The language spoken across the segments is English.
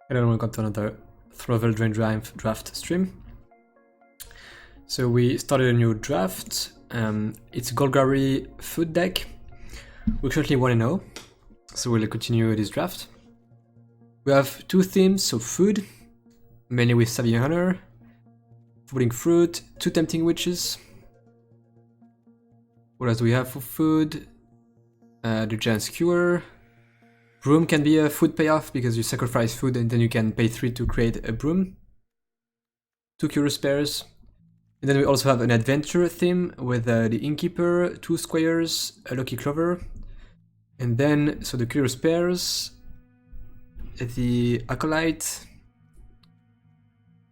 Hello, welcome to another Eldraine Draft stream. So we started a new draft. It's a Golgari food deck. We're currently 1-0, so we'll continue this draft. We have two themes, so food, mainly with Savvy Hunter, Fooding Fruit, two Tempting Witches. What else do we have for food? The Giant Skewer. Broom can be a food payoff because you sacrifice food and then you can pay 3 to create a broom. Two Curious Pairs. And then we also have an adventure theme with the Innkeeper, 2 Squares, a Lucky Clover. And then, so the Curious Pairs, the Acolyte,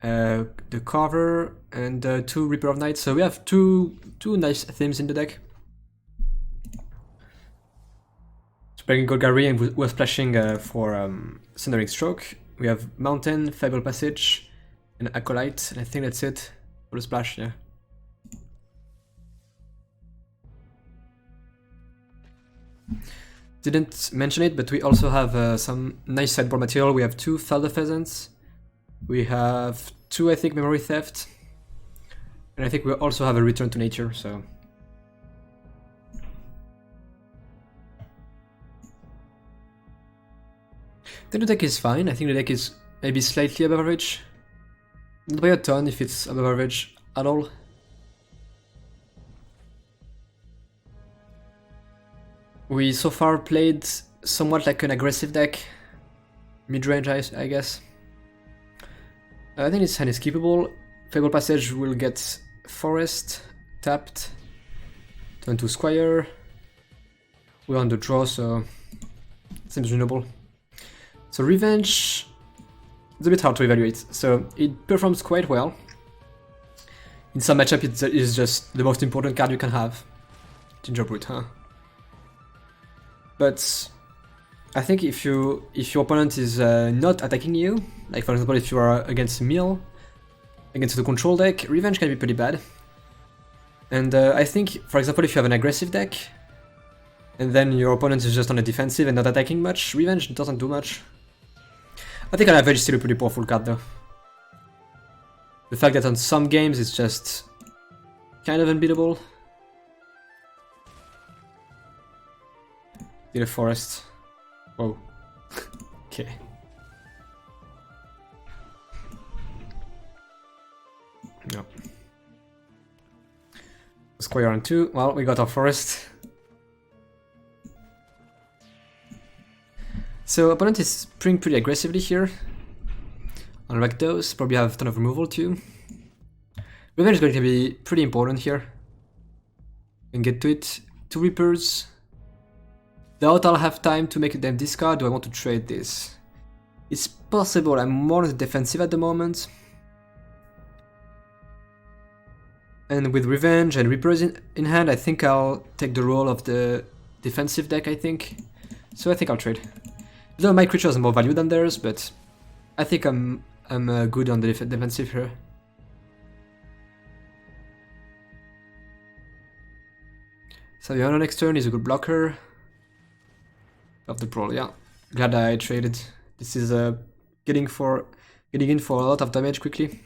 the Carver, and 2 Reaper of Night. So we have two nice themes in the deck. Playing Golgari and we're splashing for Sundering Stroke. We have Mountain, Fable Passage, and Acolyte, and I think that's it for the splash, yeah. Didn't mention it, but we also have some nice sideboard material. We have 2 Felder Pheasants, we have 2, I think, Memory Theft, and I think we also have a Return to Nature, so... I think the deck is fine. I think the deck is maybe slightly above average. Not by a ton if it's above average at all. We so far played somewhat like an aggressive deck. Mid-range, I guess. I think this hand is keepable. Fable Passage will get Forest, tapped, turn to Squire. We're on the draw, so seems reasonable. So Revenge, it's a bit hard to evaluate. So it performs quite well. In some matchup it is just the most important card you can have. Gingerbrute, huh? But I think if your opponent is not attacking you, like for example if you are against Mill, against the control deck, Revenge can be pretty bad. And I think, for example, if you have an aggressive deck, and then your opponent is just on the defensive and not attacking much, Revenge doesn't do much. I think on average it's still a pretty powerful card though. The fact that on some games it's just kind of unbeatable. Did a Forest. Oh. Okay. No. Square on 2. Well, we got our Forest. So opponent is playing pretty aggressively here. On Rakdos, probably have a ton of removal too. Revenge is going to be pretty important here. And get to it. 2 Reapers. Doubt I'll have time to make them discard. Do I want to trade this? It's possible. I'm more on the defensive at the moment. And with Revenge and Reapers in hand, I think I'll take the role of the defensive deck, I think. So I think I'll trade. Though my creature has more value than theirs, but I think I'm good on the defensive here. Saviano next turn is a good blocker. Of the Brawl, yeah. Glad I traded. This is getting in for a lot of damage quickly.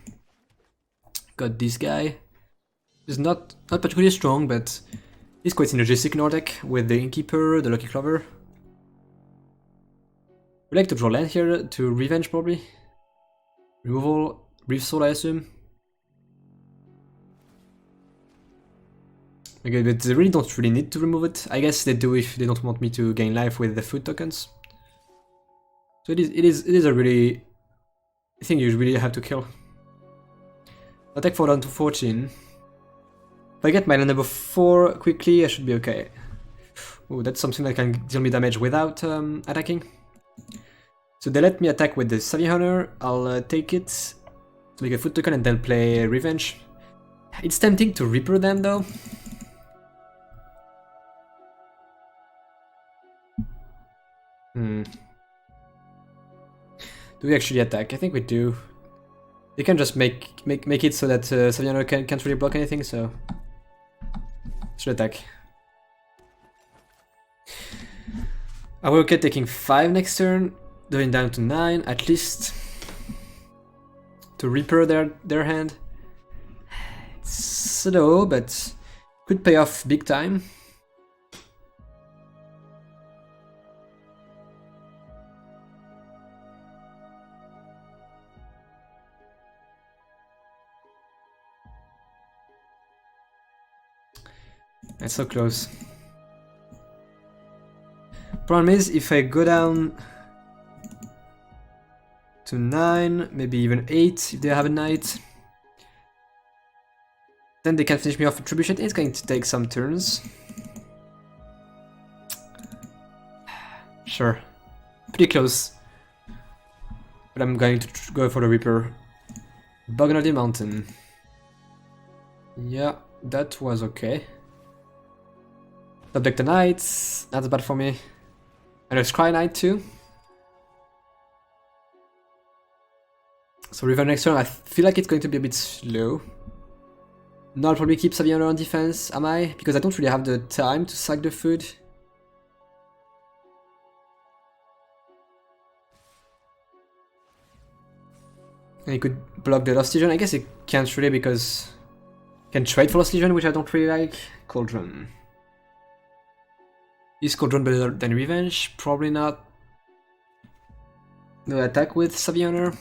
Got this guy. He's not particularly strong, but he's quite synergistic in our deck with the Innkeeper, the Lucky Clover. We like to draw land here to Revenge probably. Removal, Brief Soul I assume. Okay, but they really don't really need to remove it. I guess they do if they don't want me to gain life with the food tokens. So it is a really thing you really have to kill. Attack 4 down to 14. If I get my land number 4 quickly, I should be okay. Oh, that's something that can deal me damage without attacking. So they let me attack with the Savvy Hunter. I'll take it to make a food token and then play Revenge. It's tempting to Reaper them though. Do we actually attack? I think we do. They can just make it so that Savvy Hunter can't really block anything, so should attack. I will get taking 5 next turn. going down to 9 at least to repair their hand. It's slow, but could pay off big time. It's so close. Problem is, if I go down to 9, maybe even 8 if they have a knight, then they can finish me off with Trebuchet. It's going to take some turns. Sure. Pretty close. But I'm going to go for the Reaper. Bogner of the Mountain. Yeah, that was okay. Subject the Knights, that's bad for me. And a Scry Knight too. So River next turn, I feel like it's going to be a bit slow. No, I'll probably keep Savioner on defense, am I? Because I don't really have the time to sack the food. And he could block the Lost Legion. I guess he can't really because he can trade for Lost Legion, which I don't really like. Cauldron. Is Cauldron better than Revenge? Probably not. No attack with Savioner.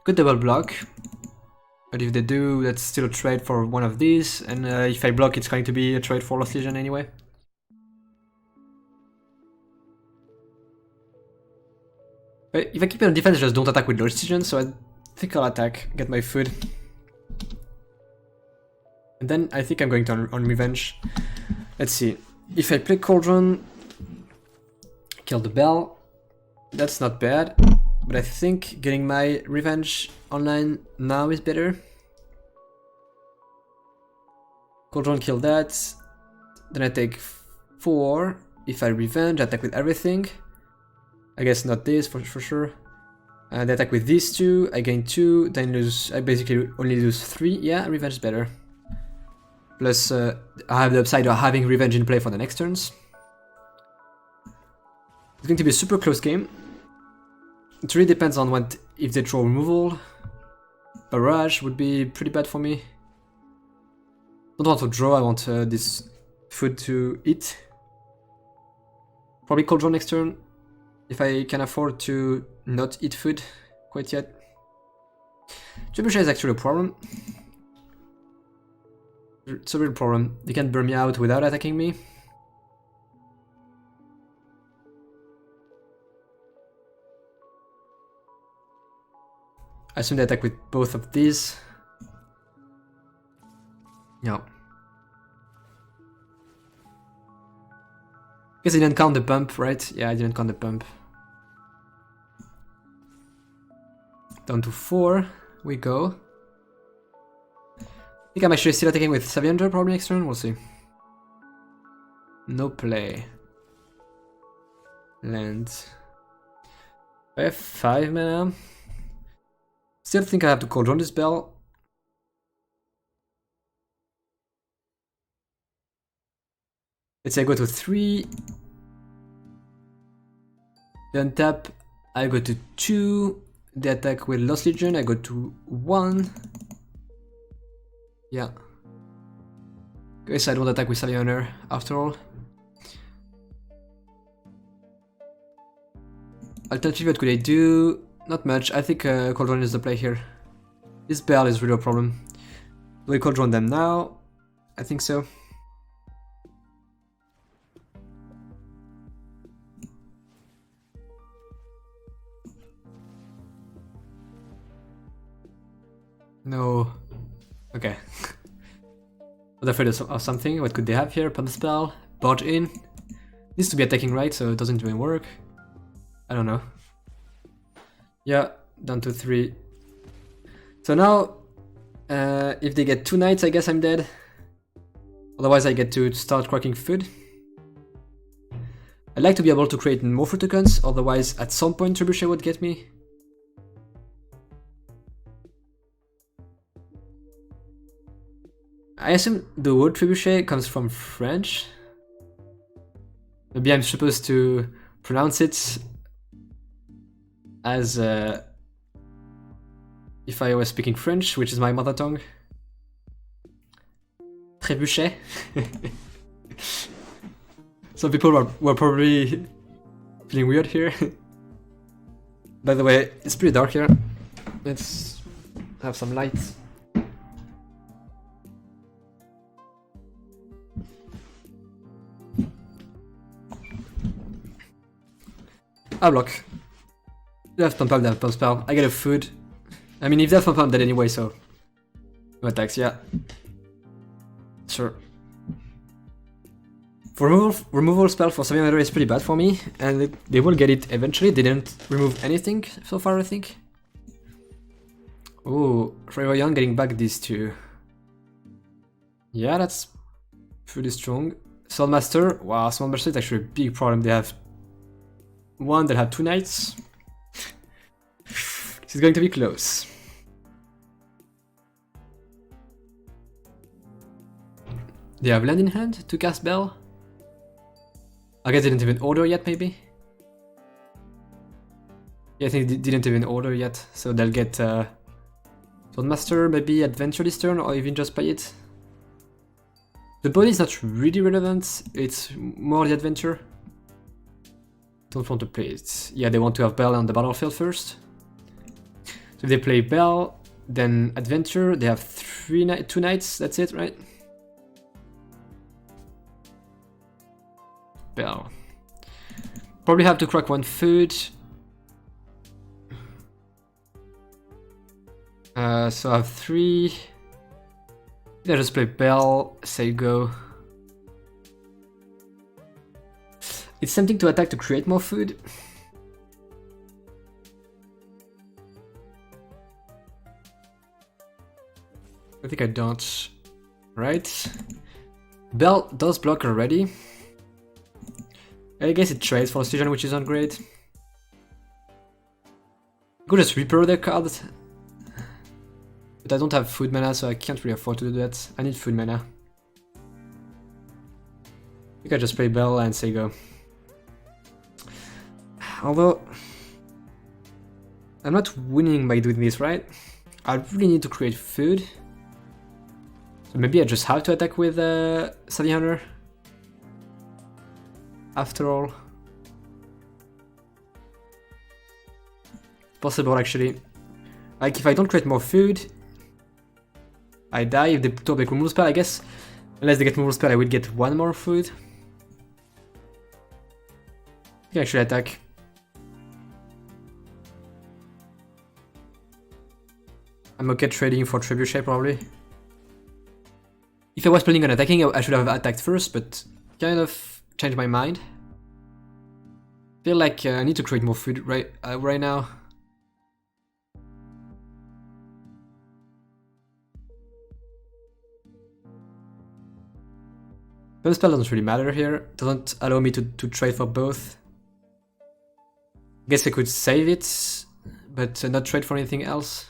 Good double block. But if they do, that's still a trade for one of these. And if I block, it's going to be a trade for Lost Legion anyway. But if I keep it on defense, I just don't attack with Lost Legion, so I think I'll attack, get my food. And then I think I'm going to on Revenge. Let's see. If I play Cauldron, kill the Bell, that's not bad. But I think getting my Revenge online now is better. Cauldron, kill that. Then I take 4. If I Revenge, I attack with everything. I guess not this for sure. And I attack with these 2. I gain 2. Then lose. I basically only lose 3. Yeah, Revenge is better. Plus, I have the upside of having Revenge in play for the next turns. It's going to be a super close game. It really depends on what if they throw removal. Barrage would be pretty bad for me. Don't want to draw, I want this food to eat. Probably Cauldron next turn, if I can afford to not eat food quite yet. Trebuchet is actually a problem. It's a real problem. They can burn me out without attacking me. I assume they attack with both of these. Yeah. Guess I didn't count the bump, right? Yeah, I didn't count the bump. Down to 4 we go. I think I'm actually still attacking with Saviander probably next turn, we'll see. No play. Land. I have 5 mana. Still think I have to Cauldron this Bell. Let's say I go to 3. Then tap, I go to 2. They attack with Lost Legion, I go to 1. Yeah. Guess I don't attack with Savioner after all. Alternatively, what could I do? Not much. I think Cauldron is the play here. This Bell is really a problem. Do I Cauldron them now? I think so. No. Okay. I'm afraid of something. What could they have here? Pump spell. Barge in. Needs to be attacking, right? So it doesn't even work. I don't know. Yeah, down to 3. So now, if they get 2 knights, I guess I'm dead. Otherwise, I get to start cracking food. I'd like to be able to create more fruit tokens. Otherwise, at some point, Trebuchet would get me. I assume the word trebuchet comes from French. Maybe I'm supposed to pronounce it as if I was speaking French, which is my mother tongue. Trebuchet. Some people were probably feeling weird here. By the way, it's pretty dark here. Let's have some light. Ah, block. They have pump up, they have pump spell. I get a food. I mean, if they have pump up, I'm dead anyway, so. No attacks, yeah. Sure. For removal spell for Savvy Hunter is pretty bad for me, and they will get it eventually. They didn't remove anything so far, I think. Oh, Forever Young getting back these two. Yeah, that's pretty strong. Swordmaster, wow, Swordmaster is actually a big problem. They have one that had 2 knights. This is going to be close. They have land in hand to cast Bell. I guess they didn't even order yet, maybe? Yeah, I think they didn't even order yet, so they'll get Swordmaster, maybe Adventure this turn, or even just play it. The body is not really relevant, it's more the Adventure. Don't want to play it. Yeah, they want to have Bell on the battlefield first. So if they play Bell, then Adventure, they have 2 knights, that's it, right? Bell. Probably have to crack 1 food. So I have 3. I'll just play Bell, say go. It's tempting to attack to create more food. I think I don't. Right. Bell does block already. I guess it trades for Oxygen, which is not great. I could just Reaper their card. But I don't have food mana, so I can't really afford to do that. I need food mana. I think I just play Bell and say go. Although, I'm not winning by doing this, right? I really need to create food. So maybe I just have to attack with Savvy Hunter. After all. Possible, actually. Like, if I don't create more food, I die. If they put up a removal spell, I guess. Unless they get removal spell, I will get 1 more food. I can actually attack. I'm okay trading for Trebuchet, probably. If I was planning on attacking, I should have attacked first, but kind of changed my mind. Feel like I need to create more food right now. But the spell doesn't really matter here. Doesn't allow me to trade for both. Guess I could save it, but not trade for anything else.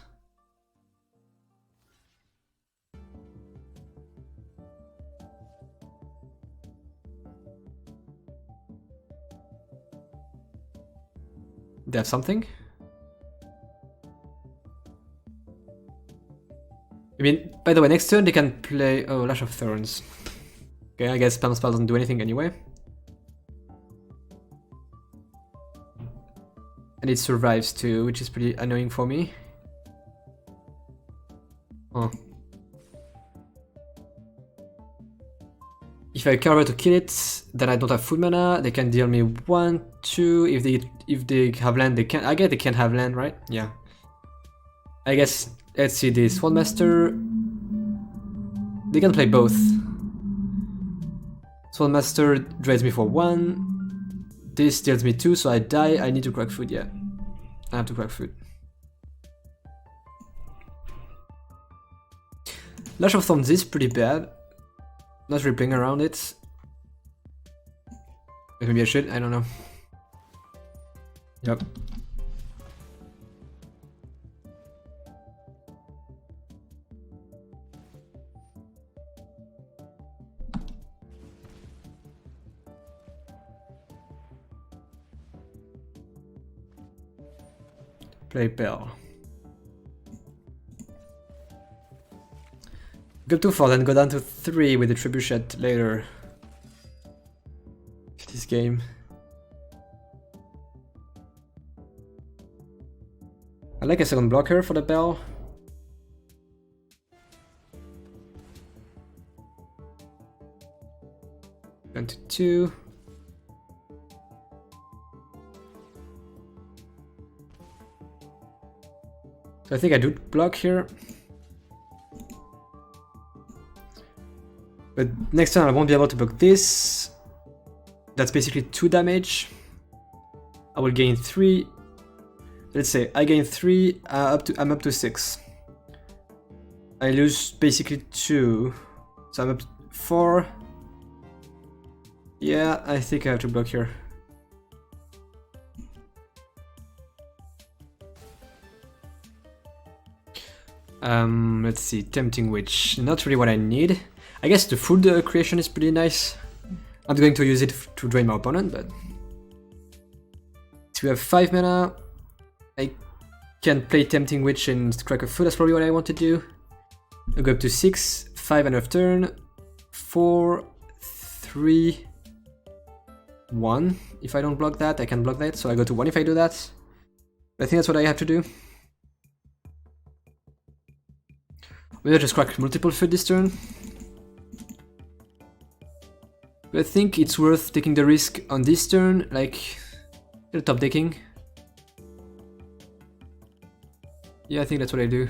They have something? I mean, by the way, next turn they can play... Oh, Lash of Thorns. Okay, I guess Spam Spell doesn't do anything anyway. And it survives too, which is pretty annoying for me. Oh. If I carry to kill it, then I don't have food mana. They can deal me 1, 2. If they have land, they can. I guess they can't have land, right? Yeah. I guess. Let's see this Swordmaster. They can play both. Swordmaster drains me for 1. This deals me 2, so I die. I need to crack food. Yeah, I have to crack food. Lash of Thorns is pretty bad. Not really playing around it. Maybe I should, I don't know. Yep. Play Bell. Go to 4, then go down to 3 with the Trebuchet later. This game. I like a second blocker for the Bell. Down to 2. So I think I do block here. But next turn I won't be able to block this. That's basically 2 damage. I will gain 3. Let's say I gain 3, I'm up to 6. I lose basically 2. So I'm up to 4. Yeah, I think I have to block here. Let's see, Tempting Witch, not really what I need. I guess the food creation is pretty nice. I'm going to use it to drain my opponent, but... So we have 5 mana. I can play Tempting Witch and crack a food, that's probably what I want to do. I'll go up to 6, 5 and a turn, 4, 3, 1. If I don't block that, I can block that, so I go to 1 if I do that. I think that's what I have to do. Maybe I just crack multiple food this turn. But I think it's worth taking the risk on this turn, like top decking. Yeah, I think that's what I do.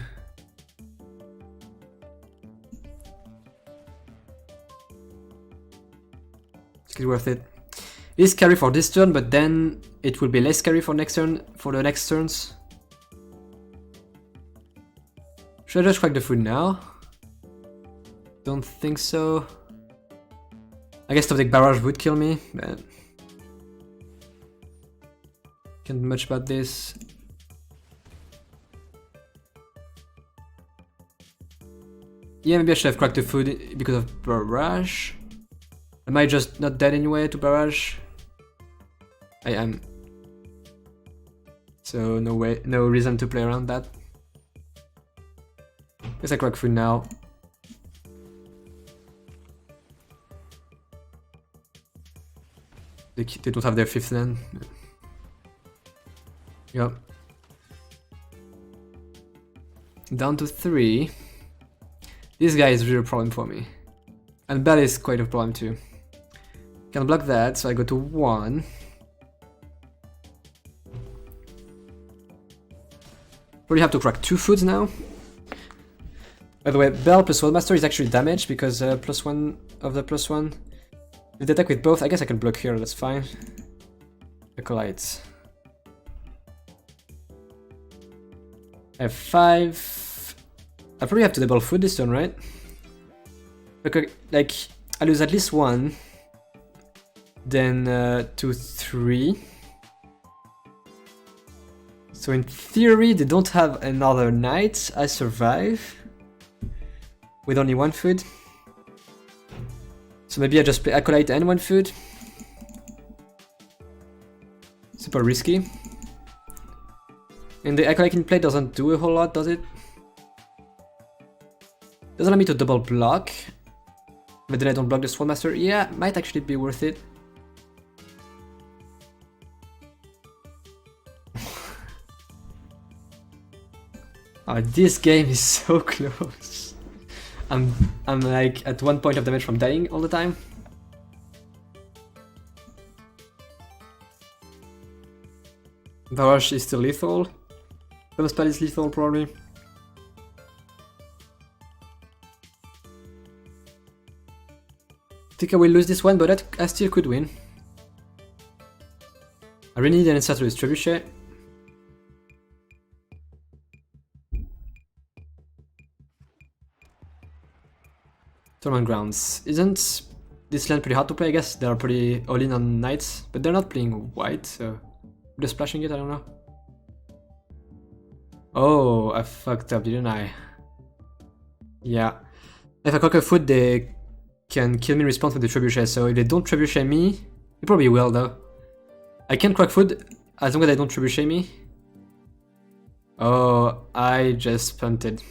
It's worth it. It is scary for this turn, but then it will be less scary for next turn, for the next turns. Should I just crack the food now? Don't think so. I guess top deck barrage would kill me, but can't do much about this. Yeah, maybe I should have cracked the food because of barrage. Am I just not dead anyway to barrage? I am. So no way, no reason to play around that. Guess I crack food now. They don't have their 5th land. Yep. Down to 3. This guy is really a problem for me. And Bell is quite a problem too. Can block that, so I go to 1. Probably have to crack 2 foods now. By the way, Bell plus Swordmaster is actually damage because +1 of the +1. If they attack with both, I guess I can block here, that's fine. Acolytes. I have 5. I probably have to double food this turn, right? Okay, like, I lose at least 1. Then 2, 3. So in theory, they don't have another knight. I survive. With only 1 food. So maybe I just play Acolyte and 1 food. Super risky. And the Acolyte in play doesn't do a whole lot, does it? Doesn't allow me to double block. But then I don't block the Swordmaster. Yeah, might actually be worth it. Oh, this game is so close. I'm like at 1 point of damage from dying all the time. Barrage is still lethal. The spell is lethal probably. I think I will lose this one, but I still could win. I really need an answer to this Trebuchet. Tournament Grounds. Isn't this land pretty hard to play? I guess they are pretty all-in on knights, but they're not playing white, so they're splashing it, I don't know. Oh, I fucked up, didn't I? Yeah. If I cock a foot, they can kill me in response with the Trebuchet, so if they don't Trebuchet me, they probably will though. I can crack food as long as they don't Trebuchet me. Oh, I just punted.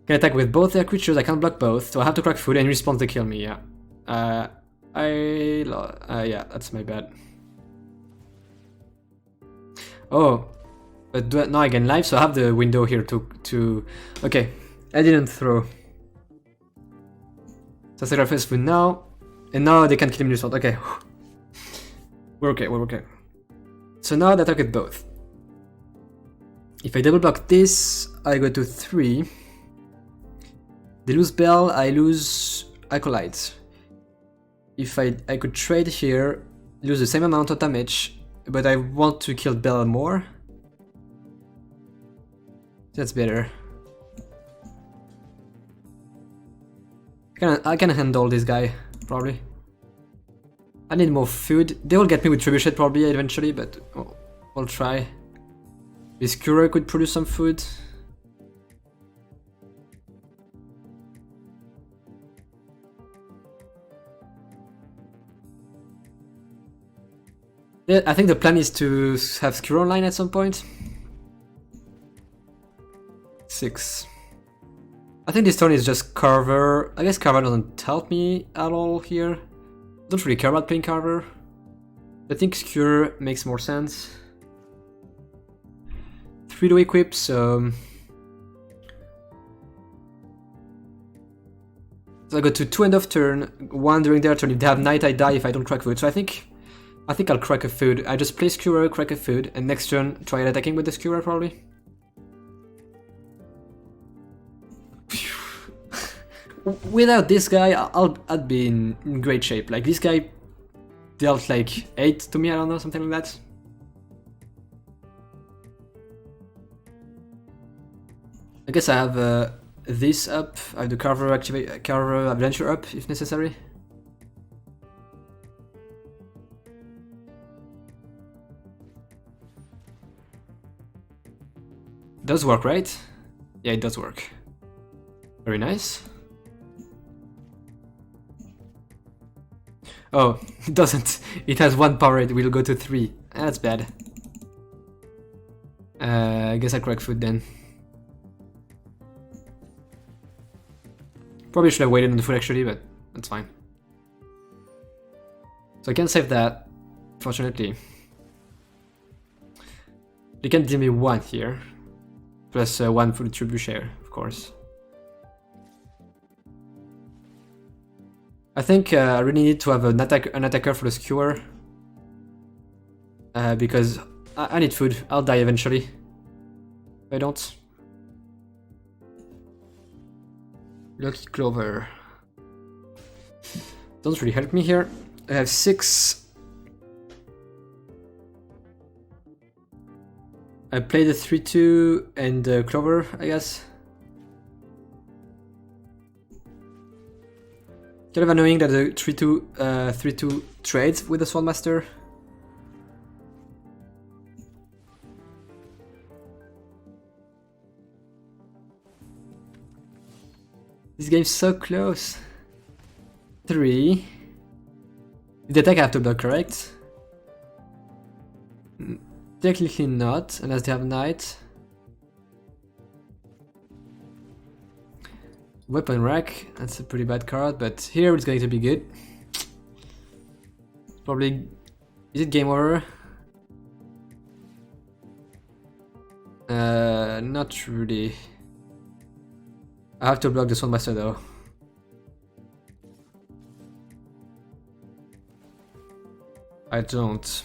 Can attack with both their creatures, I can't block both, so I have to crack food and respawn to kill me, yeah. Yeah, that's my bad. Oh, but now I gain life, so I have the window here to... Okay, I didn't throw. So I sacrifice food now, and now they can kill me with sword, okay. We're okay. So now they attack with both. If I double block this, I go to 3. They lose Bell, I lose Acolyte. If I could trade here, lose the same amount of damage, but I want to kill Bell more. That's better. I can handle this guy, probably. I need more food. They will get me with Trebuchet probably eventually, but I'll try. This Cura could produce some food. Yeah, I think the plan is to have Skura online at some point. 6. I think this turn is just Carver. I guess Carver doesn't help me at all here. Don't really care about playing Carver. I think Skura makes more sense. 3 to equip, so... So I go to 2 end of turn, 1 during their turn. If they have night, I die if I don't crack food. So I think I'll crack a food. I just play Skura, crack a food, and next turn try attacking with the Skura probably. Without this guy, I'd be in great shape. Like, this guy dealt like 8 to me, I don't know, something like that. I guess I have this up. I have the Carver Adventure up if necessary. Does work, right? Yeah, it does work. Very nice. Oh, it doesn't. It has 1 power, it will go to 3. That's bad. I guess I crack food then. Probably should have waited on the food actually, but that's fine. So I can save that, fortunately. They can deal me 1 here. Plus 1 for the Trebuchet, of course. I think I really need to have an attacker for the Skewer. Because I need food. I'll die eventually. If I don't. Lucky Clover. Doesn't really help me here. I have 6. I play the 3-2 and Clover, I guess. Kind of annoying that the 3-2 trades with the Swordmaster. This game's so close. 3. The attack I have to block, correct? Technically not, unless they have Knight. Weapon rack, that's a pretty bad card, but here it's going to be good. Probably... Is it game over? Not really. I have to block the Swordmaster though. I don't.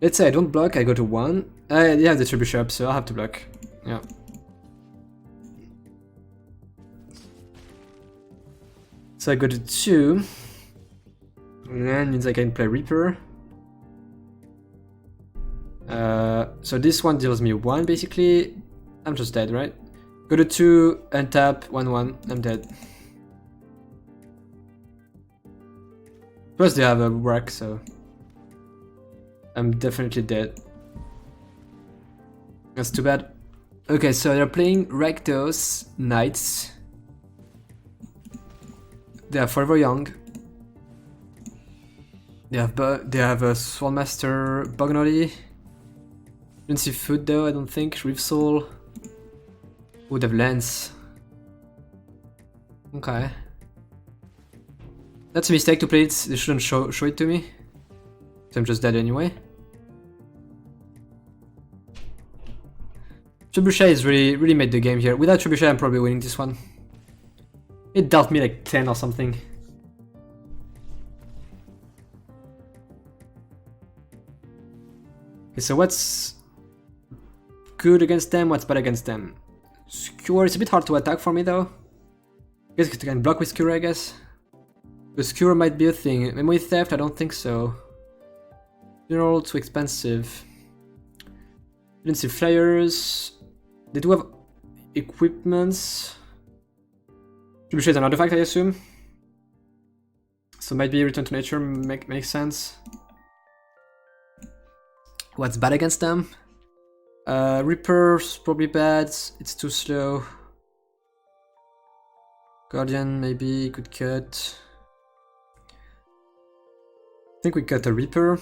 Let's say I don't block, I go to 1. I have the Trebuchet up, so I'll have to block. Yeah. So I go to 2. And that means I can play Reaper. So this one deals me 1 basically. I'm just dead, right? Go to 2, untap, 1-1, I'm dead. Plus they have a wreck, so I'm definitely dead. That's too bad. Okay, so they're playing Rakdos Knights. They are forever young. They have a Swordmaster Bognoli. Didn't see food though, I don't think. Reef Soul. Would have lands. Okay. That's a mistake to play it. They shouldn't show it to me. So I'm just dead anyway. Trebuchet is really made the game here. Without Trebuchet, I'm probably winning this one. It dealt me like 10 or something. Okay, so what's good against them? What's bad against them? Skewer is a bit hard to attack for me though. I guess I can block with Skewer, I guess. The Skewer might be a thing. Memory Theft, I don't think so. General, too expensive. Didn't see Flyers. They do have equipments. Trebuchet is an artifact, I assume. So might be Return to Nature makes sense. What's bad against them? Reaper's probably bad. It's too slow. Guardian maybe could cut. I think we cut a Reaper.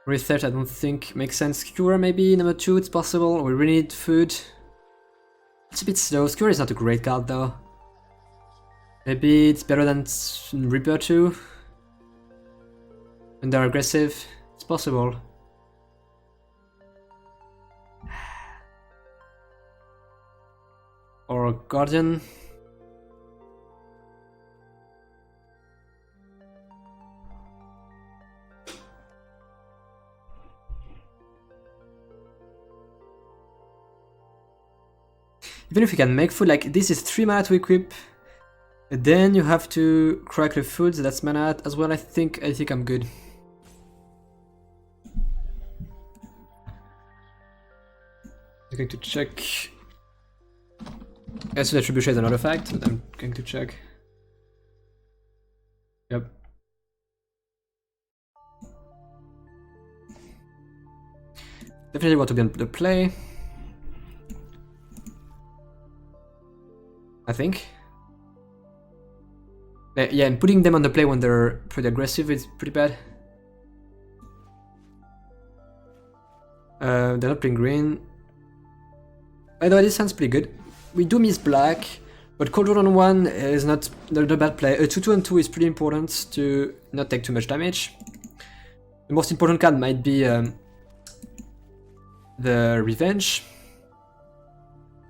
Research I don't think makes sense. Skewer maybe, number 2 it's possible. We really need food. It's a bit slow. Skewer is not a great card though. Maybe it's better than Reaper 2. When they're aggressive. It's possible. Or Guardian. Even if you can make food, like this is 3 mana to equip, and then you have to crack the food, so that's mana as well. I think I'm good. I'm going to check. I assume that Trebuchet is an artifact, but I'm going to check. Yep. Definitely want to be on the play. I think. Yeah, and putting them on the play when they're pretty aggressive is pretty bad. They're not playing green. By the way, this sounds pretty good. We do miss black, but Cauldron on 1 is not the bad play. A 2-2 and 2 is pretty important to not take too much damage. The most important card might be the Revenge.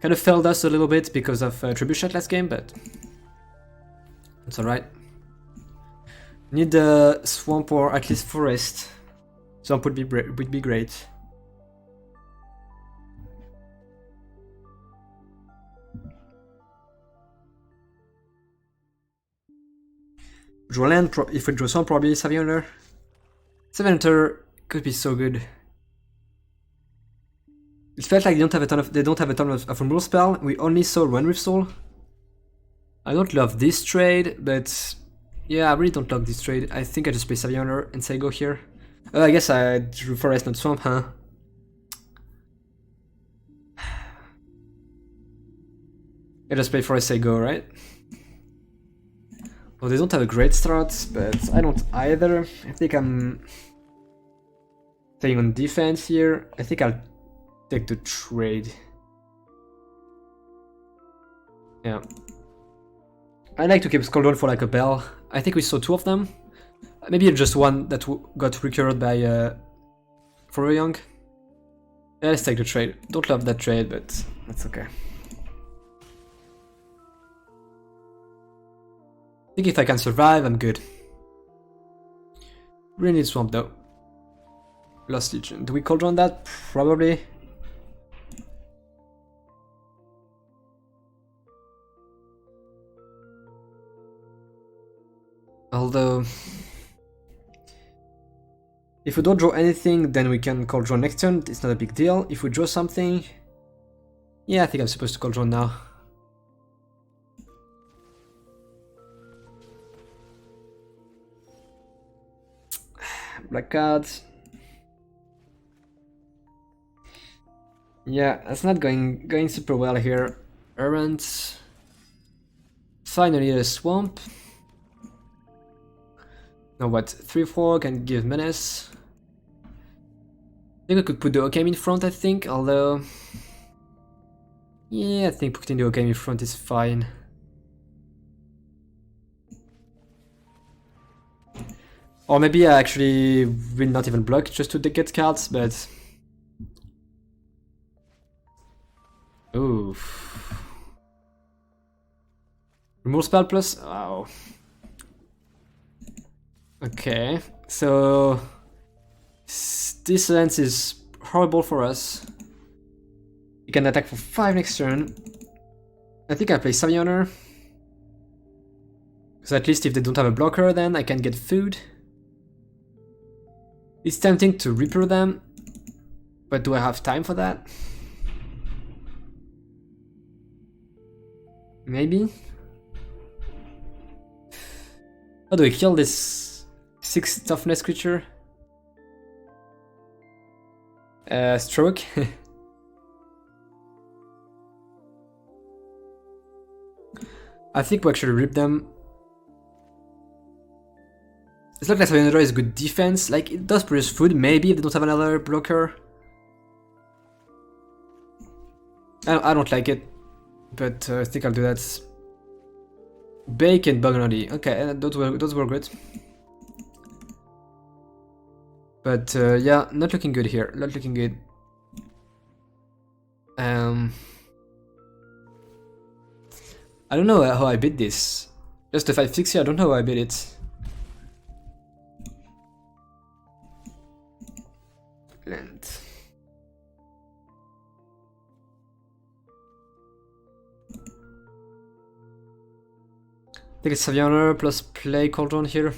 Kind of failed us a little bit because of Trebuchet last game, but it's alright. Need a swamp or at least forest. Swamp would be great. Draw land, if we draw swamp, probably 700. 700 could be so good. It felt like they don't have a ton of removal spell. We only saw one Reef Soul. I don't love this trade, but yeah, I really don't love this trade. I think I just play Savioner and say go here. I guess I drew Forest, not Swamp, huh? I just play Forest, say go, right? Well, they don't have a great start, but I don't either. I think I'm staying on defense here. I think I'll take the trade. Yeah. I like to keep Skull for like a bell. I think we saw 2 of them. Maybe just one that got recurred by For Young. Yeah, let's take the trade. Don't love that trade, but that's okay. I think if I can survive, I'm good. Really need Swamp though. Lost Legion. Do we Cauldron that? Probably. Although, if we don't draw anything, then we can Cauldron next turn. It's not a big deal. If we draw something, yeah, I think I'm supposed to Cauldron now. Black cards. Yeah, that's not going super well here. Errant. Finally a swamp. Now what? 3-4 can give menace. I think I could put the Okame in front, I think, although... Yeah, I think putting the Okame in front is fine. Or maybe I actually will not even block just to get cards, but... Ooh. Remove spell plus? Wow. Okay, so... This lens is horrible for us. You can attack for 5 next turn. I think I play Savioner. So at least if they don't have a blocker, then I can get food. It's tempting to Reaper them, but do I have time for that? Maybe? How do we kill this 6 toughness creature? Stroke? I think we actually rip them. It's not like Savioner is good defense, like it does produce food, maybe if they don't have another blocker. I don't like it, but I think I'll do that. Bake and Buggerody, okay, those were good. But yeah, not looking good here, not looking good. I don't know how I beat this. Just a 5-6 here, I don't know how I beat it. Land. I think it's Savioner plus play Cauldron here.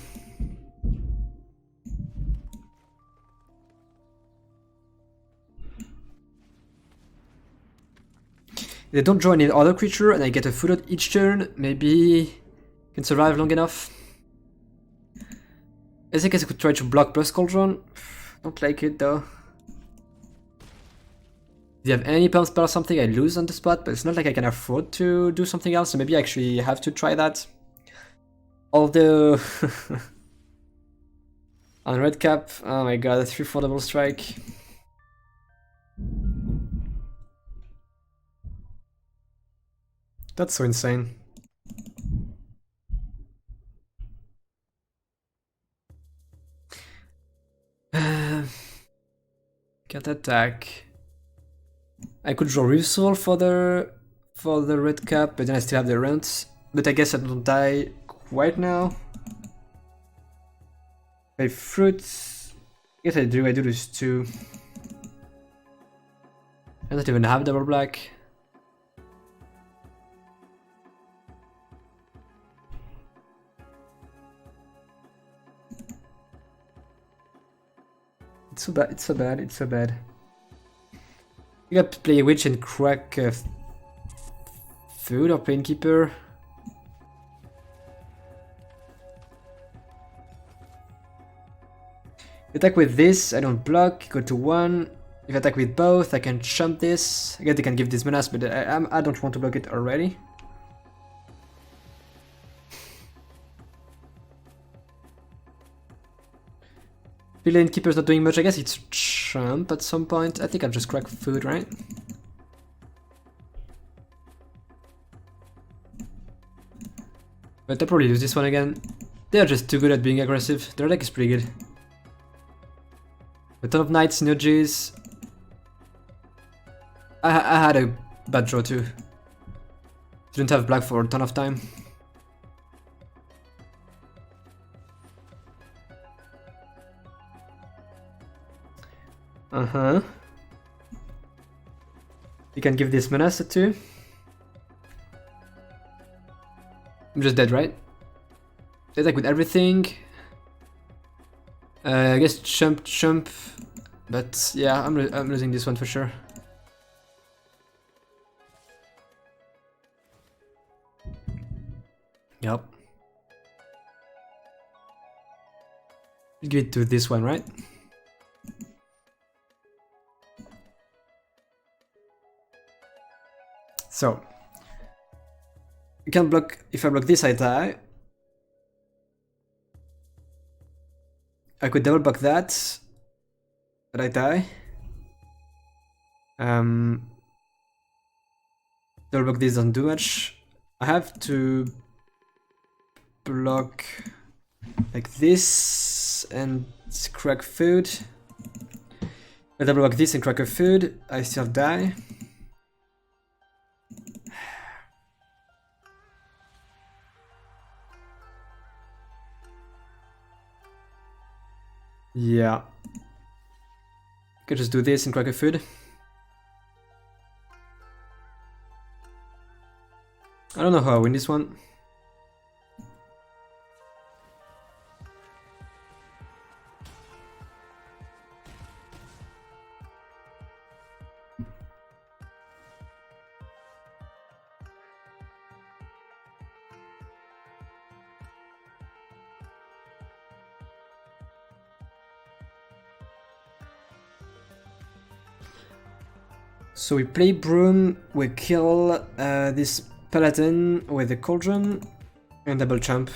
If they don't draw any other creature and I get a food out each turn, maybe can survive long enough. I think I could try to block plus Cauldron. Don't like it though. If you have any pump spell or something, I lose on the spot, but it's not like I can afford to do something else, so maybe I actually have to try that. Although... on red cap, oh my god, a 3-4 double strike. That's so insane. Can't attack. I could draw Reversal for the red cap, but then I still have the rent. But I guess I don't die quite now. Okay, fruits. Yes, I do this too. I don't even have double black. It's so bad, it's so bad, it's so bad. You gotta play a witch and crack food or Planekeeper. Attack with this, I don't block, go to 1. If I attack with both, I can chump this. I guess they can give this menace, but I don't want to block it already. Planekeeper's not doing much, I guess it's chump at some point. I think I'll just crack food, right? But I'll probably lose this one again. They're just too good at being aggressive. Their deck is pretty good. A ton of knight synergies. I had a bad draw too. Didn't have black for a ton of time. You can give this menace a 2. I'm just dead, right? Attack with everything. I guess chump, but yeah, I'm losing this one for sure. Yep. Give it to this one, right? So, you can block, if I block this I die. I could double block that, but I die. Double block this doesn't do much. I have to block like this and crack food. I double block this and crack a food. I still die. Yeah. Could just do this and crack a food. I don't know how I win this one. So we play Broom, we kill this Paladin with the Cauldron, and double champ.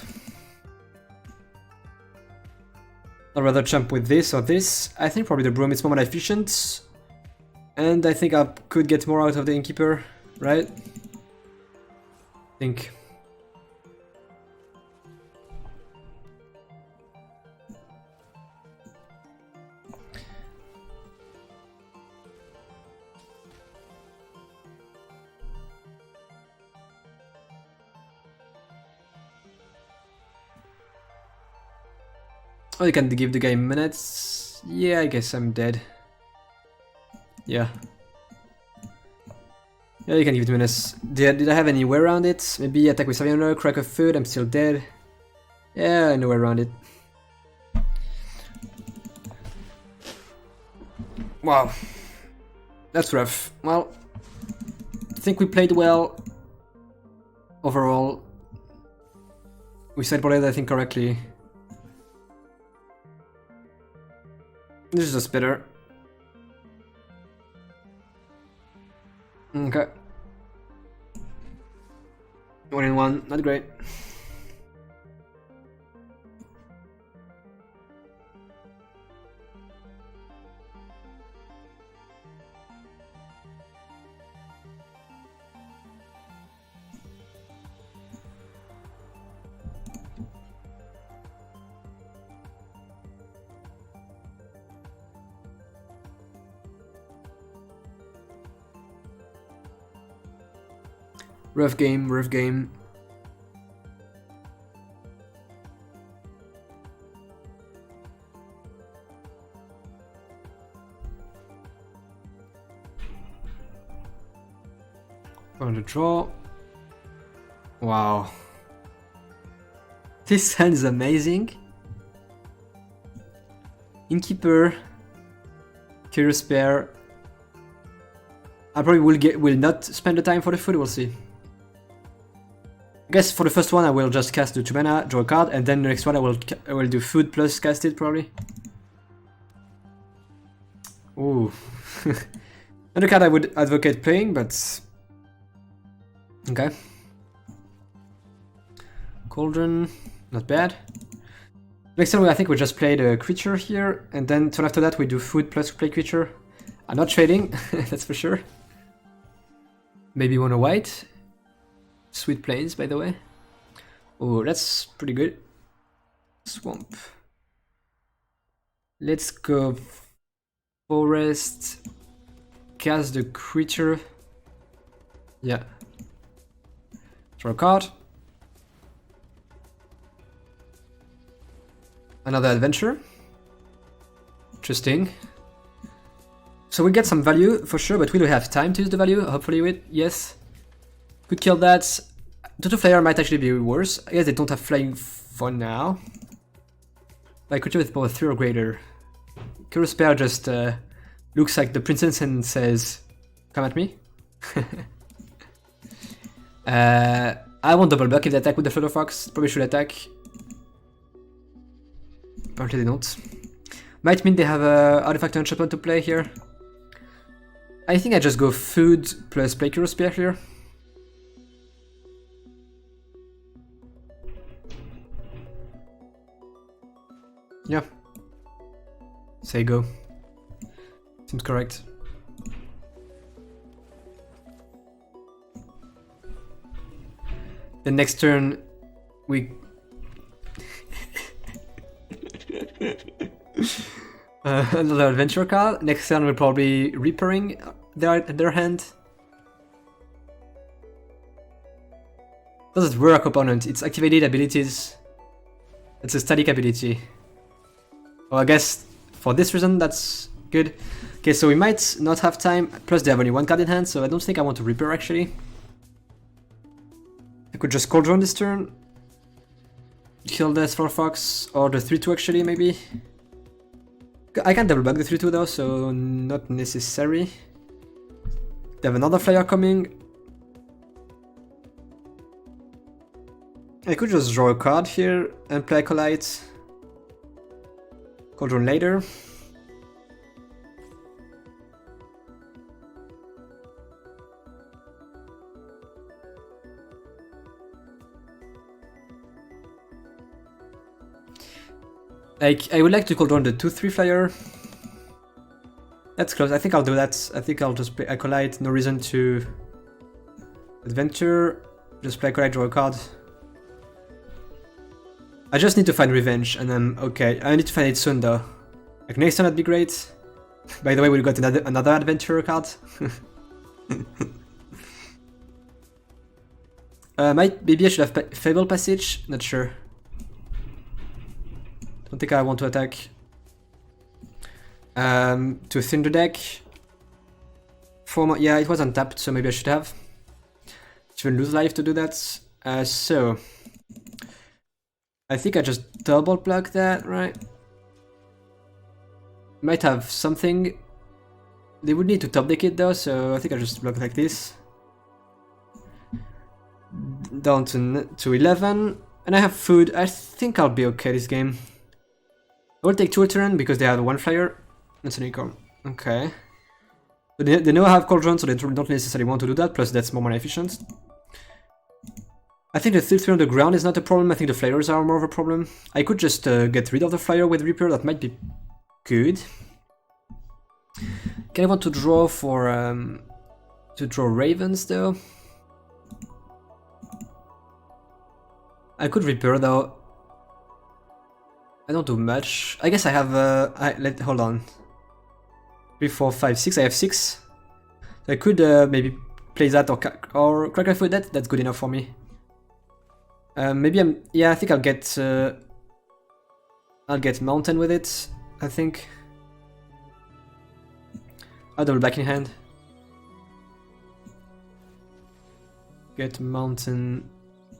I'd rather champ with this or this. I think probably the Broom is more efficient. And I think I could get more out of the Innkeeper, right? I think. Oh, you can give the guy minutes. Yeah, I guess I'm dead. Yeah. Yeah, you can give it minutes. Did I have any way around it? Maybe attack with Saviour, crack of food, I'm still dead. Yeah, I know way around it. Wow. That's rough. Well, I think we played well. Overall. We sideboarded, I think, correctly. This is just better. Okay. 1-in-1, not great. Rough game, rough game. On the draw. Wow. This hand is amazing. Innkeeper. Curious Pair. I probably will not spend the time for the food, we'll see. I guess for the first one I will just cast the 2 mana, draw a card, and then the next one I will do food plus cast it probably. Ooh. Not a card I would advocate playing, but okay. Cauldron, not bad. Next time I think we just play the creature here, and then turn after that we do food plus play creature. I'm not trading, that's for sure. Maybe one a white. Sweet Plains, by the way. Oh, that's pretty good. Swamp. Let's go forest. Cast the creature. Yeah. Draw a card. Another adventure. Interesting. So we get some value for sure, but we don't have time to use the value. Hopefully, yes. Could kill that. 2/2 flyer might actually be worse. I guess they don't have flying for now. Like creature with power 3 or greater. Curious Pair just looks like the princess and says, "Come at me." I won't double block if they attack with the Flutter Fox. Probably should attack. Apparently they don't. Might mean they have a artifact enchantment to play here. I think I just go food plus play Curious Pair here. Yeah. Say go. Seems correct. The next turn, we... another adventure card. Next turn we're probably Reapering their hand. Doesn't work opponent, it's activated abilities. It's a static ability. Well, I guess for this reason that's good. Okay, so we might not have time, plus they have only one card in hand, so I don't think I want to Reaper actually. I could just Cauldron this turn. Kill the Small Fox, or the 3-2 actually, maybe. I can double back the 3-2 though, so not necessary. They have another flyer coming. I could just draw a card here and play Acolyte. Cauldron later. Like, I would like to Cauldron the 2-3 flyer. That's close, I think I'll do that. I think I'll just play Acolyte, no reason to Adventure. Just play Acolyte, draw a card. I just need to find Revenge, and then, okay, I need to find it soon though. Like next turn that'd be great. By the way, we got another Adventurer card. Maybe I should have Fable Passage, not sure. Don't think I want to attack. To thin the deck. Yeah, it was untapped, so maybe I should have. Should lose life to do that. So I think I just double block that, right? Might have something. They would need to top deck it though, so I think I just block like this. Down to 11, and I have food. I think I'll be okay this game. I will take 2 a turn because they have 1 flyer. That's an unicorn. Okay. But they know I have Cauldron, so they don't necessarily want to do that, plus that's more mana efficient. I think the 3-3 on the ground is not a problem, I think the flyers are more of a problem. I could just get rid of the flyer with Reaper, that might be good. Can I want to draw for to draw Ravens though? I could Reaper though. I don't do much. I guess I have hold on. 3, 4, 5, 6. I have 6. So I could maybe play that or Crack Foot. That's good enough for me. Maybe yeah, I think I'll get Mountain with it. I think I'll double back in hand. Get Mountain.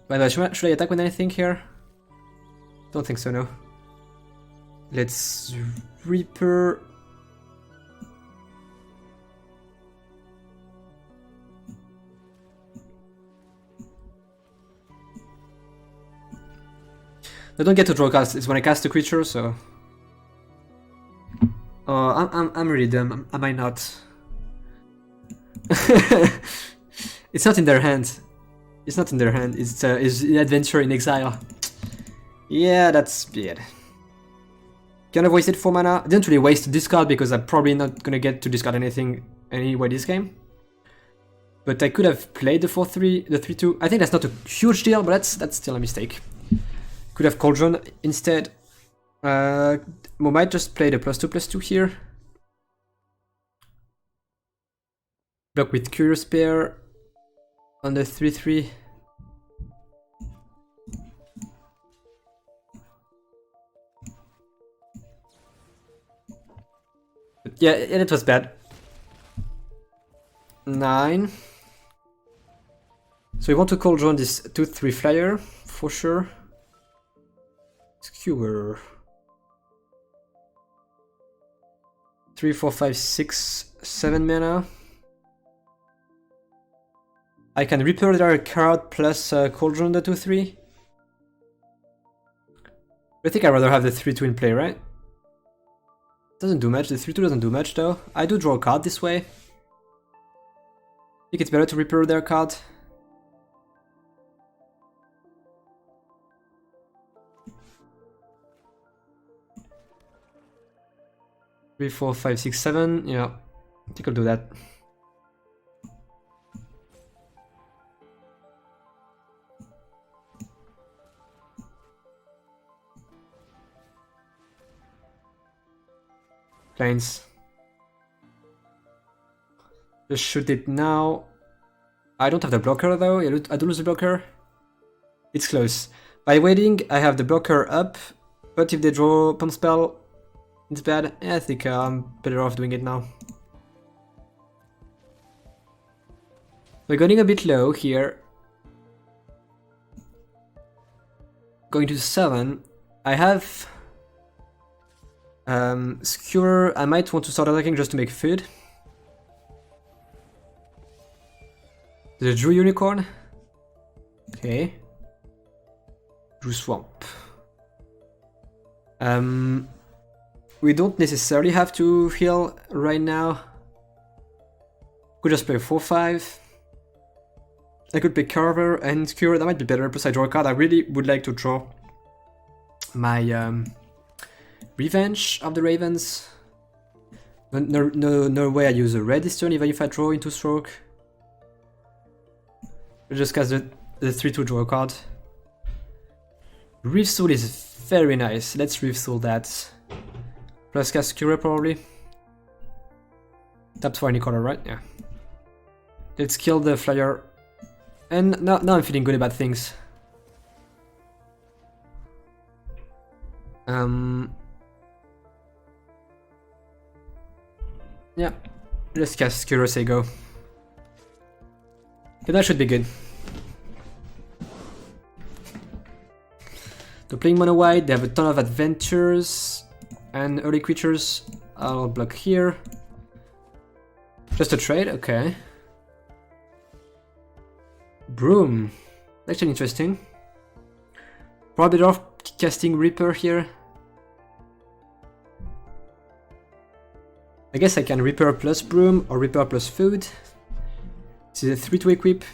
By the way, should I attack with anything here? Don't think so, no. Let's Reaper. I don't get to draw cards, it's when I cast a creature, so... Oh, I'm really dumb, am I not? It's not in their hand. It's not in their hand, it's an Adventure in Exile. Yeah, that's bad. Kind of wasted 4 mana. I didn't really waste this card because I'm probably not gonna get to discard anything anyway this game. But I could have played the 4-3, the 3-2. I think that's not a huge deal, but that's still a mistake. Could have Cauldron instead. We might just play the +2/+2 here. Block with Curious Pair on the 3-3. Yeah, it was bad. 9. So we want to Cauldron this 2-3 flyer for sure. Skewer. 3, 4, 5, 6, 7 mana. I can Reaper their card plus Cauldron the 2-3. I think I'd rather have the 3-2 in play, right? Doesn't do much, the 3-2 doesn't do much though. I do draw a card this way. I think it's better to Reaper their card. 3, 4, 5, 6, 7. Yeah, I think I'll do that. Planes. Just shoot it now. I don't have the blocker though. I do lose the blocker. It's close. By waiting, I have the blocker up, but if they draw pump spell, it's bad. Yeah, I think I'm better off doing it now. We're going a bit low here. Going to 7. I have Skewer. I might want to start attacking just to make food. The Drew Unicorn. Okay. Drew Swamp. We don't necessarily have to heal right now. Could just play 4-5. I could pick Carver and Skewer. That might be better. Plus I draw a card. I really would like to draw my Revenge of the Ravens. No way I use a red this turn, even if I draw into stroke. We'll just cast the 3-2 draw a card. Reef Soul is very nice. Let's Reef Soul that. Plus cast Cure probably. Taps for any color, right? Yeah. Let's kill the flyer. And now I'm feeling good about things. Yeah. Let's cast Cure Go. Okay, that should be good. So playing mono white, they have a ton of adventures and early creatures. I'll block here. Just a trade, okay. Broom. Actually interesting. Probably off casting Reaper here. I guess I can Reaper plus Broom or Reaper plus food. This is a 3 to equip.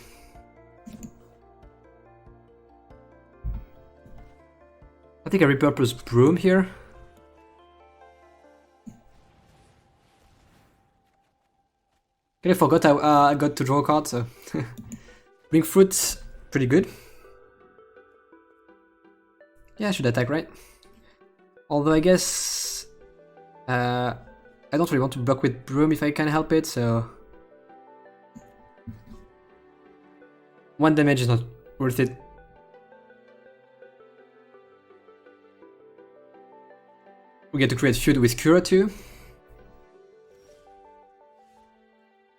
I think I Reaper plus Broom here. Okay, I forgot I got to draw a card, so... Bring Fruit, pretty good. Yeah, I should attack, right? Although I guess... I don't really want to block with Broom if I can help it, so... 1 damage is not worth it. We get to create feud with Cura too.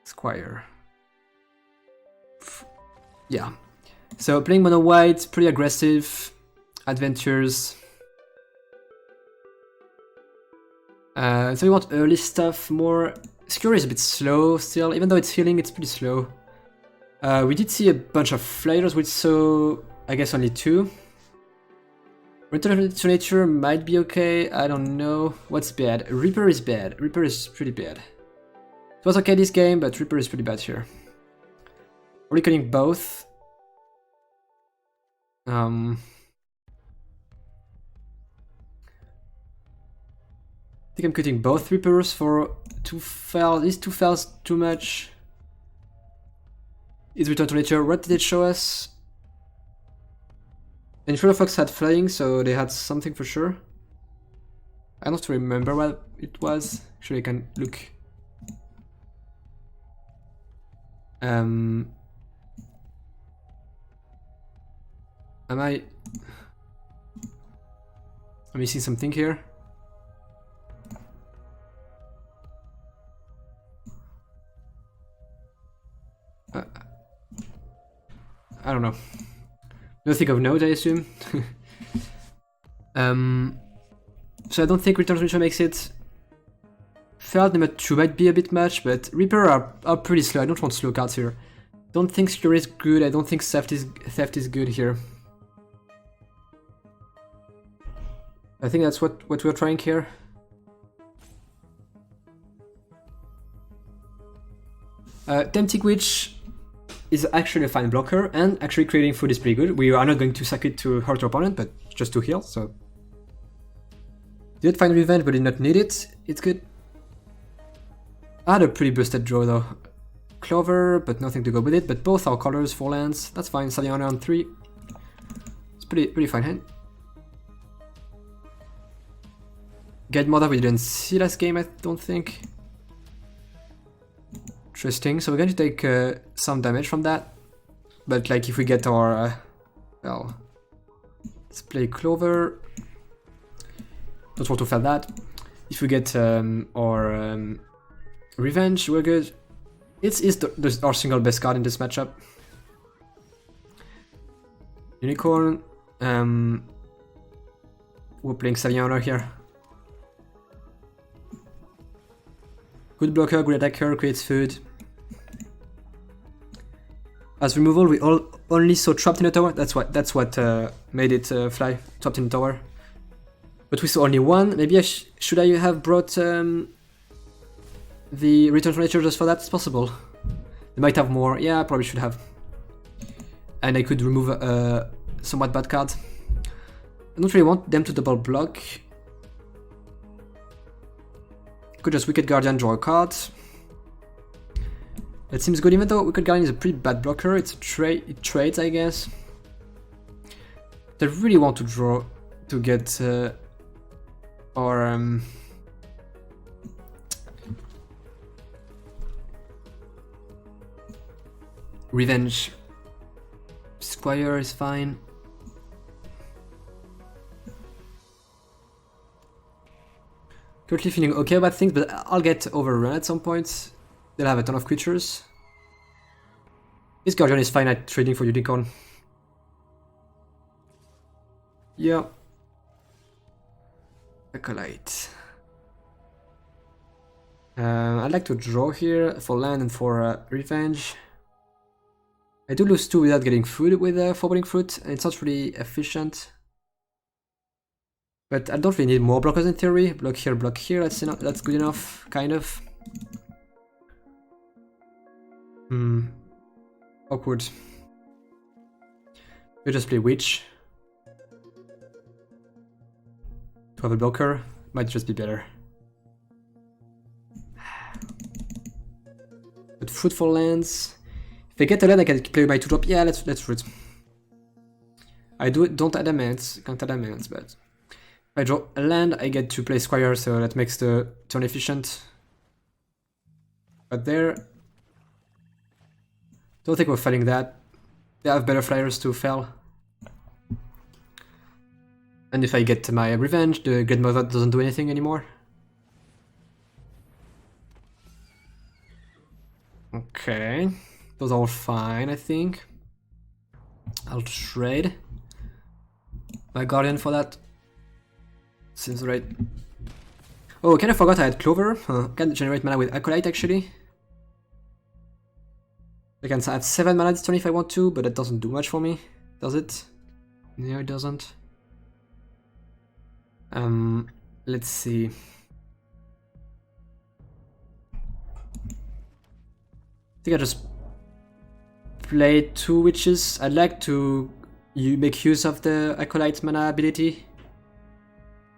Squire. Yeah. So playing mono white, pretty aggressive. Adventures. So we want early stuff more. Skewer is a bit slow still, even though it's healing, it's pretty slow. We did see a bunch of flyers, which so I guess only 2. Return to Nature might be okay, I don't know. What's bad? Reaper is bad. Reaper is pretty bad. It was okay this game, but Reaper is pretty bad here. Are we cutting both? I think I'm cutting both Reapers for 2 fells. Is 2 fells too much? Is Return to Nature? What did it show us? And Shadow Fox had flying, so they had something for sure. I don't remember what it was. Actually, I can look. Am I missing something here? I don't know. Nothing of note, I assume. So I don't think Return to Nature makes it. Feld number 2 might be a bit much, but Reaper are pretty slow. I don't want slow cards here. Don't think Skewer is good. I don't think Theft is good here. I think that's what we're trying here. Tempting Witch is actually a fine blocker, and actually creating food is pretty good. We are not going to sack it to hurt your opponent, but just to heal, so... Did find Revenge, but did not need it. It's good. I had a pretty boosted draw though. Clover, but nothing to go with it. But both are colors, 4 lands. That's fine. Saliana on 3. It's pretty fine hand. Godmother we didn't see last game, I don't think. Interesting. So we're going to take some damage from that. But like if we get our well, let's play Clover. Don't want to fail that. If we get our Revenge, we're good. It's our single best card in this matchup. Unicorn. We're playing Saliana here. Good blocker, good attacker, creates food. As removal, we only saw Trapped in a Tower. That's what made it fly. Trapped in a Tower. But we saw only one. Maybe should I have brought the Return from Nature just for that? It's possible. They might have more. Yeah, I probably should have. And I could remove a somewhat bad card. I don't really want them to double block. Could just Wicked Guardian, draw a card. That seems good, even though Wicked Guardian is a pretty bad blocker. It's it trades, I guess. They really want to draw to get our Revenge. Squire is fine. Currently feeling okay about things, but I'll get overrun at some point. They'll have a ton of creatures. This Guardian is fine at trading for Unicorn. Yeah. Acolyte. I'd like to draw here for land and for Revenge. I do lose 2 without getting food with Foreboding Fruit, and it's not really efficient. But I don't really need more blockers in theory. Block here, that's good enough, kind of. Awkward. We just play Witch. To have a blocker might just be better. But fruitful lands. If I get a land, I can play my 2-drop. Yeah, let's fruit. I don't adamant, can't adamant, but if I draw a land, I get to play Squire, so that makes the turn efficient. But there, don't think we're failing that. They have better flyers to fail. And if I get my Revenge, the Godmother doesn't do anything anymore. Okay, those are all fine, I think. I'll trade my Guardian for that. Seems right. Oh, kind of forgot I had Clover. Can generate mana with Acolyte actually. I can have 7 mana this turn if I want to, but that doesn't do much for me, does it? No, it doesn't. Let's see. I think I just play 2 Witches. I'd like to make use of the Acolyte mana ability.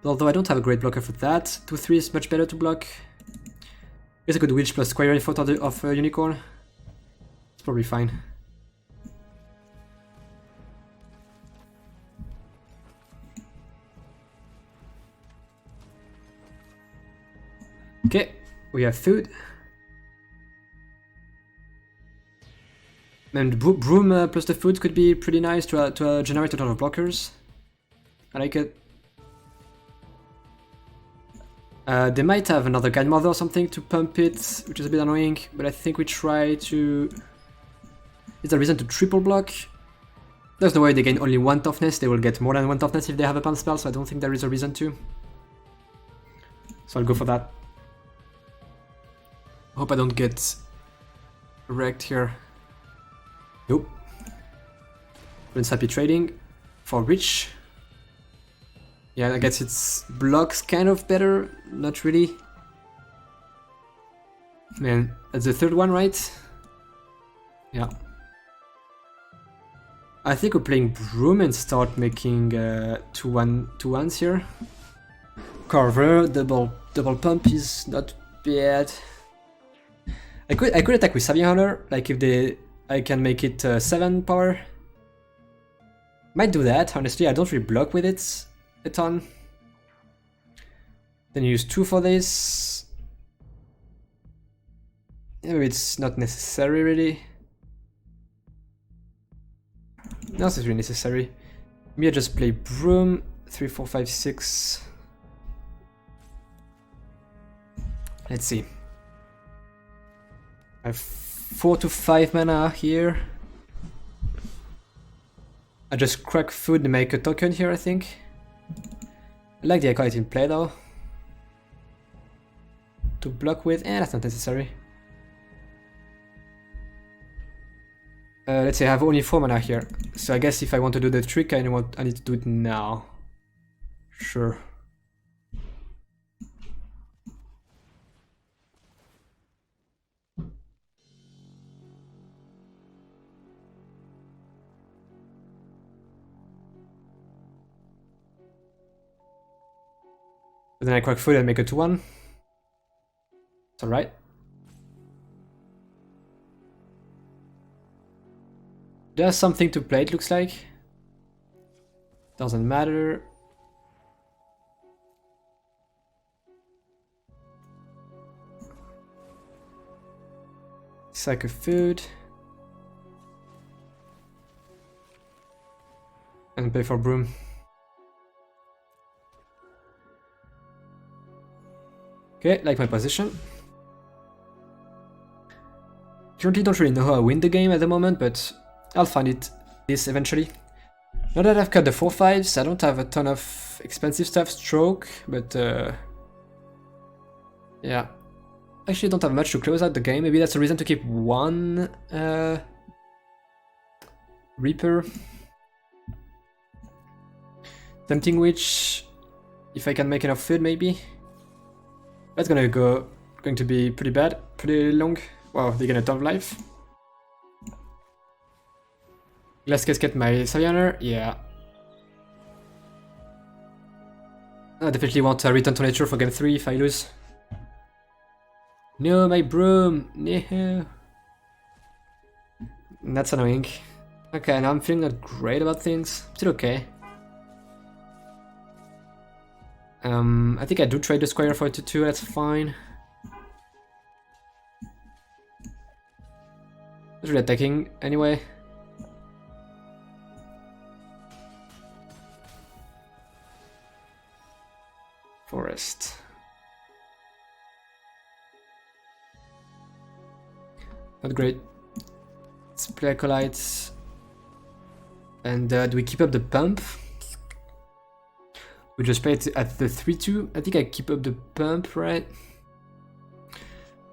Although I don't have a great blocker for that. 2/3 is much better to block. I guess I could Witch plus Squire in front of Unicorn. It's probably fine. Okay, we have food. And Broom plus the food could be pretty nice to generate a ton of blockers. I like it. They might have another Godmother or something to pump it, which is a bit annoying, but I think we try to... Is there a reason to triple block? There's no way they gain only 1 toughness, they will get more than 1 toughness if they have a pump spell, so I don't think there is a reason to. So I'll go for that. Hope I don't get wrecked here. Nope. Prince Happy trading for Rich. Yeah, I guess it's blocks kind of better, not really. Man, that's the 3rd one, right? Yeah. I think we're playing Broom and start making 2/1s here. Carver, double pump is not bad. I could attack with Savia Hunter, like if I can make it 7 power. Might do that, honestly. I don't really block with it a ton. Then use 2 for this. Yeah, maybe it's not necessary really. No, it's really necessary. Maybe I just play Broom. 3, 4, 5, 6. Let's see. I have 4 to 5 mana here. I just crack food to make a token here, I think. I like the Acolyte in play though. To block with, that's not necessary. Let's say I have only 4 mana here. So I guess if I want to do the trick, I need to do it now. Sure. Then I crack food and make a 2-1. It's alright. There's something to play, it looks like. Doesn't matter. Sack of food. And pay for Broom. Okay, like my position. Currently don't really know how I win the game at the moment, but I'll find this eventually. Now that I've cut the 4/5s, I don't have a ton of expensive stuff, stroke, but yeah. Actually don't have much to close out the game, maybe that's a reason to keep 1 Reaper. Tempting Witch, if I can make enough food maybe. That's going to be pretty bad, pretty long. Wow, they get a ton of life. Glass Casket my Savioner, yeah. I definitely want to return to nature for game 3 if I lose. No, my Broom, no. That's annoying. Okay, now I'm feeling not great about things. Still okay. I think I do trade the Squire for a 2/2, that's fine. Just really attacking anyway. Forest. Not great. Let's play Acolytes. And do we keep up the pump? We just play it at the 3/2. I think I keep up the pump, right?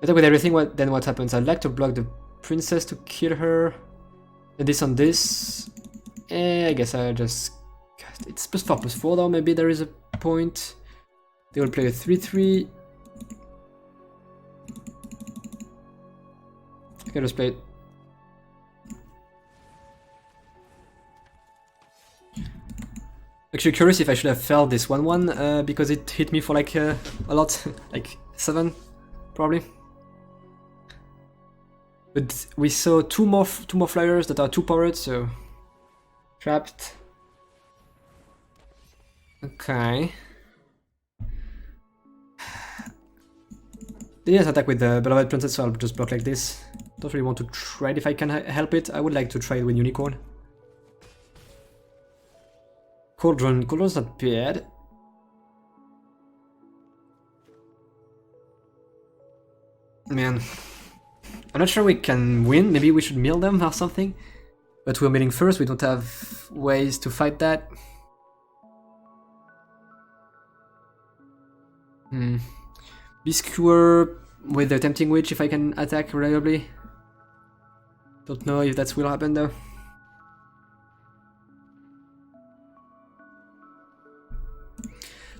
Better with everything, then what happens? I'd like to block the princess to kill her. And this on this. I guess I just... It's +4/+4 though, maybe there is a point. They will play a 3/3. I can just play it. Actually curious if I should have felled this 1/1 because it hit me for like a lot, like 7 probably. But we saw two more flyers that are 2-powered, so trapped. Okay. They didn't attack with the Beloved Princess, so I'll just block like this. Don't really want to trade if I can help it. I would like to trade with Unicorn. Cauldron. Cauldron's not bad. Man. I'm not sure we can win. Maybe we should mill them or something. But we're milling first. We don't have ways to fight that. Biskewer with the Tempting Witch if I can attack reliably. Don't know if that will happen though.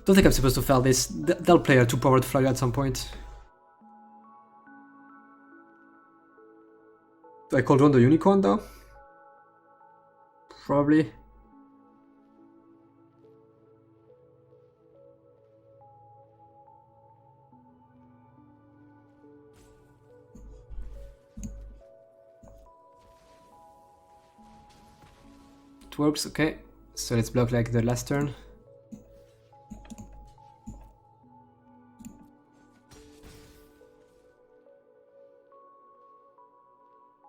Don't think I'm supposed to fail this. They'll play a 2-powered flyer at some point. Do I Cauldron the Unicorn though? Probably. It works, okay. So let's block like the last turn.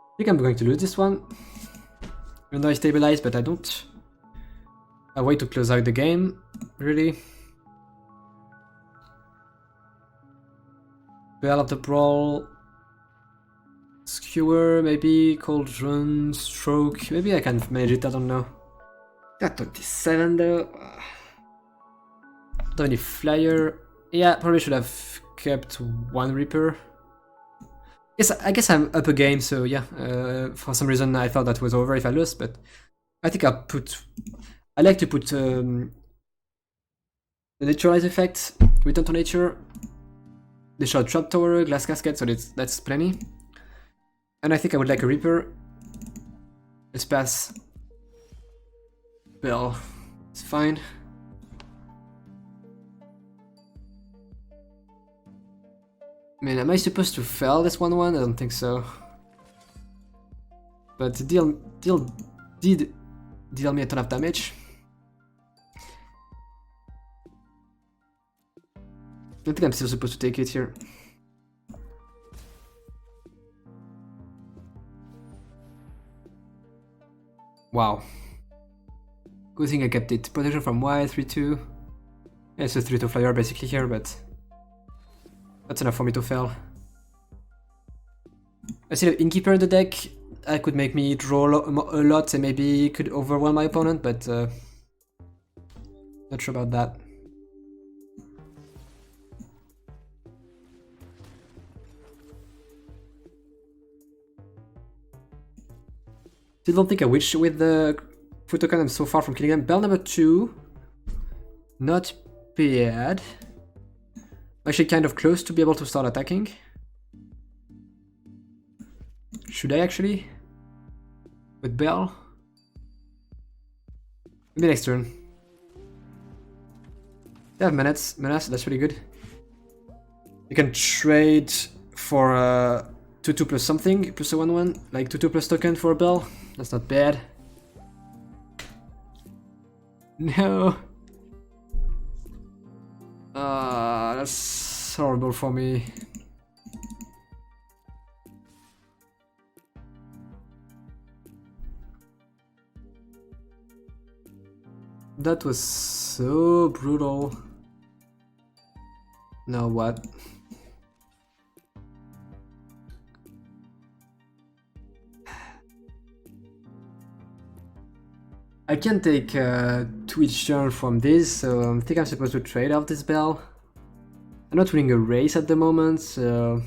I think I'm going to lose this one. Even though I stabilize, but I don't have a way to close out the game, really. Bell of the Brawl. Skewer, maybe, Cauldron, Stroke. Maybe I can manage it, I don't know. Got 27 though. Don't have any Flyer. Yeah, probably should have kept one Reaper. Yes, I guess I'm up a game, so yeah. For some reason I thought that was over if I lose, but I think I'll put... I like to put the Neutralize effect, Return to Nature. They shot Trap Tower, Glass Casket, so that's plenty. And I think I would like a Reaper. Let's pass. Bell. It's fine. Man, am I supposed to fail this 1-1? I don't think so. But the deal did deal me a ton of damage. I think I'm still supposed to take it here. Wow. Good thing I kept it. Protection from white, 3-2. Yeah, it's a 3-2 flyer basically here, but that's enough for me to fail. I see the Innkeeper in the deck. I could make me draw a lot and maybe could overwhelm my opponent, but not sure about that. Still don't think I witch with the food token. I'm so far from killing them. Bell number 2. Not bad. Actually kind of close to be able to start attacking. Should I actually? With Bell? Maybe next turn. They have Menace, that's really good. You can trade for 2-2 plus something, plus a 1-1, like 2-2 plus token for a Bell. That's not bad. No. That's horrible for me. That was so brutal. Now what? I can take 2 each turn from this, so I think I'm supposed to trade off this Bell. I'm not winning a race at the moment, so...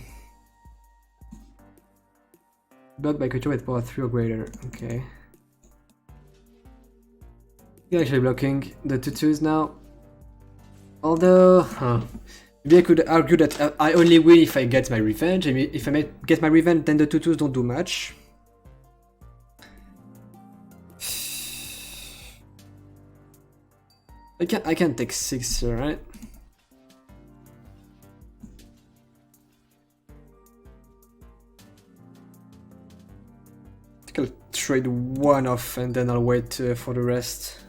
Blocked by creature with power 3 or greater, okay. You're actually blocking the 2-2s now. Although... maybe I could argue that I only win if I get my revenge. I mean, if I get my revenge, then the 2-2s don't do much. I can take 6 here, right? I think I'll trade 1 off and then I'll wait for the rest.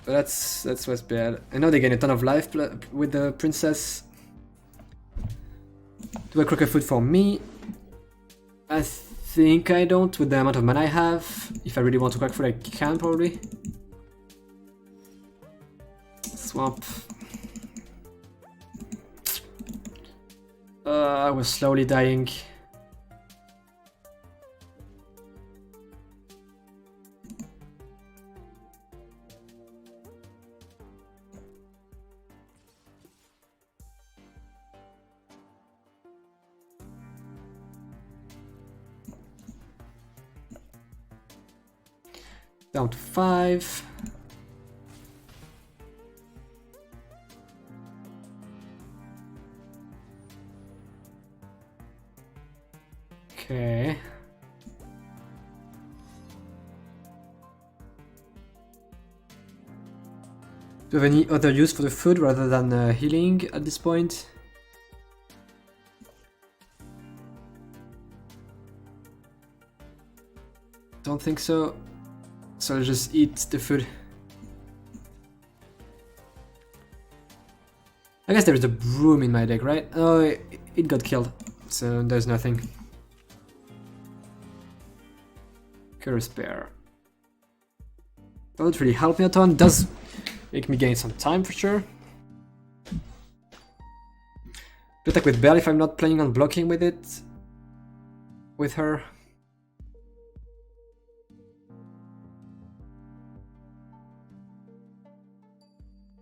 But that's what's bad. I know they gain a ton of life with the princess. Do I crack a foot for me? I think I don't with the amount of mana I have. If I really want to crack foot, I can probably. Swamp. I was slowly dying. Down to 5. Okay. Do you have any other use for the food rather than healing at this point? don't think so. So I'll just eat the food. I guess there's a broom in my deck, right? Oh, it got killed, so there's nothing. Curious Bear. Won't really help me a ton, does make me gain some time for sure. To attack with Bell if I'm not planning on blocking with it. With her.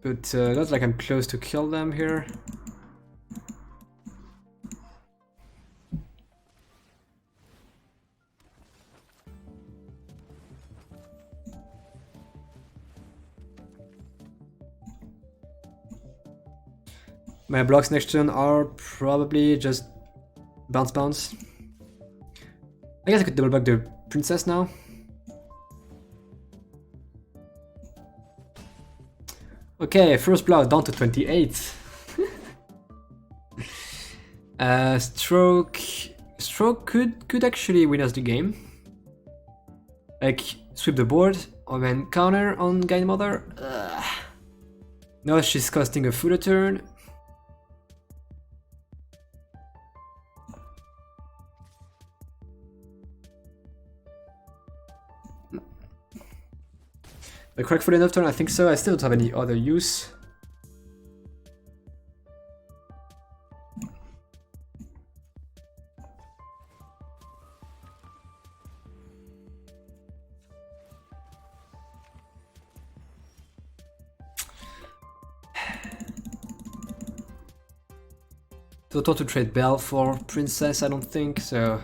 But not like I'm close to kill them here. My blocks next turn are probably just bounce. I guess I could double block the princess now. Okay, first block down to 28. Stroke could actually win us the game. Like sweep the board or then counter on Guide Mother. Now she's costing a food a turn. The correct foot enough turn, I think so. I still don't have any other use. Total to trade Bell for Princess, I don't think, so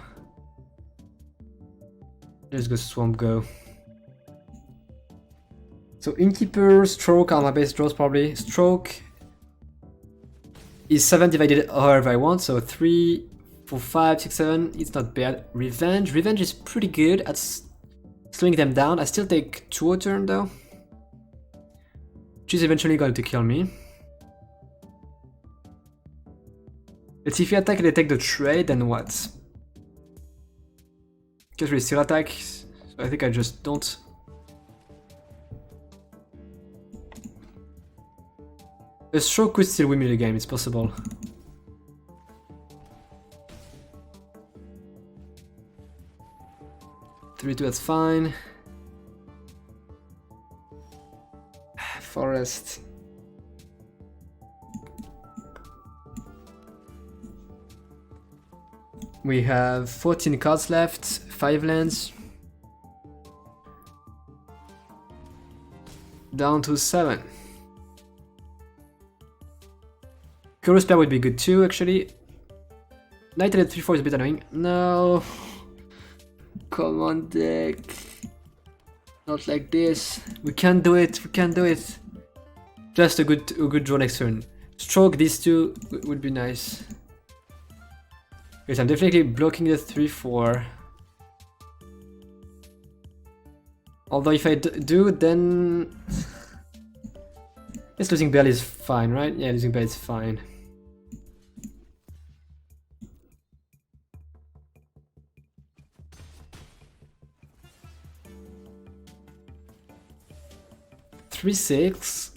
let's go Swamp Go. So Innkeeper, Stroke are my base draws probably. Stroke is 7 divided however I want, so 3, 4, 5, 6, 7, it's not bad. Revenge is pretty good at slowing them down. I still take 2 a turn though. She's eventually going to kill me. Let's see if you attack and they take the trade, then what? Because we still attack, so I think I just don't. A Stroke could still win me the game, it's possible. Three, 2, that's fine. Forest. We have 14 cards left, 5 lands. Down to 7. Curious Bear would be good too, actually. Knight at 3-4 is a bit annoying. No. Come on, deck. Not like this. We can do it, we can do it. Just a good draw next turn. Stroke these two would be nice. Yes, I'm definitely blocking the 3-4. Although if I do, then... Yes, losing Bell is fine, right? Yeah, losing Bell is fine. Three, 6.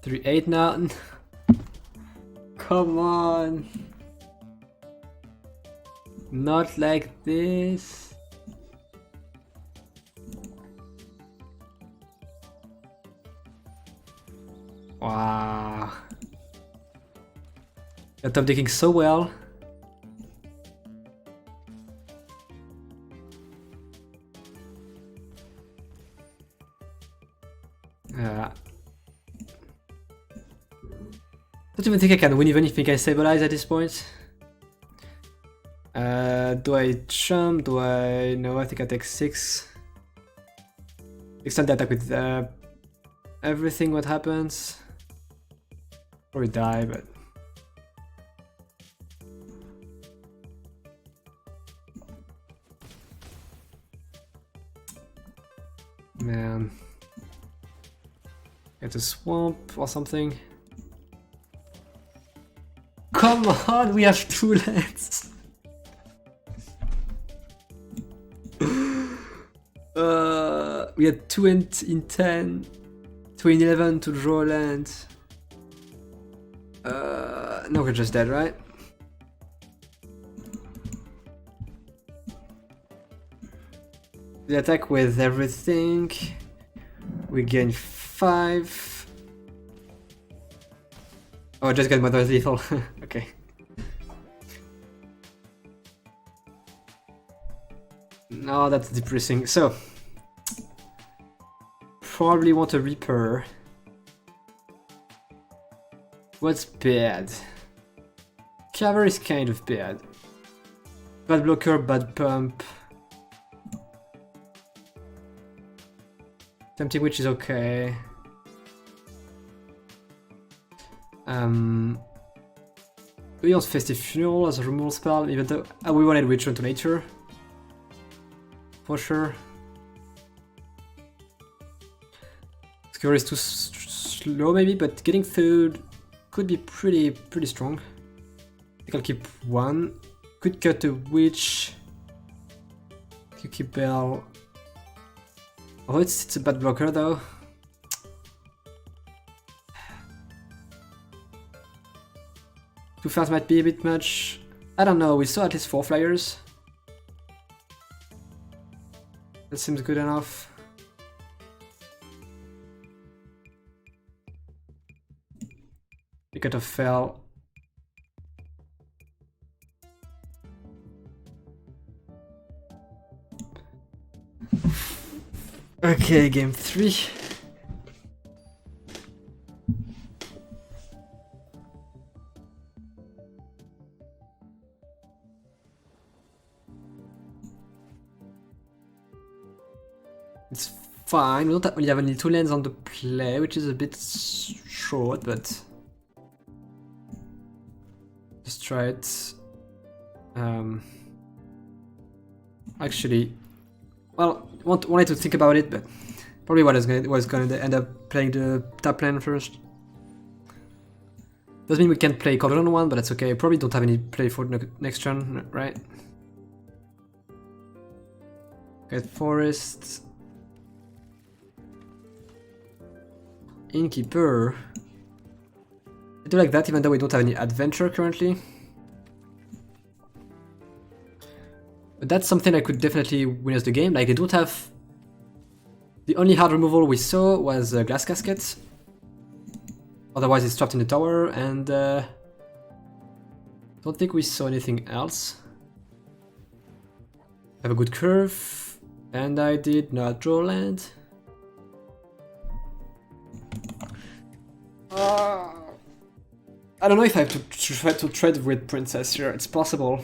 3, 8 now. Come on. Not like this. Wow. You're top decking so well. Don't even think I can win, even if I think I stabilize at this point. Do I jump? Do I... No, I think I take 6. Extend the attack with everything what happens. Or die, but... Man. Get a swamp or something. Come Come on, we have 2 lands. We had 2 in 10, 2 in 11 to draw a land. No, we're just dead, right? We attack with everything. We gain 5. Oh, just got Mother's Lethal. Okay. No, that's depressing. So, probably want a Reaper. What's bad? Cavalry is kind of bad. Bad blocker, bad pump. Tempting Witch is okay. We use Festive Funeral as a removal spell, even though we wanted Return to Nature. For sure. Score is too slow maybe, but getting food could be pretty strong. I think I'll keep 1. Could cut a Witch. Could keep Bell. Oh, it's a bad blocker though. Too fast might be a bit much. I don't know, we saw at least 4 flyers. That seems good enough. We could have fell. Okay, game 3. It's fine. We don't have, only have only 2 lands on the play, which is a bit short, but just try it. Actually, well, wanted to think about it, but probably was gonna end up playing the top lane first. Doesn't mean we can't play Cauldron 1, but that's okay. Probably don't have any play for next turn, right? Get Forest. Innkeeper. I do like that, even though we don't have any adventure currently. But that's something I could definitely win us the game. Like, they don't have... The only hard removal we saw was Glass Casket. Otherwise it's trapped in the tower, and don't think we saw anything else. Have a good curve, and I did not draw land. I don't know if I have to try to trade with Princess here. It's possible.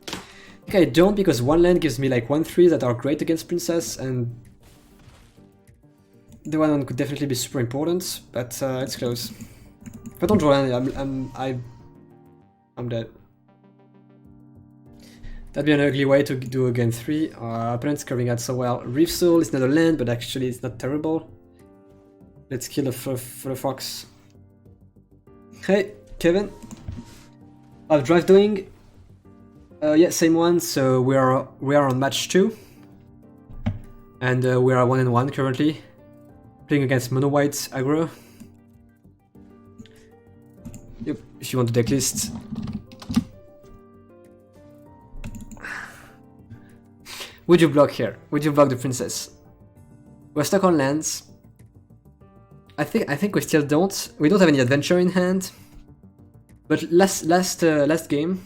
I think I don't, because 1 land gives me like 1/3 that are great against Princess, and the one could definitely be super important, but it's close. If I don't draw land, I'm dead. That'd be an ugly way to do a game 3. Opponent's carving out so well. Reef Soul is not a land, but actually it's not terrible. Let's kill the fox. Hey, Kevin. How's Drive doing? Yeah, same one. So we are on match 2, and we are 1-1 currently, playing against Mono White aggro. Yep. If you want the decklist. Would you block here? Would you block the Princess? We're stuck on lands. I think we still don't. We don't have any adventure in hand. But last game,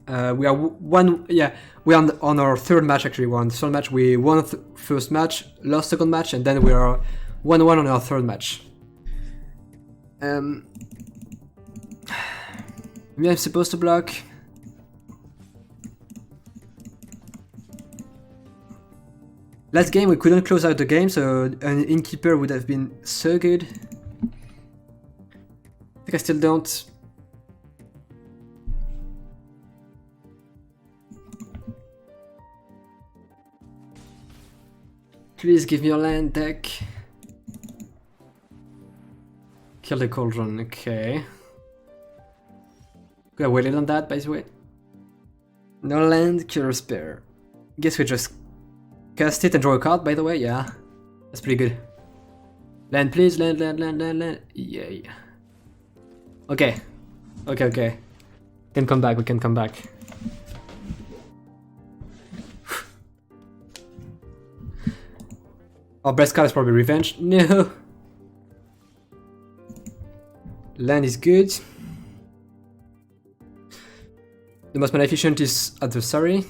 we are we are on our 3rd match actually. We're on the 3rd match. We won the first match, lost 2nd match, and then we are 1-1 on our 3rd match. Maybe I'm supposed to block. Last game we couldn't close out the game, so an Innkeeper would have been so good. I think I still don't. Please give me your land deck. Kill the Cauldron, okay. Could have waited on that, by the way. No land, killer spare. Guess we just cast it and draw a card, by the way, yeah. That's pretty good. Land, please, land, land, land, land, land. Yay. Okay. Okay. Can come back, we can come back. Our best card is probably Revenge. No! Land is good. The most mana efficient is Adversary.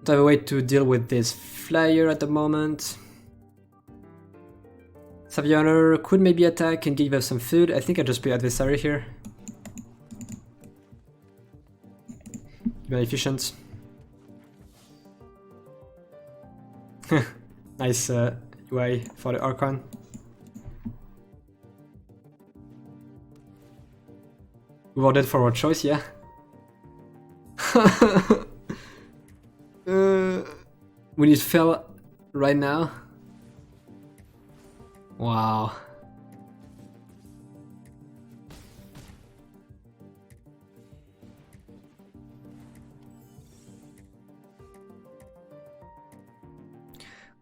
Don't have a way to deal with this flyer at the moment. Savioner could maybe attack and give us some food. I think I just play Adversary here. Very efficient. Nice UI for the Archon. Rewarded for our choice, yeah. When it fell right now. Wow.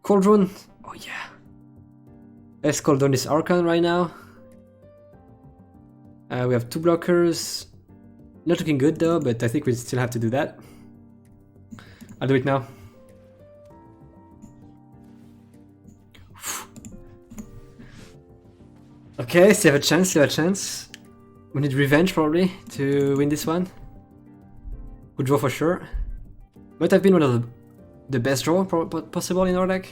Cauldron. Oh yeah. Let's call down this Archon right now. We have 2 blockers. Not looking good though, but I think we still have to do that. I'll do it now. Okay, still have a chance, We need Revenge probably to win this one. Good draw for sure. Might have been one of the best draw possible in our deck.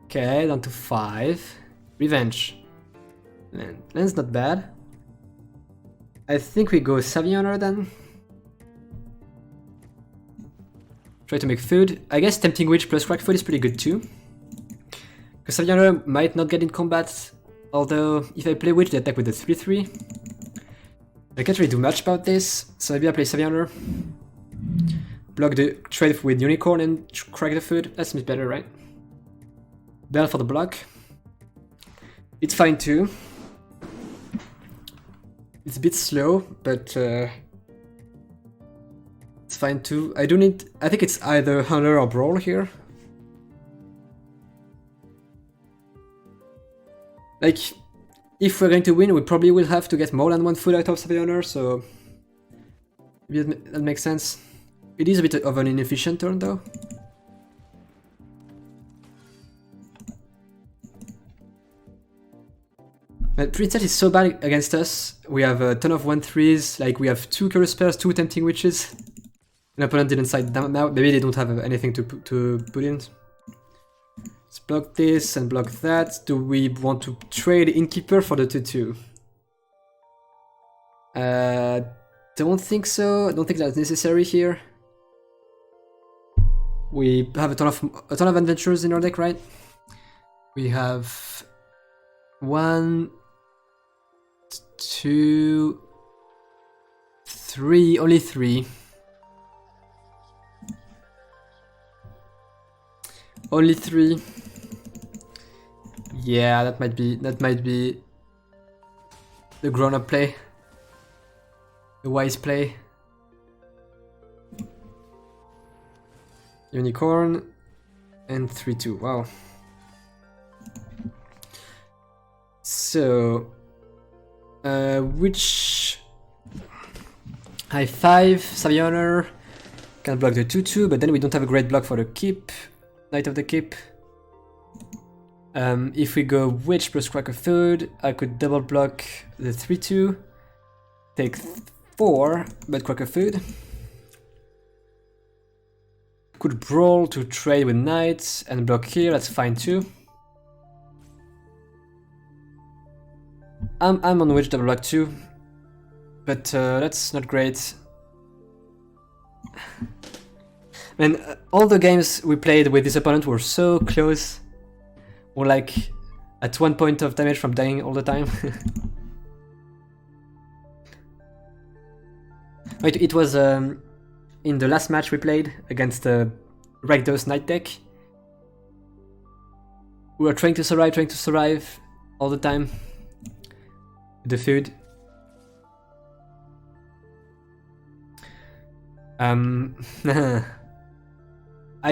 Okay, down to 5. Revenge. Land's not bad. I think we go Savioner then. Try to make food. I guess Tempting Witch plus Cracked Food is pretty good too. Because Savioner might not get in combat. Although, if I play Witch, they attack with the 3-3. I can't really do much about this, so maybe I play Savioner. Block the trade with Unicorn and crack the food. That seems better, right? Bell for the block. It's fine too. It's a bit slow, but it's fine too. I think it's either Hunter or Brawl here. Like, if we're going to win, we probably will have to get more than 1 food out of Savioner, so maybe that makes sense. It is a bit of an inefficient turn though. But Princess is so bad against us. We have a ton of 1-3s, like we have 2 Curious Spares, 2 Tempting Witches. An opponent didn't side down now, maybe they don't have anything to put in. Let's block this and block that. Do we want to trade Innkeeper for the 2-2? Don't think so. I don't think that's necessary here. We have a ton of adventures in our deck, right? We have 1, 2, 3, only 3. Only 3. Yeah, that might be the grown-up play. The wise play. Unicorn and 3-2. Wow. So which high 5 Savioner can block the 2-2, but then we don't have a great block for the keep. Knight of the Keep. If we go Witch plus Crack of Food, I could double block the 3-2. Take 4, but Crack of Food. Could Brawl to trade with Knights and block here, that's fine too. I'm on Witch double block too, but that's not great. And all the games we played with this opponent were so close. We're like at 1 point of damage from dying all the time. Wait, it was in the last match we played against the Rakdos Knight deck. We were trying to survive all the time. The food. I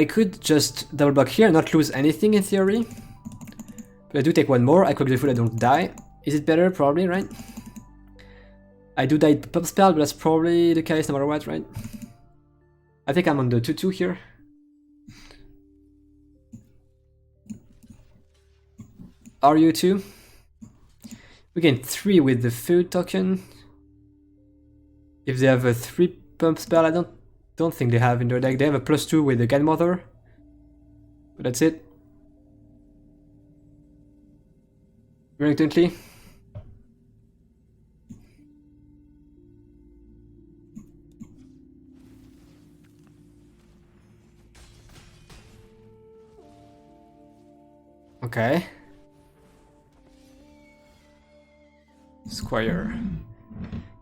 could just double block here and not lose anything in theory. But I do take one more, I cook the food, I don't die. Is it better? Probably, right? I do die pop spell, but that's probably the case no matter what, right? I think I'm on the 2-2 here. Are you too? We gain 3 with the food token. If they have a 3 pump spell, I don't think they have in their deck. They have a +2 with the Grandmother. But that's it. Reluctantly. Okay. Squire.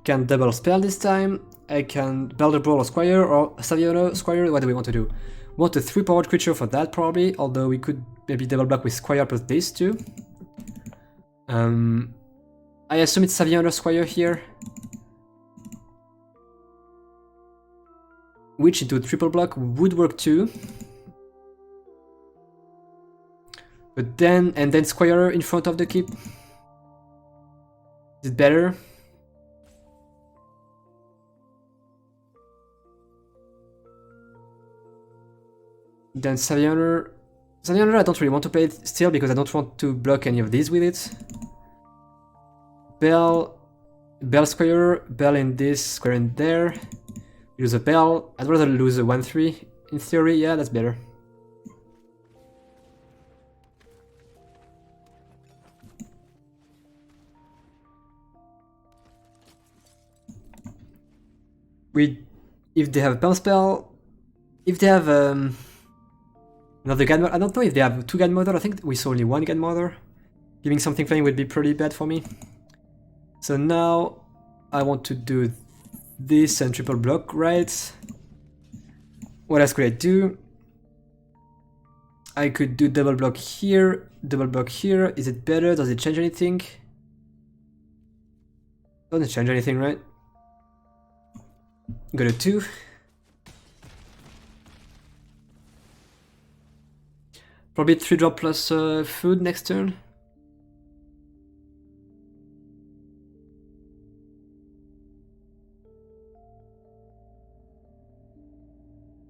Can double spell this time. I can Belder Brawl or Squire or Saviono Squire. What do we want to do? Want a 3-powered creature for that probably, although we could maybe double block with Squire plus this too. I assume it's Saviono Squire here. Which into triple block would work too. But then, and then Squire in front of the keep. Is it better? Then Savioner. Savioner I don't really want to play it still because I don't want to block any of these with it. Bell Squire, Bell in this, Square in there. Lose a Bell. I'd rather lose a 1-3 in theory, yeah, that's better. If they have a pump spell, if they have another Godmother, I don't know if they have 2 Godmother, I think we saw only 1 Godmother. Giving something flying would be pretty bad for me. So now I want to do this and triple block, right? What else could I do? I could do double block here, double block here. Is it better? Does it change anything? Doesn't change anything, right? Go to 2. Probably 3-drop plus food next turn.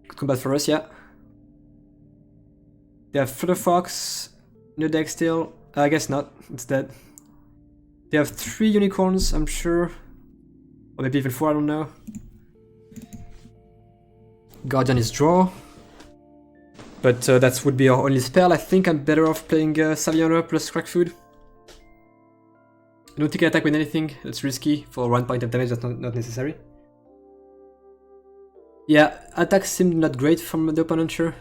Good combat for us, yeah. They have Flutter Fox in the deck still. I guess not, it's dead. They have 3 unicorns, I'm sure. Or maybe even 4, I don't know. Guardian is draw. But that would be our only spell. I think I'm better off playing Savioner plus Crack Food. I don't think I attack with anything that's risky for 1 point of damage, that's not necessary. Yeah, attacks seem not great from the opponent, sure.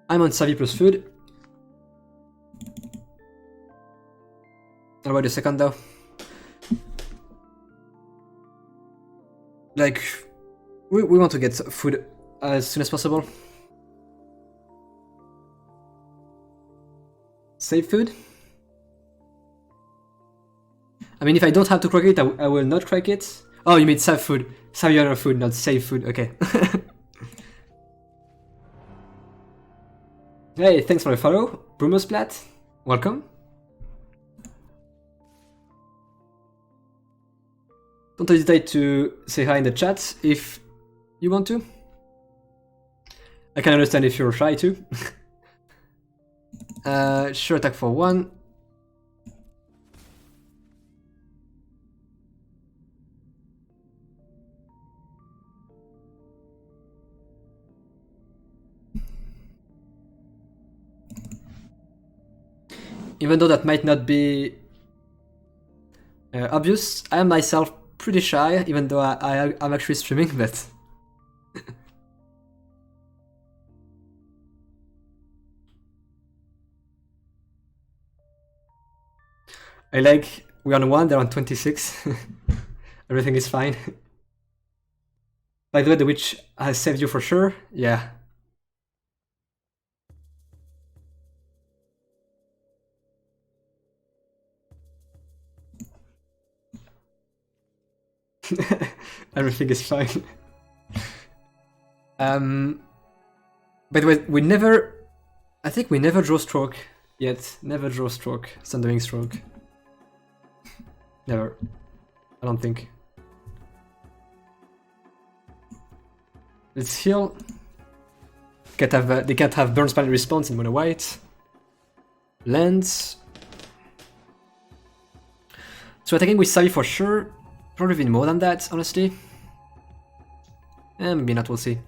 I'm on Savvy plus Food. I'll wait a second though. Like, we want to get food as soon as possible. Save food? I mean, if I don't have to crack it, I will not crack it. Oh, you mean save food. Savioner food, not save food, okay. Hey, thanks for the follow. Brumosplat, welcome. Don't hesitate to say hi in the chat if you want to. I can understand if you're shy too. Sure, attack for 1. Even though that might not be obvious, I am myself pretty shy, even though I'm actually streaming, but... I like, we're on 1, they're on 26. Everything is fine. By the way, the witch has saved you for sure, yeah. Everything is fine. By the way, we never... I think we never draw stroke yet. Never draw stroke. Sundering stroke. Never. I don't think. Let's heal. They can't have burn spell response in mono white. Lands. So attacking with Savi for sure. Probably even more than that, honestly. Maybe not, we'll see.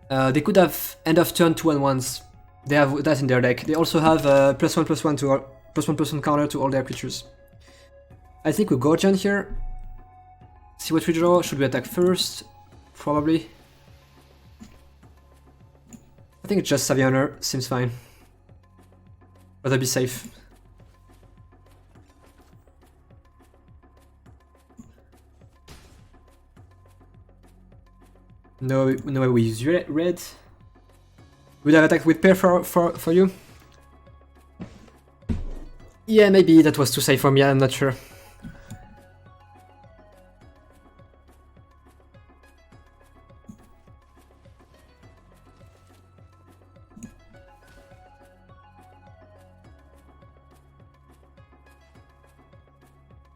They could have end of turn 2/1s. They have that in their deck. They also have +1/+1 to all, +1/+1 counter to all their creatures. I think we Gorgon here. See what we draw. Should we attack first? Probably. I think it's just Savioner. Seems fine. Rather be safe. No way we use red. Would have attacked with pair for you? Yeah, maybe that was too safe for me, I'm not sure.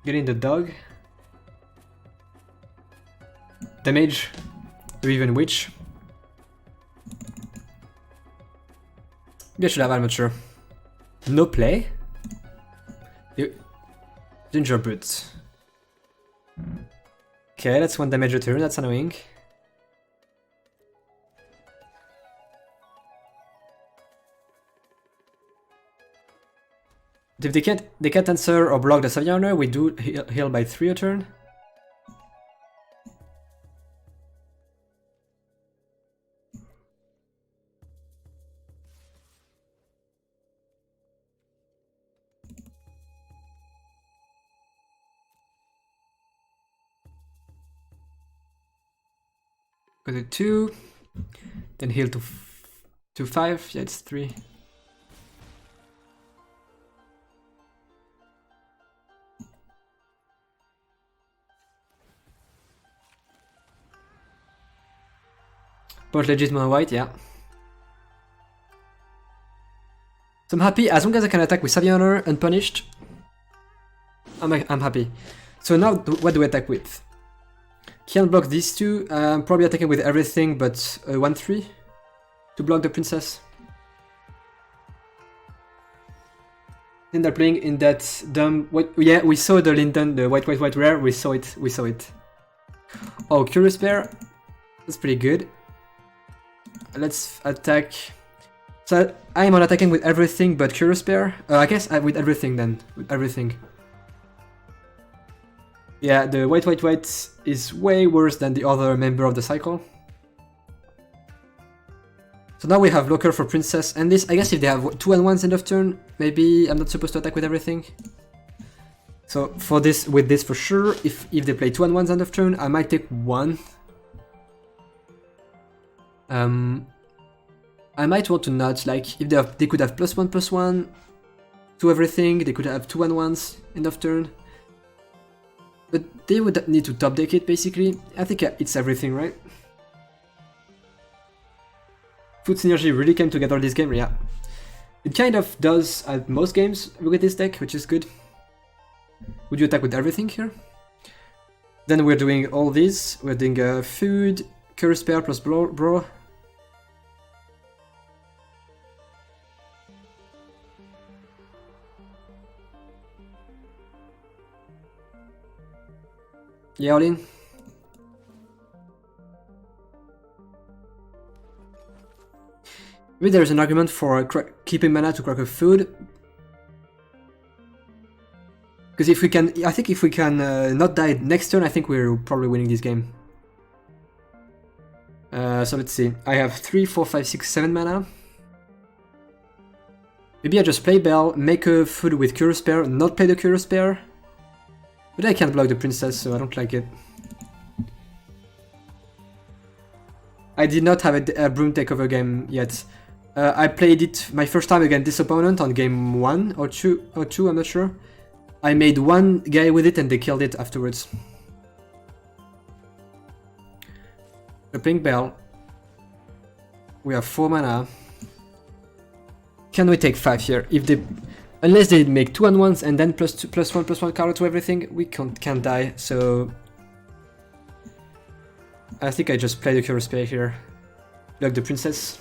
Getting the dog. Damage. Or even witch. Maybe I should have, I'm not sure. No play? Ginger boots. Okay, that's 1 damage a turn, that's annoying. If they can't answer or block the Savioner, we do heal by 3 a turn. Go to 2, then heal to 5. Yeah, it's 3. Both legit mono white, yeah. So I'm happy as long as I can attack with Savioner unpunished. I'm happy. So now what do I attack with? Can't block these two. Probably attacking with everything but 1/3 to block the princess. Then they're playing in that dumb. Yeah, we saw the Linden, the white rare. We saw it. Oh, Curious Bear. That's pretty good. Let's attack. So I'm on attacking with everything but Curious Bear. I guess with everything then. With everything. Yeah, the white is way worse than the other member of the cycle. So now we have blocker for princess and this. I guess if they have 2/1s end of turn, maybe I'm not supposed to attack with everything. So for this, with this for sure, if they play 2/1s end of turn, I might take 1. I might want to not, like, if they could have +1/+1 to everything, they could have 2/1s end of turn. But they would need to top deck it, basically. I think it's everything, right? Food Synergy really came together this game, yeah. It kind of does at most games with this deck, which is good. Would you attack with everything here? Then we're doing all these. We're doing food, Curious Bear plus bro. Yeah, all in. Maybe there's an argument for keeping mana to crack a food. Because if we can, I think if we can not die next turn, I think we're probably winning this game. So let's see. I have 3, 4, 5, 6, 7 mana. Maybe I just play Bell, make a food with Curious Bear, not play the Curious Bear. But I can't block the princess, so I don't like it. I did not have a Broom Takeover game yet. I played it my first time against this opponent on game 1 or 2, I'm not sure. I made one guy with it and they killed it afterwards. A pink bell. We have 4 mana. Can we take 5 here? If they, unless they make 2/1s and then +1/+1 counter to everything, we can't die. So I think I just play the Curious Play here. Block the Princess.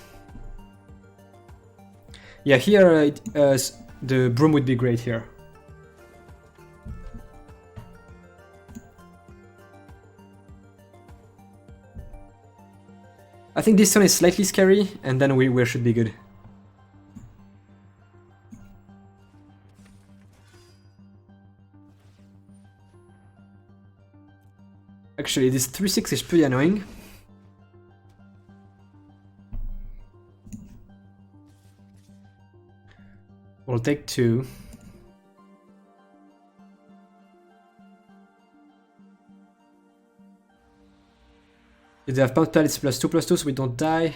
Yeah, here the Broom would be great here. I think this one is slightly scary, and then we should be good. Actually, this 3/6 is pretty annoying. We'll take 2. If they have Pound Spell, it's +2/+2, so we don't die.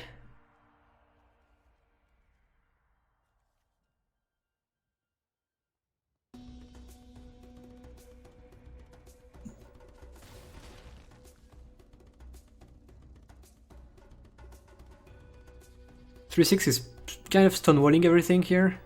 (3/6) is kind of stonewalling everything here.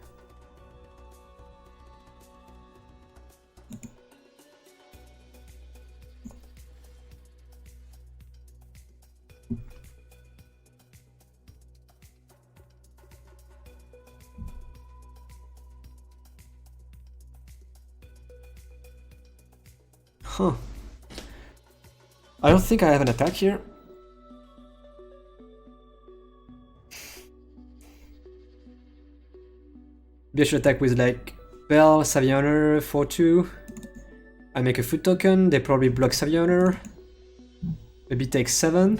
Huh. I don't think I have an attack here. Maybe I should attack with like Bell, Savioner, 4/2. I make a food token, they probably block Savioner. Maybe take 7.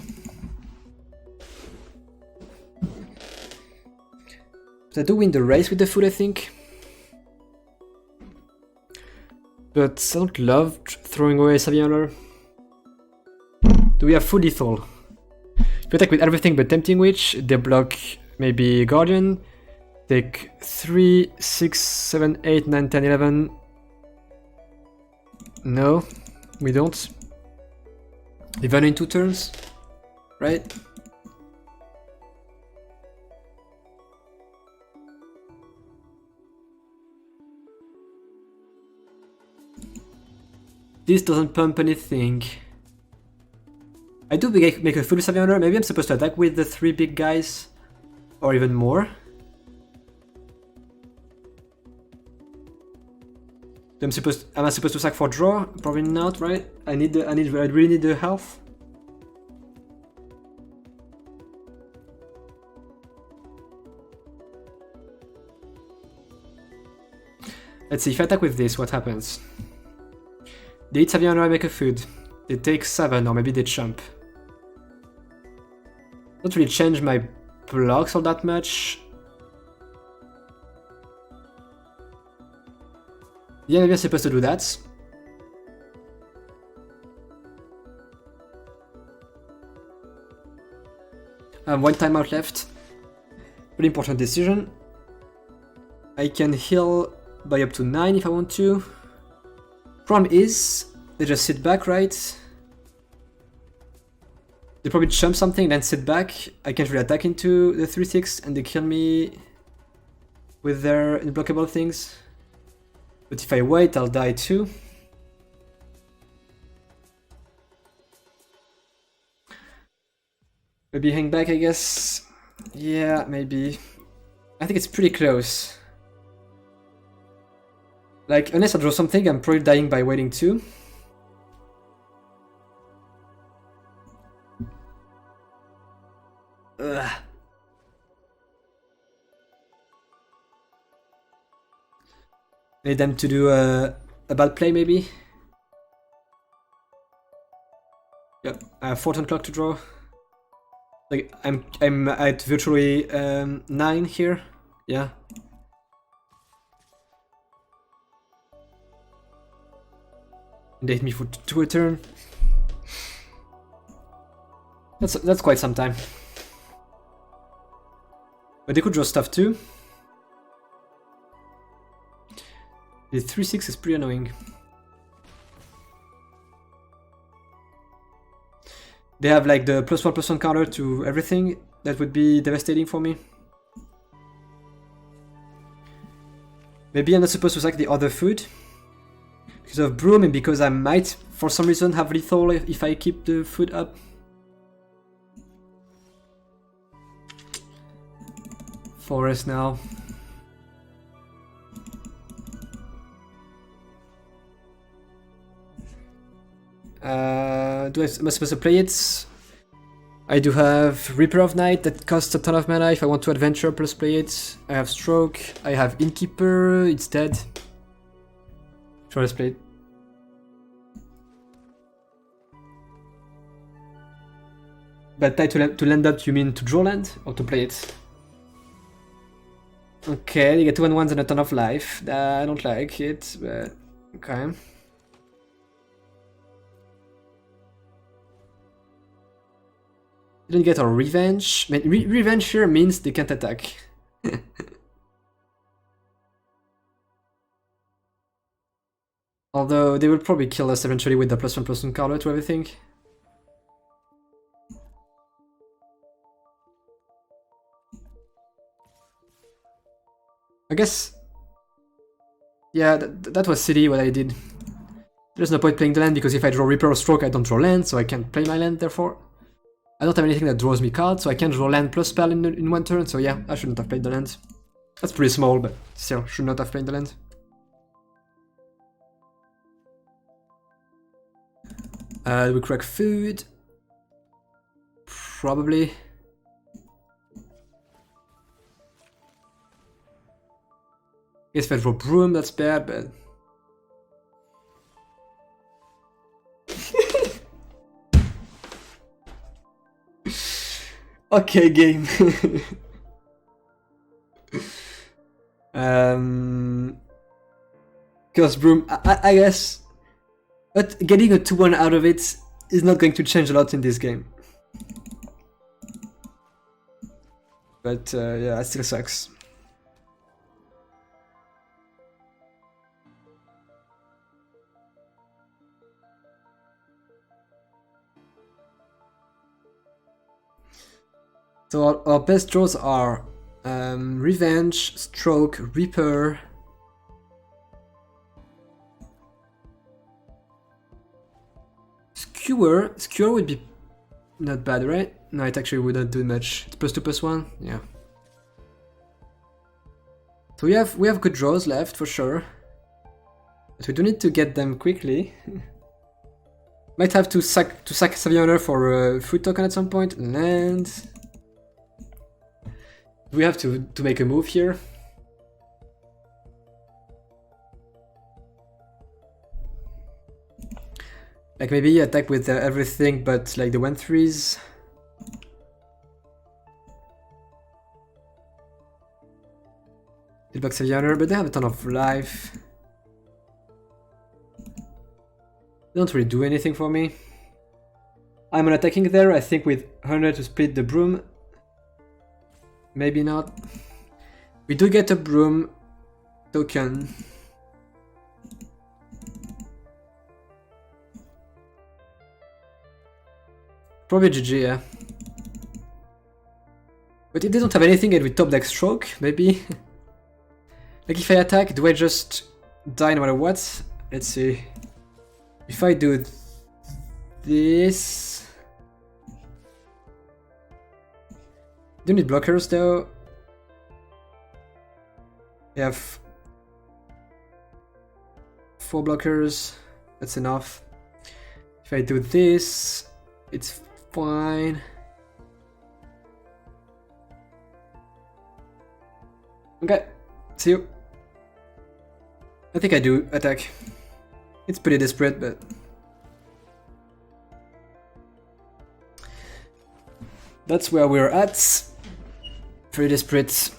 But I do win the race with the food, I think. But I don't love throwing away Savioner. Do we have full lethal? If you attack with everything but Tempting Witch, they block maybe Guardian. Take 3, 6, 7, 8, 9, 10, 11. No, we don't. Even in 2 turns, right? This doesn't pump anything. I do make a full Savioner. Maybe I'm supposed to attack with the 3 big guys, or even more. Am I supposed to sack for draw? Probably not, right? I really need the health. Let's see, if I attack with this, what happens? They eat Savioner, I make a food. They take 7, or maybe they chump. Not really change my blocks all that much. Yeah, maybe I'm supposed to do that. I have 1 timeout left. Pretty important decision. I can heal by up to 9 if I want to. Problem is, they just sit back, right? They probably chump something, then sit back. I can't really attack into the 3/6 and they kill me with their unblockable things. But if I wait, I'll die too. Maybe hang back, I guess. Yeah, maybe. I think it's pretty close. Like, unless I draw something, I'm probably dying by waiting too. Ugh. Need them to do a bad play, maybe. Yep, I have 4 turn clock to draw. Like I'm at virtually 9 here. Yeah. And they hit me for 2 a turn. That's quite some time. But they could draw stuff too. The 3/6 is pretty annoying. They have like the +1/+1 counter to everything, that would be devastating for me. Maybe I'm not supposed to sack the other food because of Broom and because I might, for some reason, have lethal if I keep the food up. Forest now. Am I supposed to play it? I do have Reaper of Night that costs a ton of mana if I want to adventure plus play it. I have Stroke, I have Innkeeper, it's dead. Sure, let's play it. But tie to land up, you mean to draw land or to play it? Okay, you get 2-1-1s and a ton of life. I don't like it, but okay. Didn't get our revenge. I mean, revenge here means they can't attack. Although they will probably kill us eventually with the +1/+1 counter to everything. I guess. Yeah, that was silly what I did. There's no point playing the land because if I draw Reaper or Stroke, I don't draw land, so I can't play my land. Therefore, I don't have anything that draws me cards, so I can't draw land plus spell in one turn. So yeah, I shouldn't have played the land. That's pretty small, but still, should not have played the land. We crack food. Probably. Guess if I draw Broom, that's bad, but... Okay, game. Curse Broom, I guess. But getting a 2-1 out of it is not going to change a lot in this game. But yeah, it still sucks. So our best draws are Revenge, Stroke, Reaper. Skewer would be not bad, right? No, it actually wouldn't do much. It's +2/+1, yeah. So we have good draws left for sure, but we do need to get them quickly. Might have to sack Savioner for a food token at some point. Land. We have to make a move here. Like maybe attack with everything but like the 1/3s. Hitbox Savioner, but they have a ton of life. They don't really do anything for me. I'm attacking there, I think with 100 to split the Broom. Maybe not. We do get a Broom token. Probably GG, yeah. But if they don't have anything and we top deck Stroke, maybe. Like if I attack, do I just die no matter what? Let's see. If I do this... Do need blockers though? I have 4 blockers, that's enough. If I do this, it's fine. Okay, see you. I think I do attack. It's pretty desperate, but... That's where we're at. Pretty desperate.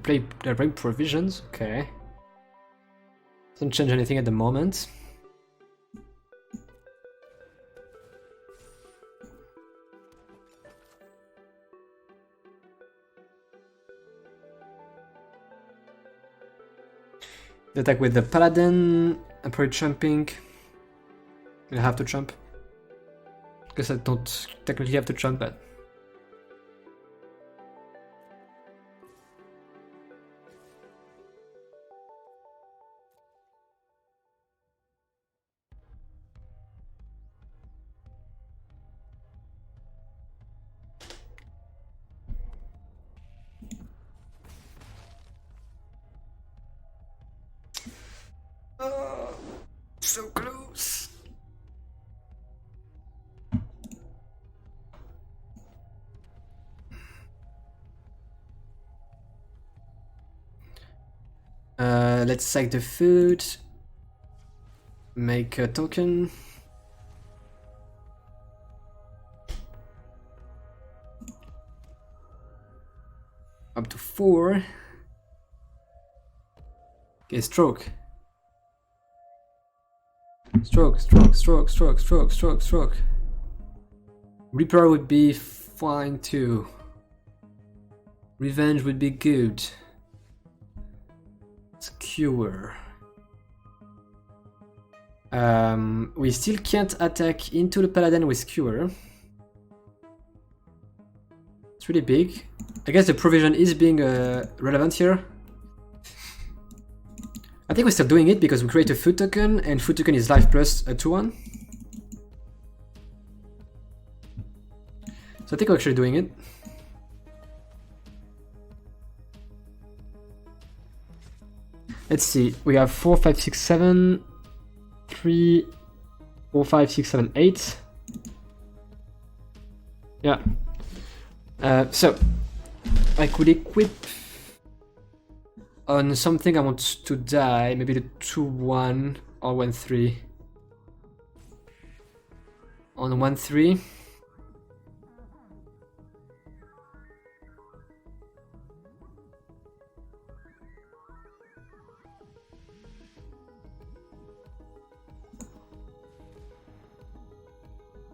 They bring provisions, okay. Doesn't change anything at the moment. The attack with the paladin, I'm probably jumping. I have to jump. Guess I don't technically have to jump, but so close. Let's sack the food. Make a token. Up to 4. Okay, stroke. Stroke, stroke, stroke, stroke, stroke, stroke, stroke. Reaper would be fine too. Revenge would be good. Skewer. We still can't attack into the paladin with skewer. It's really big. I guess the provision is being relevant here. I think we're still doing it because we create a food token, and food token is life plus a 2-1. So I think we're actually doing it. Let's see, we have 4, 5, 6, 7, 3, 4, 5, 6, 7, 8. Yeah. So I could equip on something I want to die, maybe the 2-1 or 1-3. On 1-3.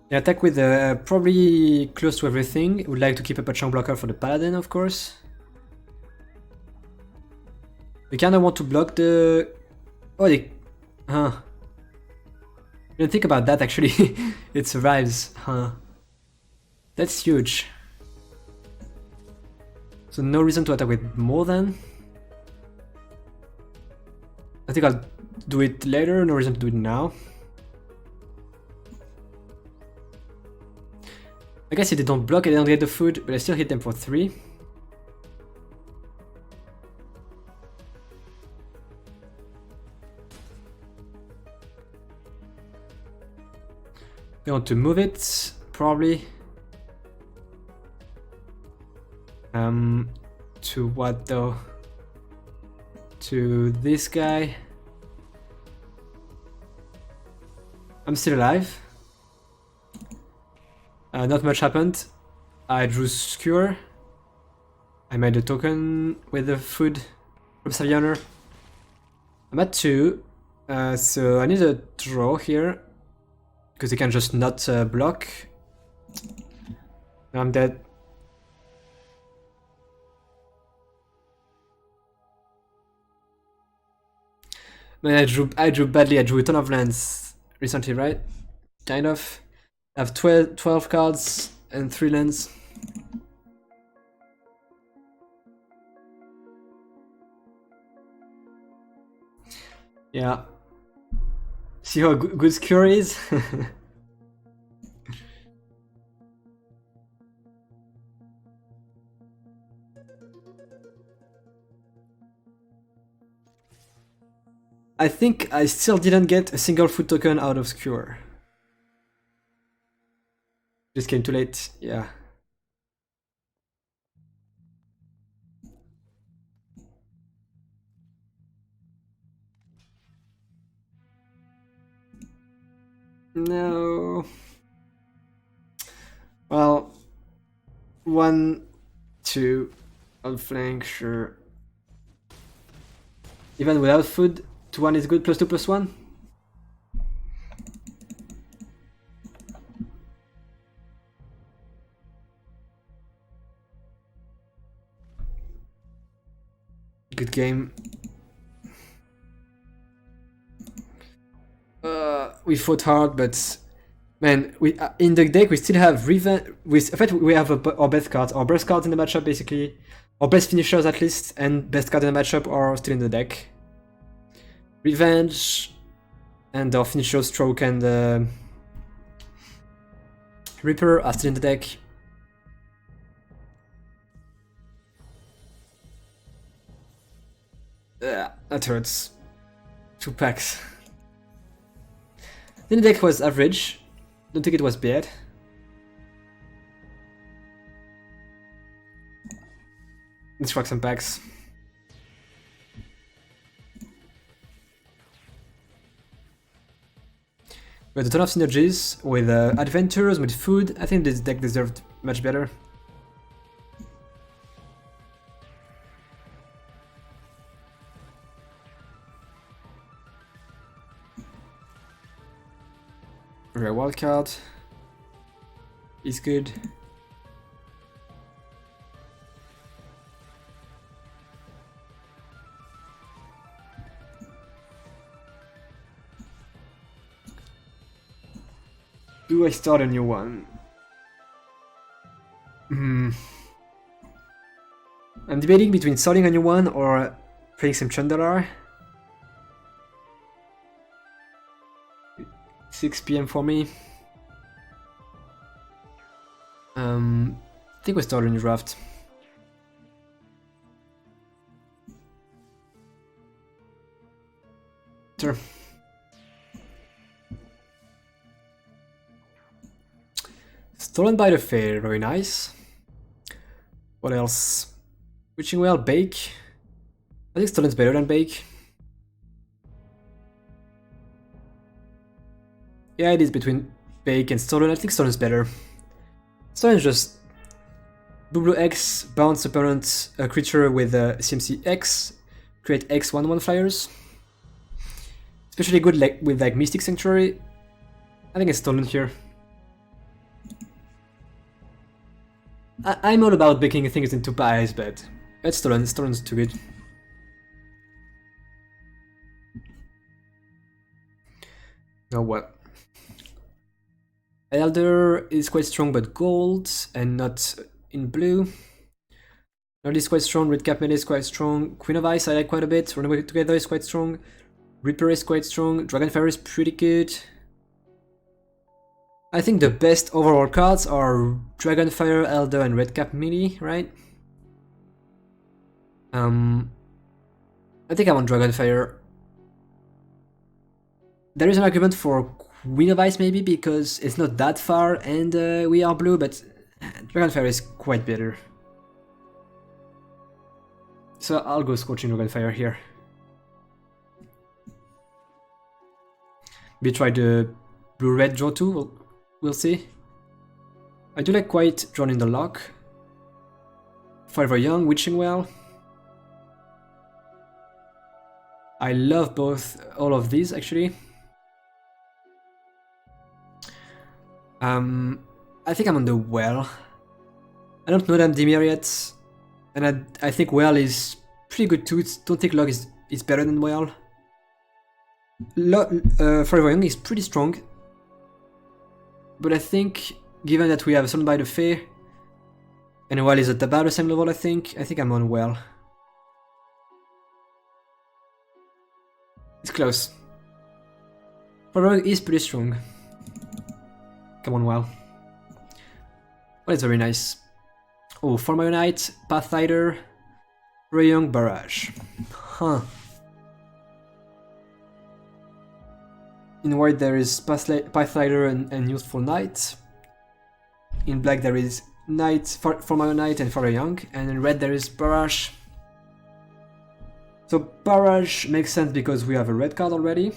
The attack with probably close to everything. Would like to keep up a chunk blocker for the paladin, of course. We kinda want to block the... Oh, they... Huh. Didn't think about that, actually. It survives, huh. That's huge. So no reason to attack with more than. I think I'll do it later, no reason to do it now. I guess if they don't block, I don't get the food, but I still hit them for 3. They want to move it, probably. To what though? To this guy. I'm still alive. Not much happened. I drew Skewer. I made a token with the food from Savioner. I'm at 2, so I need a draw here. Because they can just not block. Now I'm dead. Man, I drew badly. I drew a ton of lands recently, right? Kind of. I have 12 cards and 3 lands. Yeah. See how good Skewer is? I think I still didn't get a single food token out of Skewer. Just came too late, yeah. No. Well, 1, 2 on flank, sure. Even without food, 2/1 is good, +2/+1. Good game. We fought hard, but man, we in the deck we still have revenge. In fact, we have our best cards, our best cards in the matchup, basically, our best finishers at least, and best cards in the matchup are still in the deck. Revenge, and our finisher Stroke and Reaper are still in the deck. That hurts. 2 packs. Then the deck was average. Don't think it was bad. Let's crack some packs. We had a ton of synergies with adventures, with food. I think this deck deserved much better. Rare wildcard is good. Do I start a new one? I'm debating between starting a new one or playing some Chandler. 6 PM for me. I think we start a new draft. Sure. Stolen by the Fair, very nice. What else? Witching Well, Bake. I think Stolen's better than Bake. Yeah, it is between Bake and Stolen. I think Stolen's better. Stolen's just blue X, bounce opponent a creature with CMC X, create X 1/1 flyers. Especially good with Mystic Sanctuary. I think it's Stolen here. I'm all about baking things into pies, but it's Stolen. Stolen's too good. Now what? Elder is quite strong, but gold and not in blue. Nord is quite strong. Red Cap Melee is quite strong. Queen of Ice I like quite a bit. Run Away Together is quite strong. Reaper is quite strong. Dragonfire is pretty good. I think the best overall cards are Dragonfire, Elder, and Red Cap Melee, right? I think I'm on Dragonfire. There is an argument for Queen of Ice maybe because it's not that far and we are blue, but Dragonfire is quite better. So I'll go Scorching Dragonfire here. We try the blue-red draw too, we'll see. I do like quite Drawn in the Lock. Forever Young, Witching Well. I love all of these actually. I think I'm on the Well. I don't know them Dimir yet, and I think Well is pretty good too. Don't think Log is better than Well. Forever Young is pretty strong, but I think given that we have Sun by the Fae, and Well is at about the same level, I think I'm on Well. It's close. Forever Young is pretty strong. Come on, Well. Well, it's very nice. Oh, Formionite, Pathfinder, Young, Barrage. Huh. In white there is Pathfinder and Useful Knight. In black there is Knight, Formionite and Young. And in red there is Barrage. So Barrage makes sense because we have a red card already.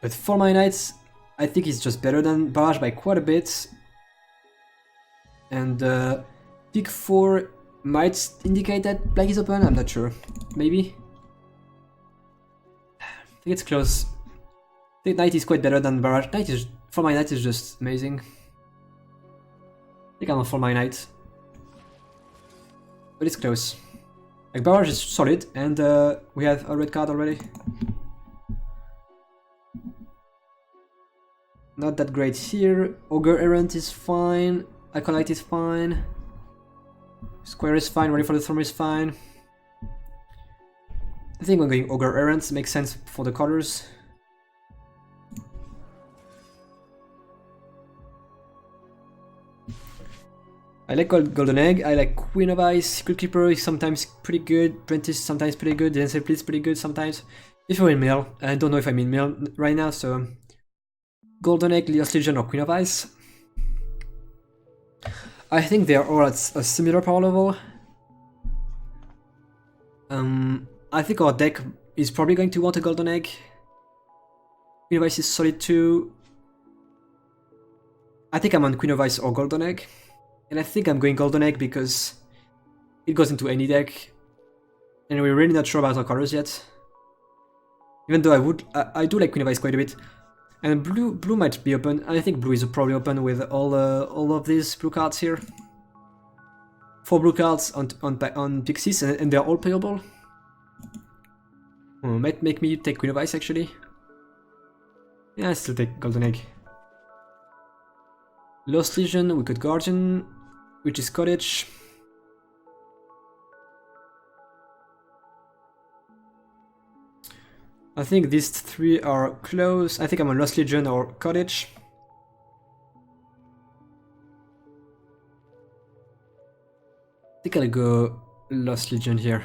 But for my knights, I think it's just better than Barrage by quite a bit. And pick 4 might indicate that black is open, I'm not sure. Maybe? I think it's close. I think knight is quite better than barrage. Knight is, for my knight is just amazing. I think I'm on for my knight. But it's close. Like barrage is solid, and we have a red card already. Not that great here. Ogre Errant is fine. Acolyte is fine. Square is fine. Ready for the Storm is fine. I think I'm going Ogre Errant. Makes sense for the colors. I like Golden Egg. I like Queen of Ice. Secret Keeper is sometimes pretty good. Prentice is sometimes pretty good. Dancer Please is pretty good sometimes. If you're in mill, I don't know if I'm in mill right now, so Golden Egg, Lost Legion, or Queen of Ice. I think they are all at a similar power level. I think our deck is probably going to want a Golden Egg. Queen of Ice is solid too. I think I'm on Queen of Ice or Golden Egg. And I think I'm going Golden Egg because it goes into any deck. And we're really not sure about our colors yet. Even though I do like Queen of Ice quite a bit. And blue might be open. I think blue is probably open with all of these blue cards here. 4 blue cards on Pixies, and they're all playable. Oh, might make me take Queen of Ice actually. Yeah, I still take Golden Egg. Lost Legion, we could Guardian, which is Cottage. I think these 3 are close. I think I'm on Lost Legion or Cottage. I think I'll go Lost Legion here.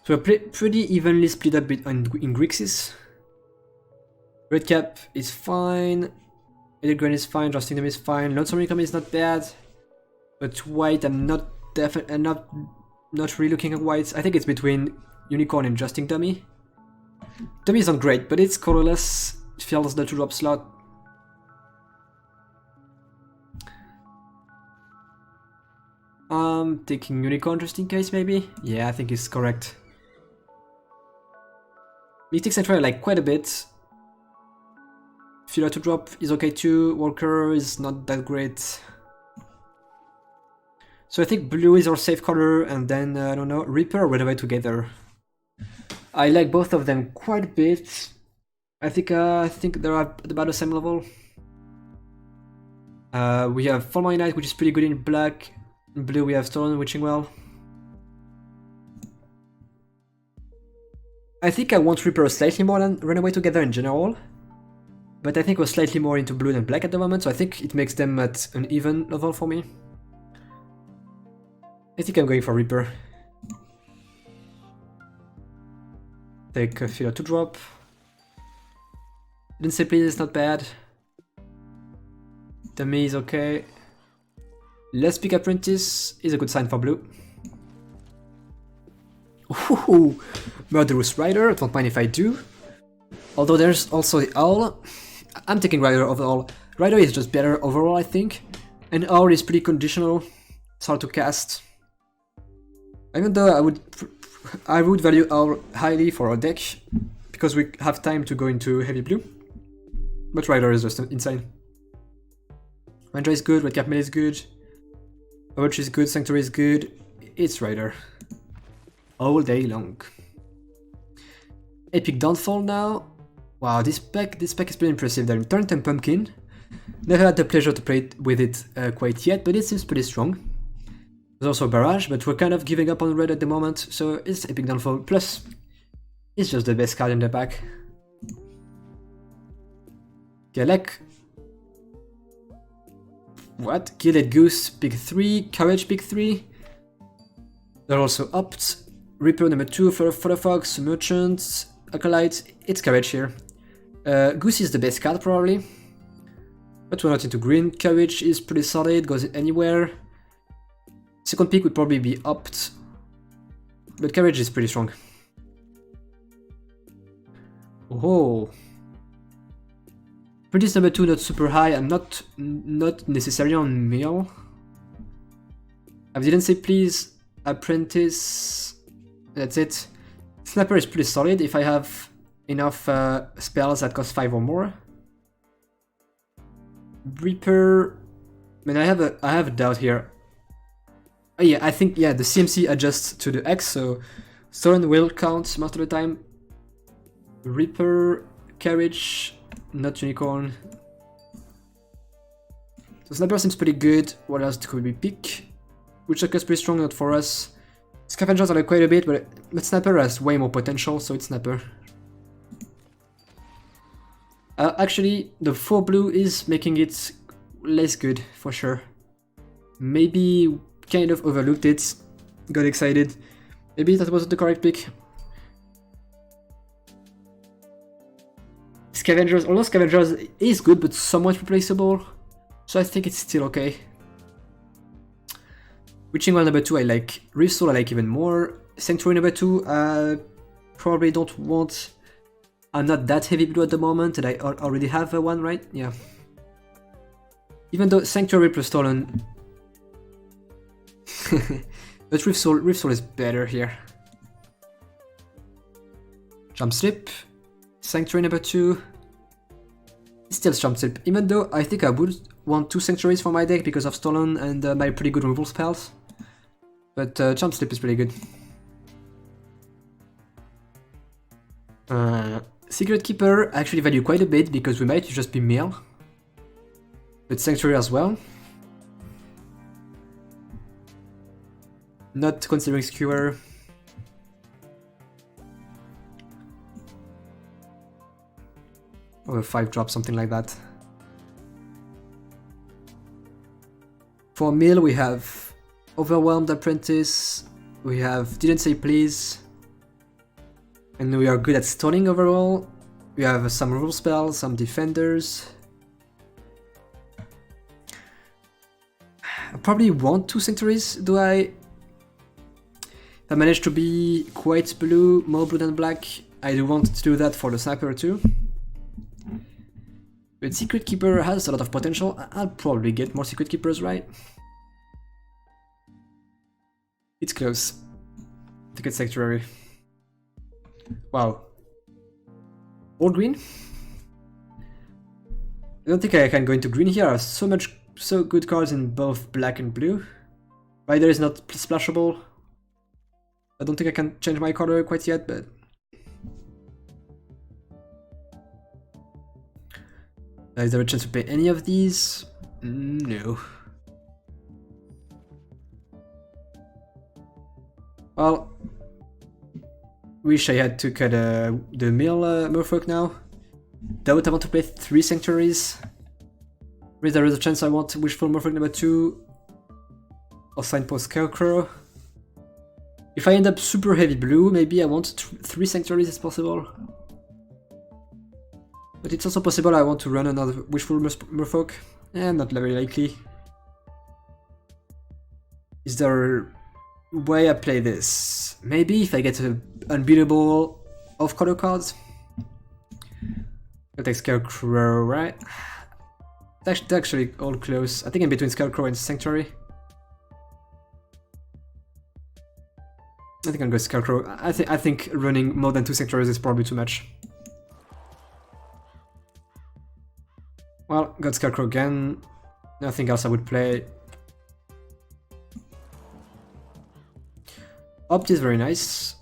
So we're pretty evenly split up in Grixis. Red Cap is fine. Eldraine is fine. Just Kingdom is fine. Lonesome Income is not bad. But white, I'm not really looking at white. I think it's between Unicorn and Justing Dummy. Dummy isn't great, but it's colorless. It fills the 2-drop slot. Taking Unicorn just in case, maybe? Yeah, I think it's correct. Mystic Sanctuary I like quite a bit. Filler 2-drop is okay too. Walker is not that great. So I think blue is our safe color, and then, I don't know, Reaper or Red Away together. I like both of them quite a bit. I think they're at about the same level. We have Fall Knight, which is pretty good in black. In blue we have Stolen Witching Well. I think I want Reaper slightly more than Runaway together in general. But I think we're slightly more into blue than black at the moment, so I think it makes them at an even level for me. I think I'm going for Reaper. Take a Filler 2-drop. Didn't say please, it's not bad. Dummy is okay. Let's pick Apprentice is a good sign for blue. Ooh, Murderous Rider, don't mind if I do. Although there's also the Owl. I'm taking Rider overall. Rider is just better overall, I think. And Owl is pretty conditional. It's hard to cast. Even though I would value Owl highly for our deck, because we have time to go into heavy blue. But Rider is just insane. Ranger is good, Red Cap Melee is good. Overwatch is good, Sanctuary is good. It's Rider. All day long. Epic Downfall now. Wow, this pack is pretty impressive. They're Torrent and Pumpkin. Never had the pleasure to play with it quite yet, but it seems pretty strong. There's also Barrage, but we're kind of giving up on red at the moment, so it's Epic Downfall. Plus, it's just the best card in the pack. Okay, like... What? Gilded Goose, pick 3, Courage, pick 3. They're also opt. Reaper number 2, Fodder Fox, Merchant, Acolyte. It's Courage here. Goose is the best card probably. But we're not into green. Courage is pretty solid, goes anywhere. Second pick would probably be opt. But Courage is pretty strong. Oh. Prentice number 2 not super high, I'm not necessarily on mill. I didn't say please. Apprentice. That's it. Snapper is pretty solid if I have enough spells that cost 5 or more. Reaper. I mean, I have a doubt here. Oh, yeah, I think the CMC adjusts to the X, so Stolen will count most of the time. Reaper, Carriage, not Unicorn. So Snapper seems pretty good. What else could we pick? Woodchucker's pretty strong, not for us. Scavengers are like quite a bit, but Snapper has way more potential, so it's Snapper. Actually, the 4 blue is making it less good, for sure. Maybe kind of overlooked it, got excited. Maybe that wasn't the correct pick. Scavengers, although Scavengers is good, but somewhat replaceable. So I think it's still okay. Witching Well number 2 I like. Reef Soul I like even more. Sanctuary number 2 probably don't want. I'm not that heavy blue at the moment and I already have one, right? Yeah. Even though Sanctuary plus Stolen. But Reef Soul is better here. Jump Slip. Sanctuary number 2. Still Jump Slip, even though I think I would want 2 Sanctuaries for my deck because of Stolen and my pretty good removal spells. But Jump Slip is pretty good. Secret Keeper I actually value quite a bit because we might just be mill. But Sanctuary as well. Not considering Skewer. Or a 5-drop, something like that. For mill we have Overwhelmed Apprentice, we have Didn't Say Please, and we are good at stunning overall. We have some removal spells, some defenders. I probably want 2 Sanctuaries, do I? I managed to be quite blue, more blue than black. I do want to do that for the Sniper too. But Secret Keeper has a lot of potential. I'll probably get more Secret Keepers, right? It's close. To get Sanctuary. Wow. All green? I don't think I can go into green here. I have so good cards in both black and blue. Rider is not splashable. I don't think I can change my color quite yet, but... Is there a chance to play any of these? No. Well, wish I had took the mill Merfolk now. Doubt I want to play 3 Sanctuaries. There is a chance I want Wishful Merfolk number 2 or Signpost Scarecrow. If I end up super heavy blue, maybe I want 3 Sanctuaries as possible. But it's also possible I want to run another Wishful Merfolk. Not very likely. Is there a way I play this? Maybe if I get an unbeatable off-color cards. I'll take Scarecrow, right? It's actually all close. I think in between Scarecrow and Sanctuary. I think I'll go Scarecrow. I think running more than 2 Sanctuaries is probably too much. Well, got Scarecrow again. Nothing else I would play. Opt is very nice.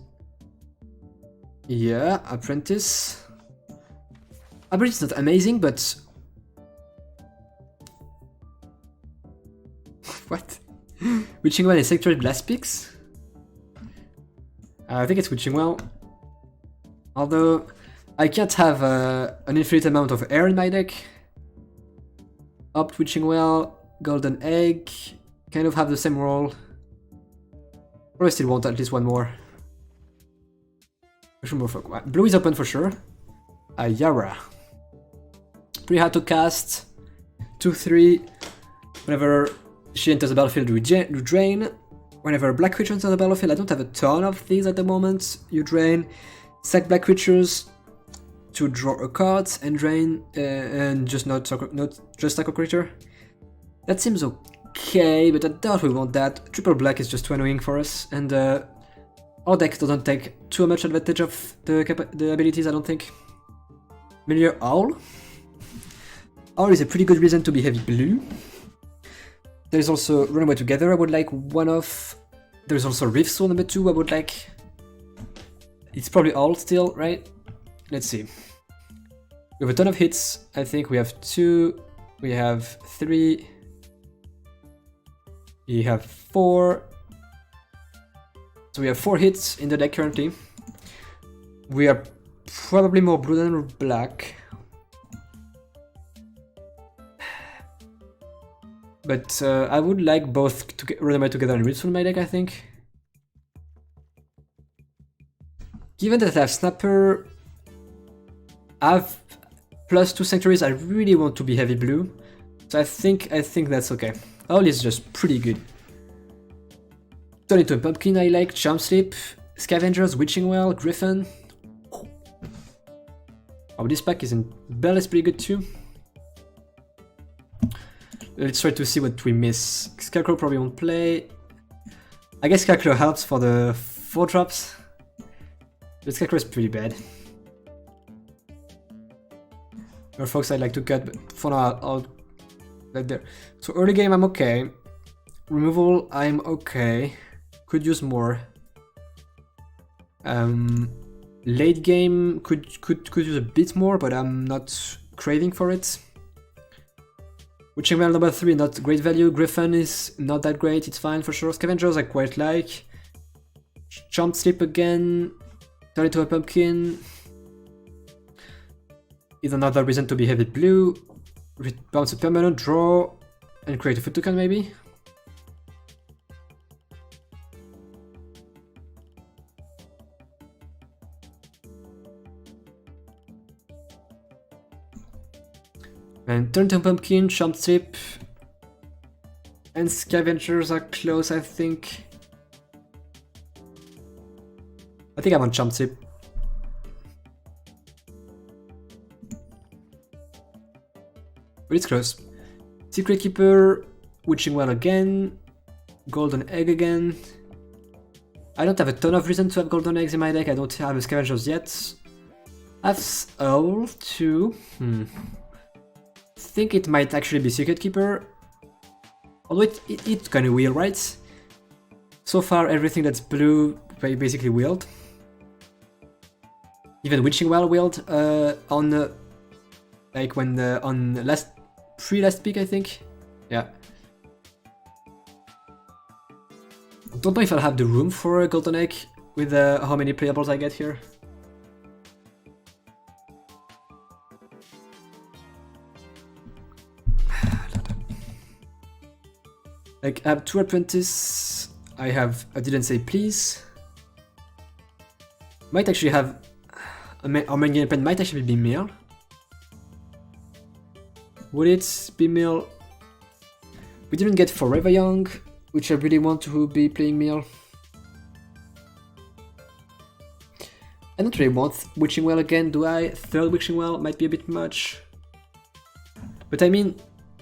Yeah, Apprentice. Apprentice is not amazing, but... What? Witching Well and Sanctuary Blast picks? I think it's Witching Well. Although, I can't have an infinite amount of air in my deck. Opt, Witching Well, Golden Egg, kind of have the same role. Probably still want at least one more. Blue is open for sure. Yara. Pretty hard to cast. 2/3. Whenever she enters the battlefield, you drain. Whenever black creature enters the battlefield, I don't have a ton of these at the moment. You drain. Sack black creatures to draw a card and drain, and just not just like a creature. That seems okay, but I doubt we want that. Triple black is just too annoying for us, and our deck doesn't take too much advantage of the abilities, I don't think. Familiar Owl? Owl is a pretty good reason to be heavy blue. There's also Run Away Together, I would like one of. There's also Rift Soul number 2, I would like. It's probably Owl still, right? Let's see. We have a ton of hits. I think we have 2, we have 3, we have 4. So we have 4 hits in the deck currently. We are probably more blue than black. But I would like both to run them together and Rift in my deck, I think. Given that I have Snapper, I have +2 Sanctuaries, I really want to be heavy blue. So I think that's okay. Owl is just pretty good. Turn into a Pumpkin I like, Charm Sleep, Scavengers, Witching Well, Griffin. Oh, this pack Bell is pretty good too. Let's try to see what we miss. Scarecrow probably won't play. I guess Scarecrow helps for the 4 drops. But Scarecrow is pretty bad. Or folks I'd like to cut, but for now I'll let there. So early game I'm okay. Removal I'm okay. Could use more. Late game could use a bit more, but I'm not craving for it. Witching Well number 3, not great value. Griffin is not that great, it's fine for sure. Scavengers I quite like. Charmed Sleep again. Turn into a Pumpkin. Is another reason to be heavy blue. Bounce a permanent, draw, and create a foot token maybe. And turn to Pumpkin, Charmed Sleep, and Scavengers are close, I think. I think I'm on Charmed Sleep. But it's close. Secret Keeper, Witching Well again, Golden Egg again. I don't have a ton of reason to have Golden Eggs in my deck, I don't have a Scavengers yet. I have Owl too. I think it might actually be Secret Keeper. Although it's kinda weird, right? So far everything that's blue basically wheeled. Even Witching Well wheeled on like when on pre-last pick I think. Yeah. Don't know if I'll have the room for a Golden Egg with how many playables I get here. Like, I have 2 Apprentice, I didn't say please. Might actually have, our main game plan might actually be Mill. Would it be Mill? We didn't get Forever Young, which I really want to be playing Mill. I don't really want Witching Well again, do I? 3rd Witching Well might be a bit much. But I mean,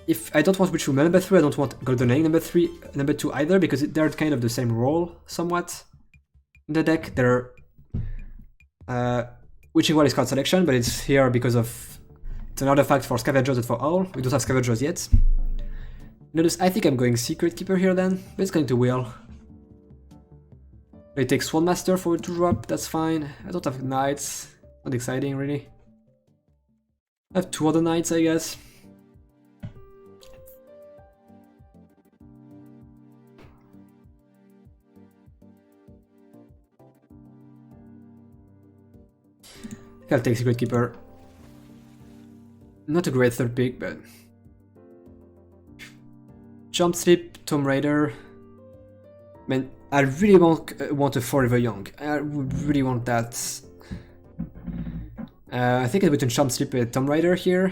if I don't want Witching Well number 3, I don't want Golden Egg number 2 either, because they're kind of the same role, somewhat, in the deck. They're... Witching Well is card selection, but it's here because of... It's an artifact for Scavengers and for Owl. We don't have Scavengers yet. Notice, I think I'm going Secret Keeper here then, but it's going to Wheel. It takes Sword Master for it to drop, that's fine. I don't have Knights, not exciting really. I have 2 other Knights, I guess. I'll take Secret Keeper. Not a great 3rd pick, but... Charmed Sleep, Tomb Raider. Man, I really want a Forever Young. I really want that. I think it's between Charmed Sleep and Tomb Raider here.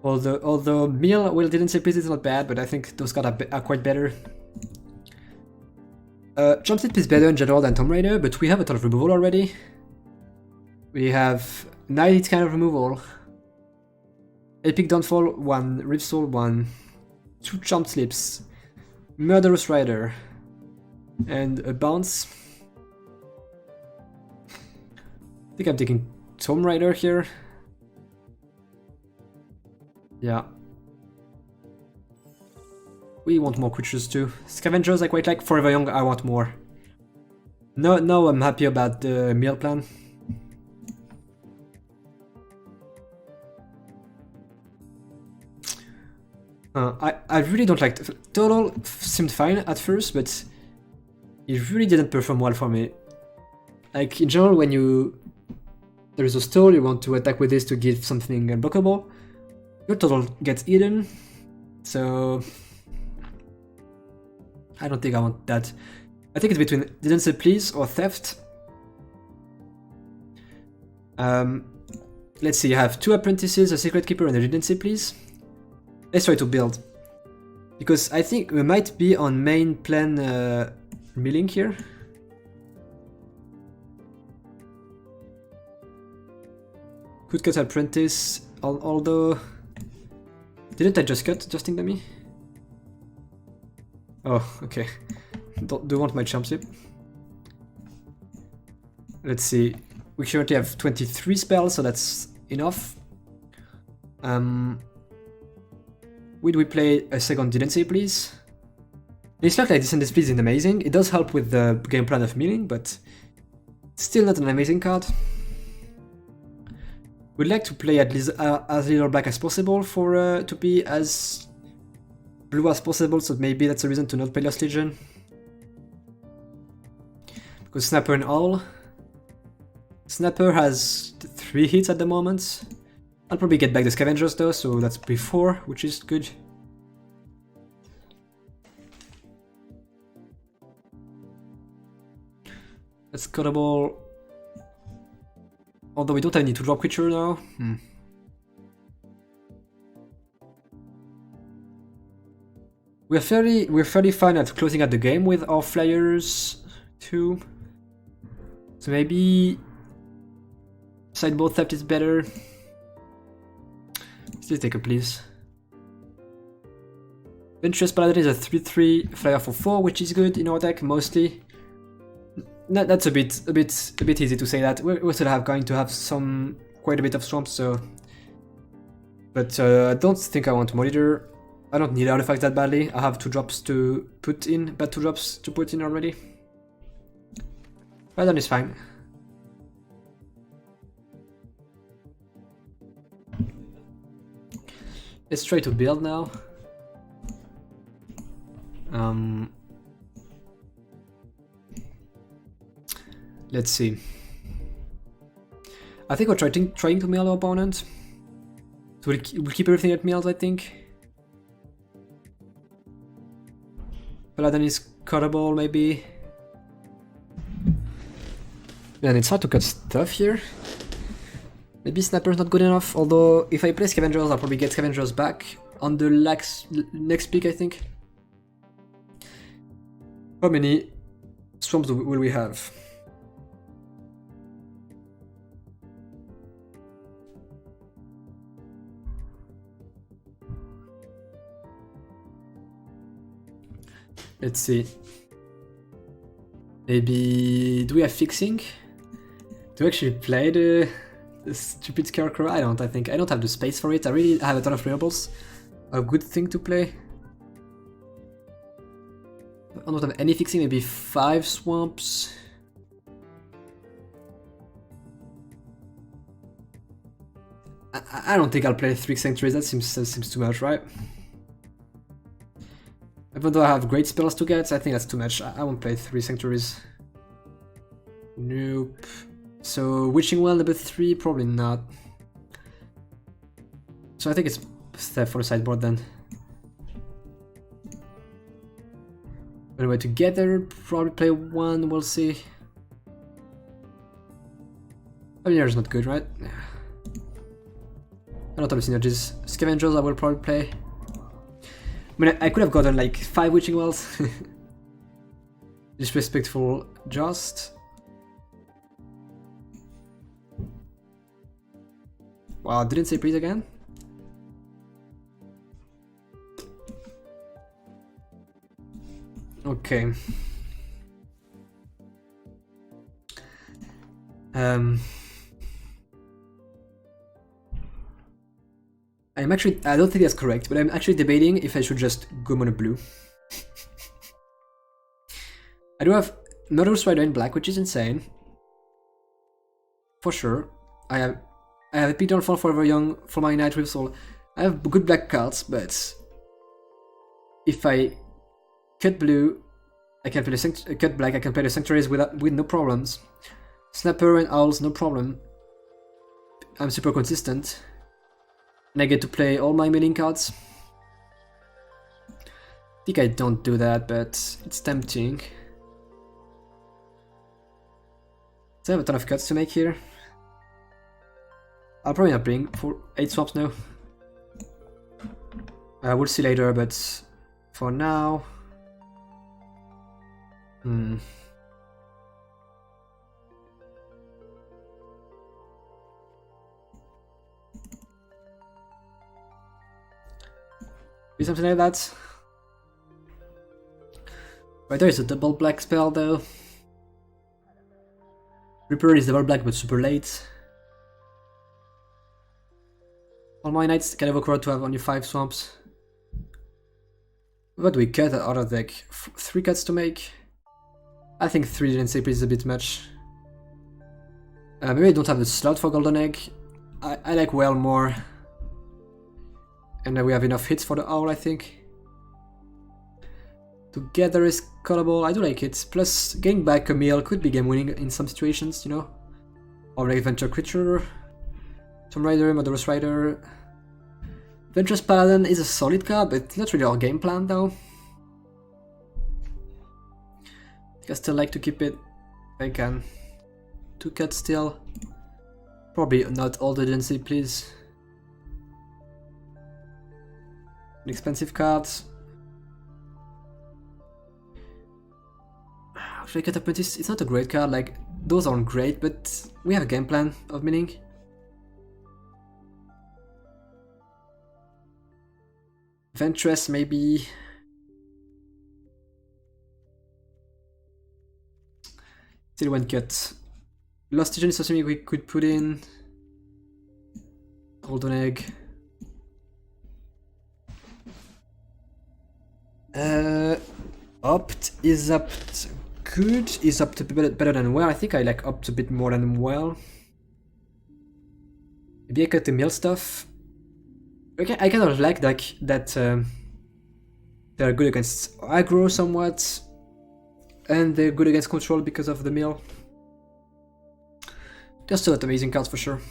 Although Mill, well, didn't say please, it's not bad, but I think those cards are quite better. Charmed Sleep is better in general than Tomb Raider, but we have a ton of removal already. We have 90 kind of removal. Epic Downfall, 1 Rift Soul, 1 2 Charmed Slips, Murderous Rider, and a bounce. I think I'm taking Tomb Raider here. Yeah. We want more creatures too. Scavengers I quite like. Forever Young I want more. No, I'm happy about the meal plan. I really don't like... Total seemed fine at first, but it really didn't perform well for me. Like, in general, when there is a stall, you want to attack with this to give something unblockable. Your total gets eaten, so... I don't think I want that. I think it's between Didn't Say Please or Theft. Let's see, you have 2 Apprentices, a Secret Keeper, and a Didn't Say Please. Let's try to build. Because I think we might be on main plan milling here. Could cut Apprentice, although... Didn't I just cut Justin Dummy? Oh, okay. Do you want my championship? Let's see. We currently have 23 spells, so that's enough. Would we play a second Didn't Say Please? It's not like Didn't Say Please isn't amazing. It does help with the game plan of milling, but still not an amazing card. We'd like to play at least as little black as possible for to be as blue as possible, so maybe that's a reason to not play Lost Legion. Because Snapper and all. Snapper has 3 hits at the moment. I'll probably get back the Scavengers though, so that's before, which is good. That's cuttable. Although we don't have any 2-drop creature now. We're fairly fine at closing out the game with our flyers too. So maybe sideboard Theft is better. Let's take a please. Venturous Paladin is a 3/3 flyer for 4, which is good in our deck mostly. That's a bit easy to say that. We're still going to have quite a bit of swamps, so. But I don't think I want Monitor. I don't need artifacts that badly. I have 2 drops to put in, but 2 drops to put in already. Paladin is fine. Let's try to build now. Let's see. I think we're trying to mill our opponent. So we'll keep everything at mills, I think. Paladin is cuttable, maybe. Man, it's hard to cut stuff here. Maybe Snapper's not good enough, although if I play Scavengers, I'll probably get Scavengers back on the next pick, I think. How many swamps will we have? Let's see. Maybe... do we have Fixing? Do we actually play the stupid Scarecrow? I don't, I think. I don't have the space for it. I really have a ton of renewables. A good thing to play. I don't have any Fixing, maybe 5 swamps. I don't think I'll play 3 Sanctuaries, that seems too much, right? Even though I have great spells to get, I think that's too much. I won't play 3 Sanctuaries. Nope. So, Witching Well number 3, probably not. So I think it's Theft for the sideboard then. Anyway, together, probably play 1, we'll see. Pioneer is not good, right? I don't have synergies. Scavengers I will probably play. I mean, I could have gotten like 5 Witching Wells. Disrespectful, just. Wow, didn't say please again? Okay. I'm actually, I don't think that's correct, but I'm actually debating if I should just go mono blue. I do have Murderous Rider in black, which is insane. For sure. I have Eternal Fall Forever Young for my Night Reversal. I have good black cards, but if I cut blue, I can play the cut black, I can play the Sanctuaries with no problems. Snapper and Owls, no problem. I'm super consistent. And I get to play all my milling cards. I think I don't do that, but it's tempting. So I have a ton of cuts to make here. I'll probably not bring for 8 swaps now. We'll see later, but for now... Be something like that. Right, there is a double black spell though. Reaper is double black but super late. All my knights can evoke road to have only 5 swamps. What do we cut out of deck? 3 cuts to make? I think 3 didn't say please is a bit much. Maybe I don't have the slot for Golden Egg. I like Well more. And we have enough hits for the Owl, I think. Together is callable, I do like it. Plus, getting back a meal could be game winning in some situations, you know? Or like Venture Creature, Tomb Raider, Murderous Rider. Venturous Paladin is a solid card, but not really our game plan though. I still like to keep it if I can. 2 cuts still. Probably not all the agency, please. An expensive card. Should I cut up Apprentice? It's not a great card, like, those aren't great, but we have a game plan of milling. Ventress, maybe. Still 1 cut. Lost Legion is something we could put in. Golden Egg. Opt is opt good, is opt better than well. I think I like opt a bit more than well. Maybe I cut the mill stuff. Okay, I kind of like that they're good against aggro somewhat, and they're good against control because of the mill. They're still amazing cards for sure.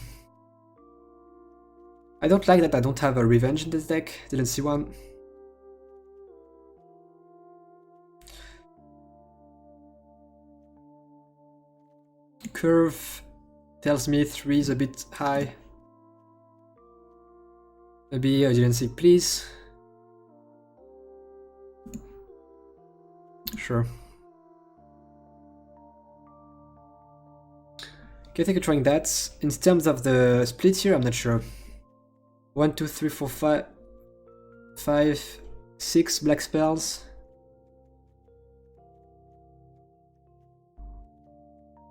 I don't like that I don't have a revenge in this deck, didn't see one. Curve tells me 3 is a bit high. Maybe I didn't see please. Sure. Okay, I think I'm trying that. In terms of the split here, I'm not sure. 1, 2, 3, 4, 5, 6 black spells.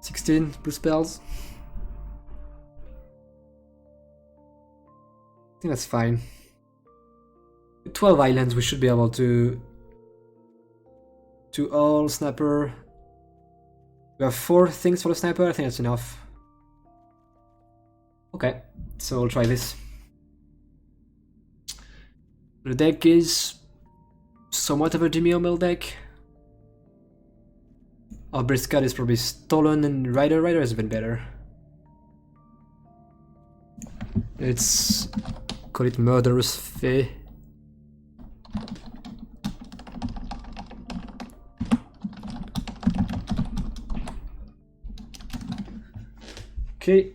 16 blue spells. I think that's fine. With 12 islands, we should be able to all snapper. We have 4 things for the sniper. I think that's enough. Okay, so we'll try this. The deck is somewhat of a Jimmy O'Mill deck. Our Briscard is probably Stolen and Rider. Rider has been better. Let's call it Murderous Fey. Okay,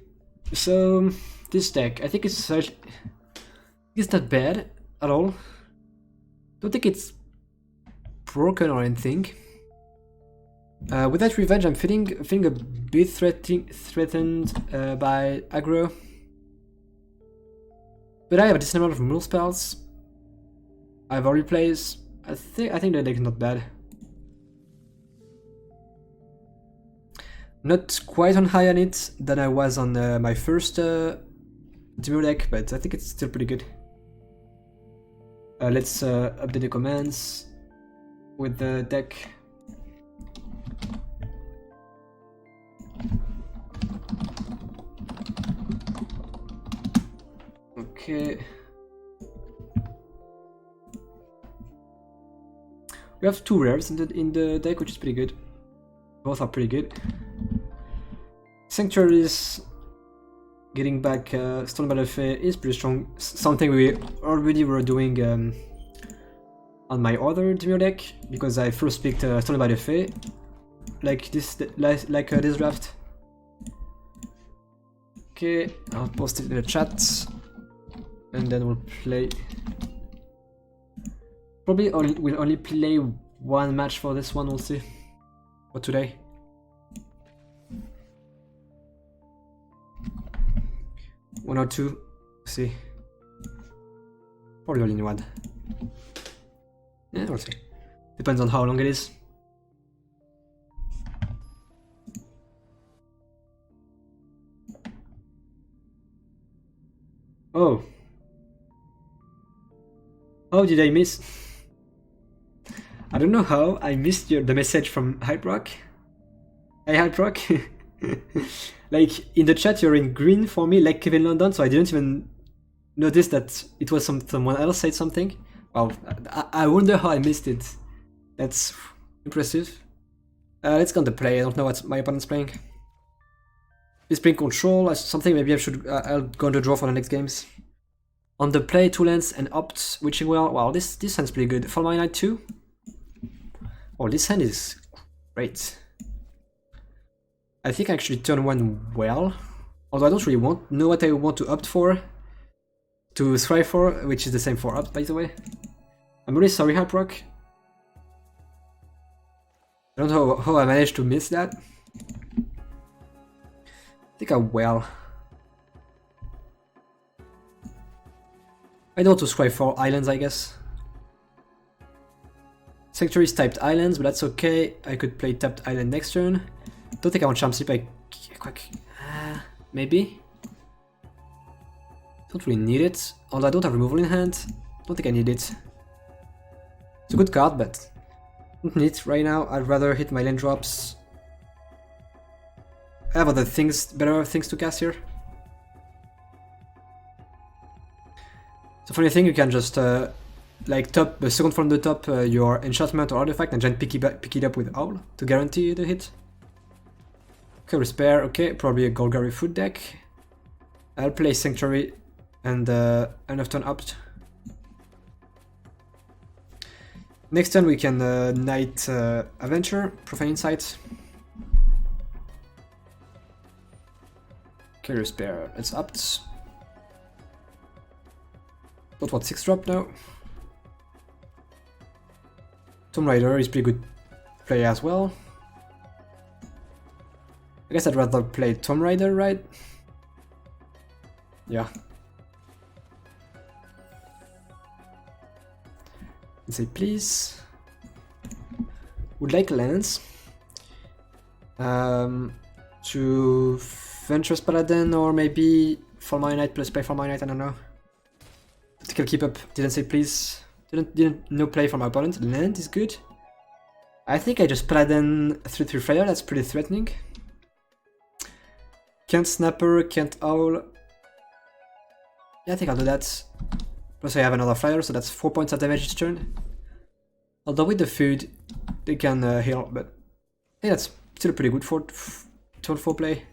so this deck, I think it's not bad at all. Don't think it's broken or anything. With that revenge, I'm feeling a bit threatened by aggro. But I have a decent amount of mill spells. I have all replays. I think the deck is not bad. Not quite on high on it than I was on my first demo deck, but I think it's still pretty good. Let's update the commands with the deck. Okay. We have 2 rares in the deck, which is pretty good. Both are pretty good. Sanctuaries, getting back Stolen by the Fae is pretty strong. Something we already were doing on my other demo deck, because I first picked Stolen by the Fae, like this draft. Okay, I'll post it in the chat, and then we'll play. Probably we'll only play 1 match for this one, we'll see. For today. One or two, see. Probably only 1. Yeah, we'll see. Depends on how long it is. Oh. How did I miss? I don't know how I missed the message from Hyperock. Hey Hyperock. Like in the chat you're in green for me, like Kevin London, so I didn't even notice that it was someone else said something. Wow, I wonder how I missed it. That's impressive. Let's go on the play. I don't know what my opponent's playing. He's playing control, something maybe I should. I'll go on the draw for the next games. On the play, 2 lands and opt, witching well. Wow, this hand's pretty good. Fall My Knight 2. Oh, this hand is great. I think I actually turn 1 well. Although I don't really know what I want to opt for. To thrive for, which is the same for opt, by the way. I'm really sorry, Hyprock. I don't know how I managed to miss that. I think I well. I don't want to strive for islands, I guess. Sanctuaries typed islands, but that's okay. I could play tapped island next turn. Don't think I want Charm Sleep. Maybe. Don't really need it. Although I don't have removal in hand. Don't think I need it. It's a good card, but don't need it right now. I'd rather hit my land drops. I have other things, better things to cast here. It's a funny thing, you can just like top the second from the top your enchantment or artifact and then pick it up with Owl to guarantee the hit. Okay, Respair, okay, probably a Golgari food deck. I'll play Sanctuary and end of turn opt. Next turn we can Knight Adventure, Profane Insight. Okay, Respair, let's opt. Don't want 6-drop now. Tomb Raider is pretty good play as well. I guess I'd rather play Tomb Raider, right? Yeah. And say please. Would like lands. To Venturous Paladin or maybe Fall My Knight plus play For My Knight, I don't know. Tactical Keep Up, didn't say please. Didn't no play for my opponent. Land is good. I think I just Paladin 3/3 Flyer, that's pretty threatening. Can't Snapper, can't Owl. Yeah, I think I'll do that. Plus I have another Flyer, so that's 4 points of damage each turn. Although with the food, they can heal, but I think that's still pretty good for turn 4 play.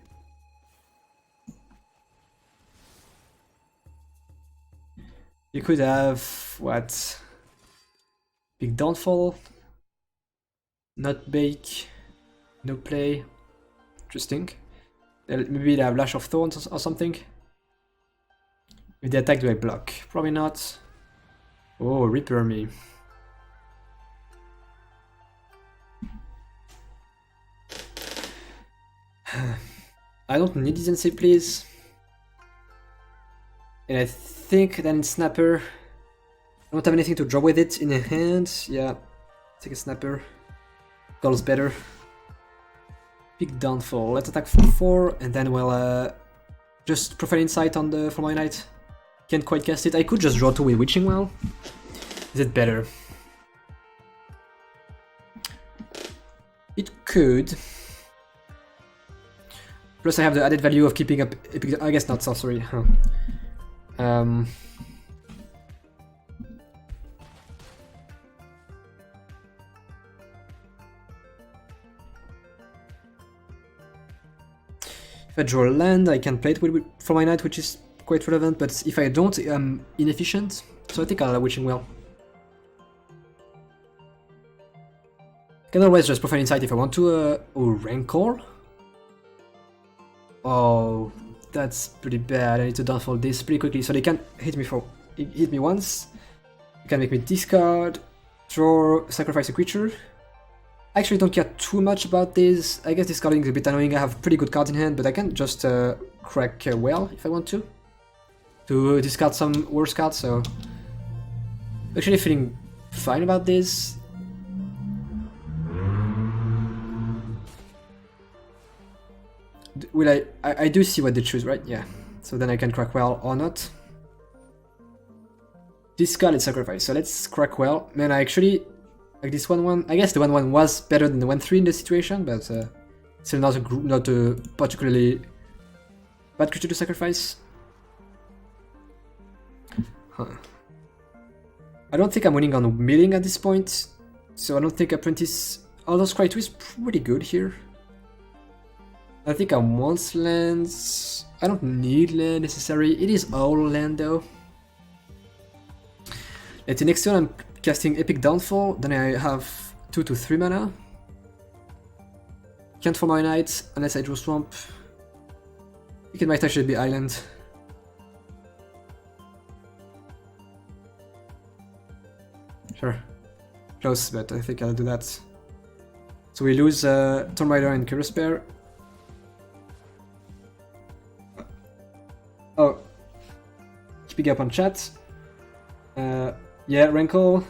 You could have, what? Big Downfall, not bake, no play. Interesting. Maybe they have Lash of Thorns or something. If they attack, do I block? Probably not. Oh, Reaper me. I don't need this NC, please. And I think then Snapper. I don't have anything to draw with it in a hand. Yeah, take a Snapper. Goal's better. Big downfall. Let's attack for 4, and then we'll just Profane Insight on the Formal Knight. Can't quite cast it. I could just draw 2 with Witching Well. Is it better? It could. Plus I have the added value of keeping up epic, I guess not sorcery, huh. If I draw a land, I can play it for my knight, which is quite relevant, but if I don't, I'm inefficient, so I think I'll Witching Well. Can always just Profane Insight if I want to, or Rancor. Oh, that's pretty bad. I need to downfall this pretty quickly, so they can hit me once. You can make me discard, draw, sacrifice a creature. I actually don't care too much about this. I guess discarding is a bit annoying. I have pretty good cards in hand, but I can just crack well if I want to discard some worse cards. So actually feeling fine about this. Will I do see what they choose, right? Yeah. So then I can crack well or not. Discard and sacrifice. So let's crack well. Man, I actually like this 1/1. I guess the 1/1 was better than the 1/3 in this situation, but still not a particularly bad creature to sacrifice. Huh. I don't think I'm winning on milling at this point, so I don't think Apprentice. Although Scry 2 is pretty good here. I think I want lands. I don't need land necessarily. It is all land though. Let's see, next turn I'm casting Epic Downfall, then I have 2 to 3 mana. Can't for my knight unless I draw Swamp. I think it might actually be Island. Sure. Close, but I think I'll do that. So we lose Tomb Raider and Curious Bear. Oh, keeping up on chat. Yeah, Rankle.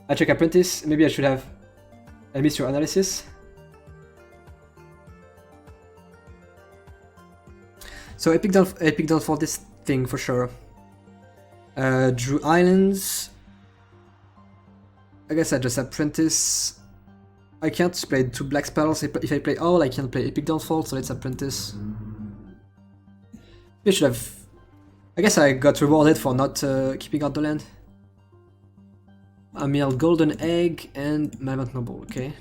I check Apprentice. Maybe I should have. I missed your analysis. So Epic Down for this thing for sure. Drew Islands. I guess I just Apprentice. I can't play 2 black spells. If I play all, I can play Epic Downfall, so let's Apprentice. I should have. I guess I got rewarded for not keeping out the land. I mean, Golden Egg and Mammoth Noble, okay.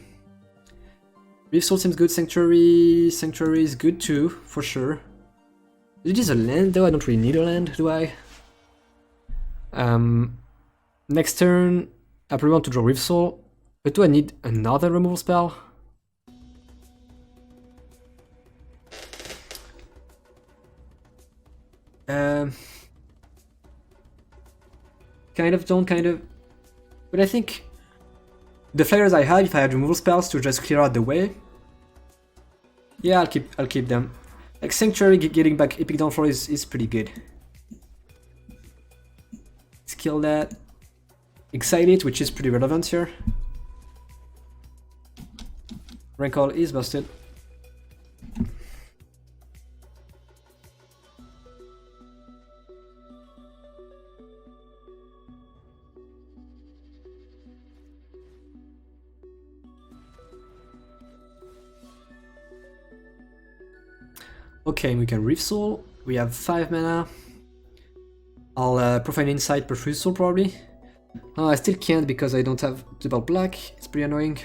Reef Soul seems good, Sanctuary is good too, for sure. It is a land though, I don't really need a land, do I? Next turn, I probably want to draw Reef Soul. But do I need another removal spell? Kind of don't, kind of. But I think the flyers I have, if I had removal spells to just clear out the way, yeah, I'll keep them. Like Sanctuary getting back Epic Downfall is pretty good. Let's kill that. Excite it, which is pretty relevant here. Rancor is busted. Okay, we can Reef Soul. We have 5 mana. I'll Profane Insight per Reef Soul probably. Oh, I still can't because I don't have double black. It's pretty annoying.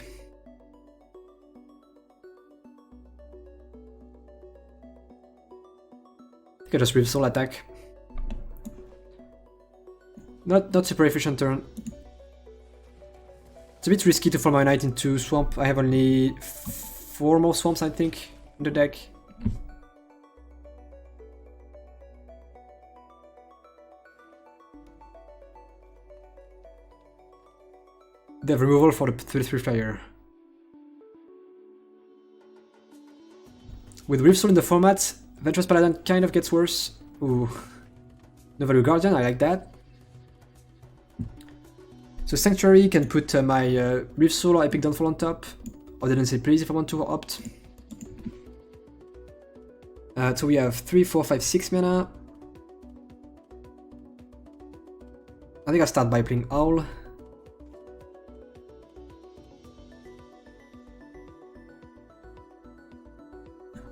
I just Reef Soul attack. Not super efficient turn. It's a bit risky to form my knight into swamp. I have only 4 more swamps, I think, in the deck. They have removal for the 3/3 flyer. With Reef Soul in the format, Ventress Paladin kind of gets worse. Ooh. No Value Guardian, I like that. So Sanctuary can put my Reef Soul or Epic Downfall on top, or Didn't Say Please if I want to opt. So we have 3, 4, 5, 6 mana. I think I'll start by playing Owl.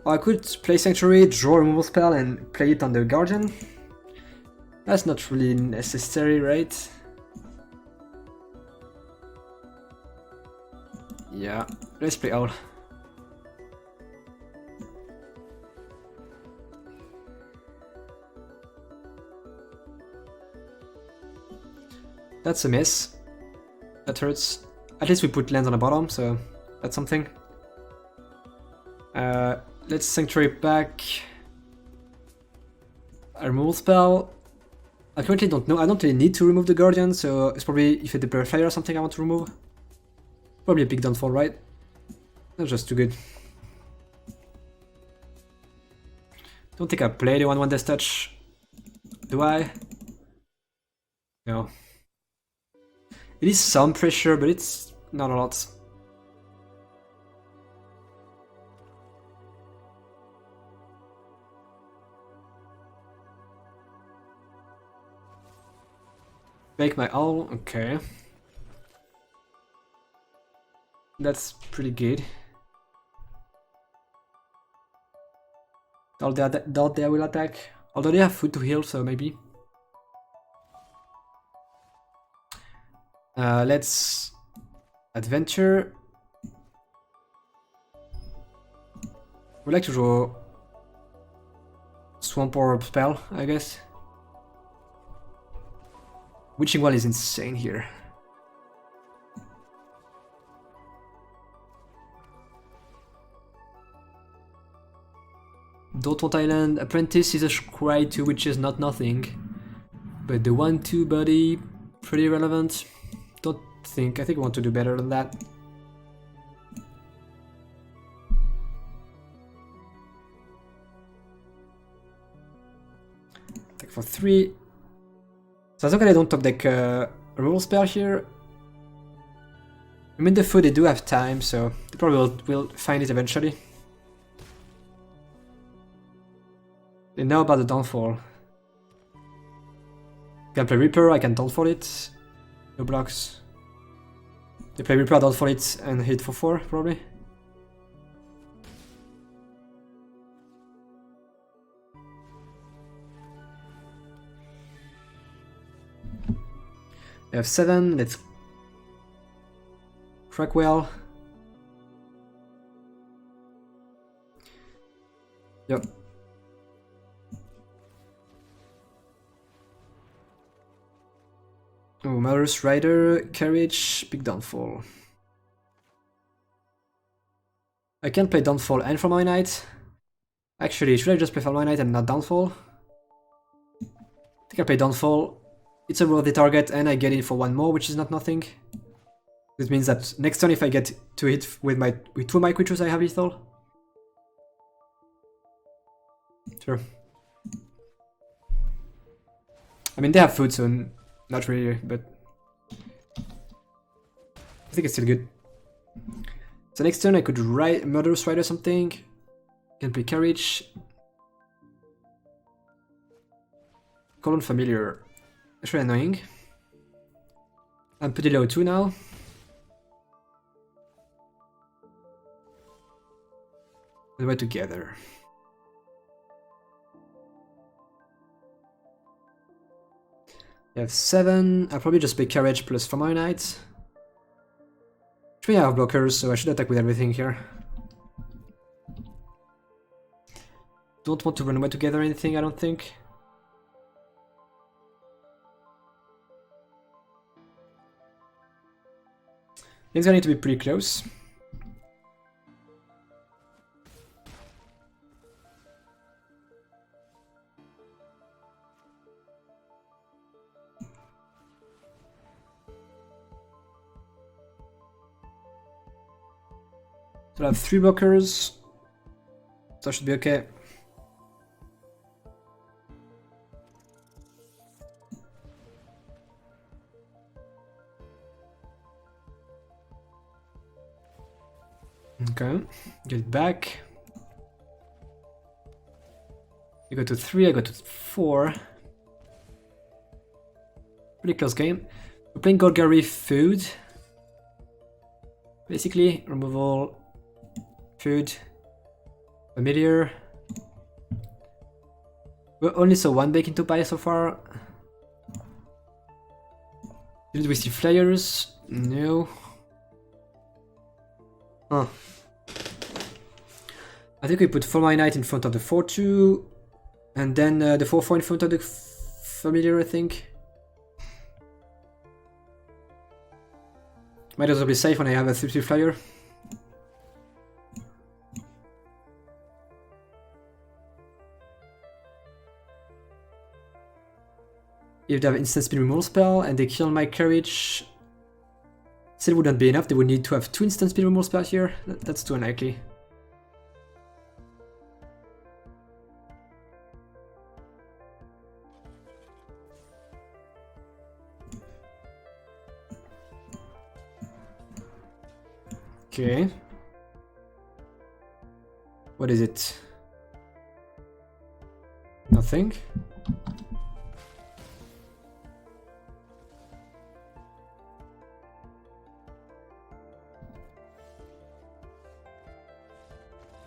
Or I could play Sanctuary, draw a removal spell, and play it on the Guardian. That's not really necessary, right? Yeah, let's play Owl. That's a miss. That hurts. At least we put lands on the bottom, so that's something. Let's Sanctuary back. A removal spell. I currently don't know. I don't really need to remove the Guardian, so it's probably if it's the Purifier or something I want to remove. Probably a big downfall, right? That's just too good. Don't think I play the 1/1 Death Touch. Do I? No. It is some pressure, but it's not a lot. Make my Owl, okay. That's pretty good. Doubt they will attack. Although they have food to heal, so maybe. Let's adventure. We'd like to draw Swamp Orb spell, I guess. Witching Well is insane here. Don't want Island. Apprentice is a cry to which is not nothing. But the 1/2 body, pretty relevant. Don't think. I think we want to do better than that. Attack for 3. So as long as I don't top deck a removal spell here. I mean, the food, they do have time, so they probably will find it eventually. They know about the downfall. Can play Reaper, I can downfall it. No blocks. They play Reaper, downfall it, and hit for 4, probably. We have 7, let's crack well. Yep. Oh, Mother's Rider, Carriage, big downfall. I can play downfall and Formal Knight. Actually, should I just play Formal Knight and not downfall? I think I'll play downfall. It's a worthy target and I get it for 1 more, which is not nothing. This means that next turn if I get to hit with 2 of my creatures I have lethal. Sure. I mean, they have food, so not really, but I think it's still good. So next turn I could Murderous Rider something. Can play Carriage. Colon Familiar. That's really annoying. I'm pretty low too now. And we're together. We have 7. I'll probably just play Carriage plus Formal Knight. Which means I have blockers, so I should attack with everything here. Don't want to run away together or anything, I don't think. Things gonna need to be pretty close. So I have 3 blockers. So that should be okay. Okay, get it back. You go to 3, I go to 4. Pretty close game. We're playing Golgari food. Basically, removal, food, familiar. We only saw one bake into pie so far. Did we see flyers? No. Huh. I think we put 4 Knight in front of the 4-2, and then the 4-4 in front of the familiar, I think. Might as well be safe when I have a 3-3 flyer. If they have instant speed removal spell and they kill my courage, still wouldn't be enough. They would need to have 2 instant speed removal spells here. That's too unlikely. Okay. What is it? Nothing.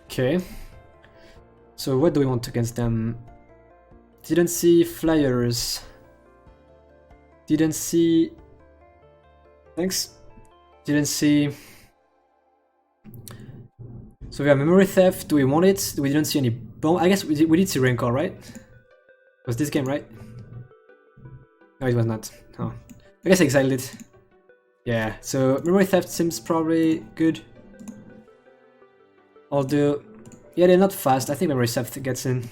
Okay. So what do we want against them? Didn't see flyers. Didn't see... Thanks. Didn't see... So we have memory theft. Do we want it? We didn't see any bomb. I guess we did see Rancor, right? Was this game, right? No, it was not. Oh. I guess I exiled it. Yeah, so memory theft seems probably good. Although, yeah, they're not fast. I think memory theft gets in.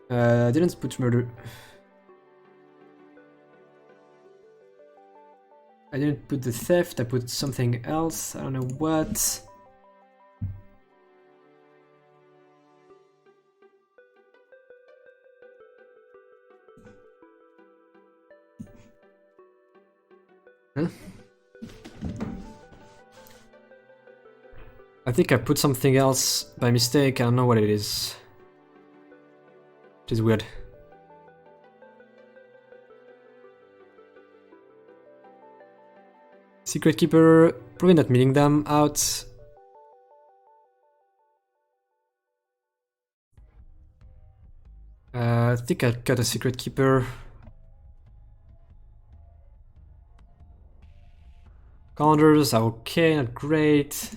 Didn't put murder. I didn't put the theft, I put something else, I don't know what. Huh? I think I put something else by mistake, I don't know what it is. Which is weird. Secret Keeper, probably not meeting them out. I think I'll cut a Secret Keeper. Counters are okay, not great.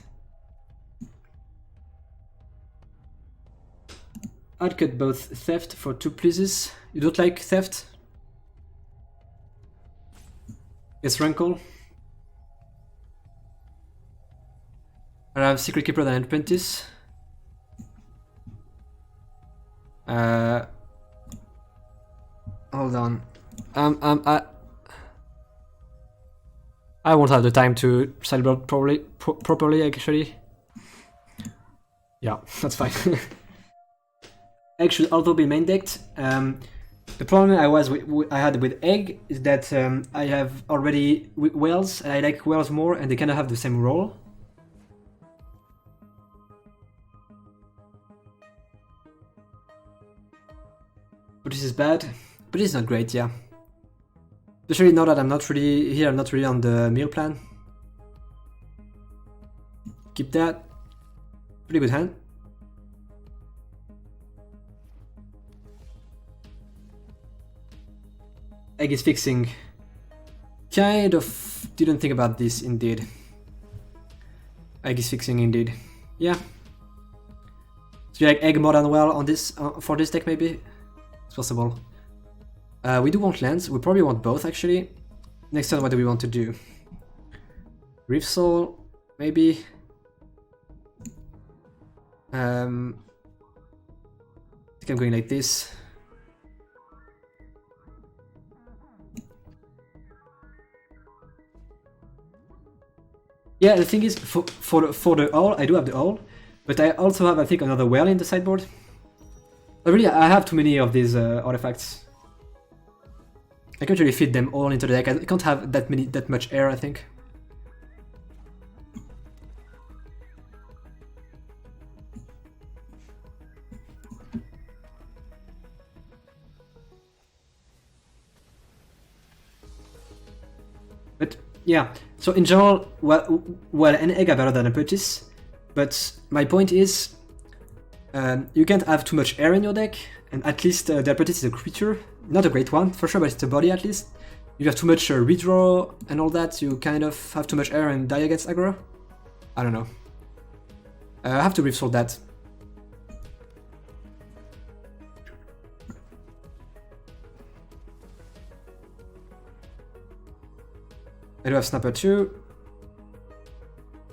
I'd cut both Theft for 2 pleases. You don't like Theft? Yes, Rankle. I have Secret Keeper than Apprentice. Hold on. I won't have the time to sideboard properly actually. Yeah, that's fine. Egg should also be main decked. The problem I had with Egg is that I have already Wells, and I like Wells more, and they kind of have the same role. But this is bad. But it's not great, yeah. Especially now that I'm not really here, I'm not really on the meal plan. Keep that. Pretty good hand. Egg is fixing. Kind of didn't think about this indeed. Egg is fixing indeed. Yeah. So you like Egg more than well on this for this deck maybe? It's possible. We do want lands. We probably want both actually. Next turn, what do we want to do? Reef Soul, maybe. I think I'm going like this. Yeah, the thing is, for the Owl, I do have the Owl, but I also have, I think, another Well in the sideboard. But really, I have too many of these artifacts. I can't really fit them all into the deck. I can't have that much air, I think. But yeah, so in general, well, an egg are better than a purchase, but my point is, you can't have too much air in your deck, and at least the purchase is a creature, not a great one for sure, but it's a body at least. If you have too much redraw and all that, you kind of have too much air and die against aggro. I don't know. I have to resort that. I do have Snapper too.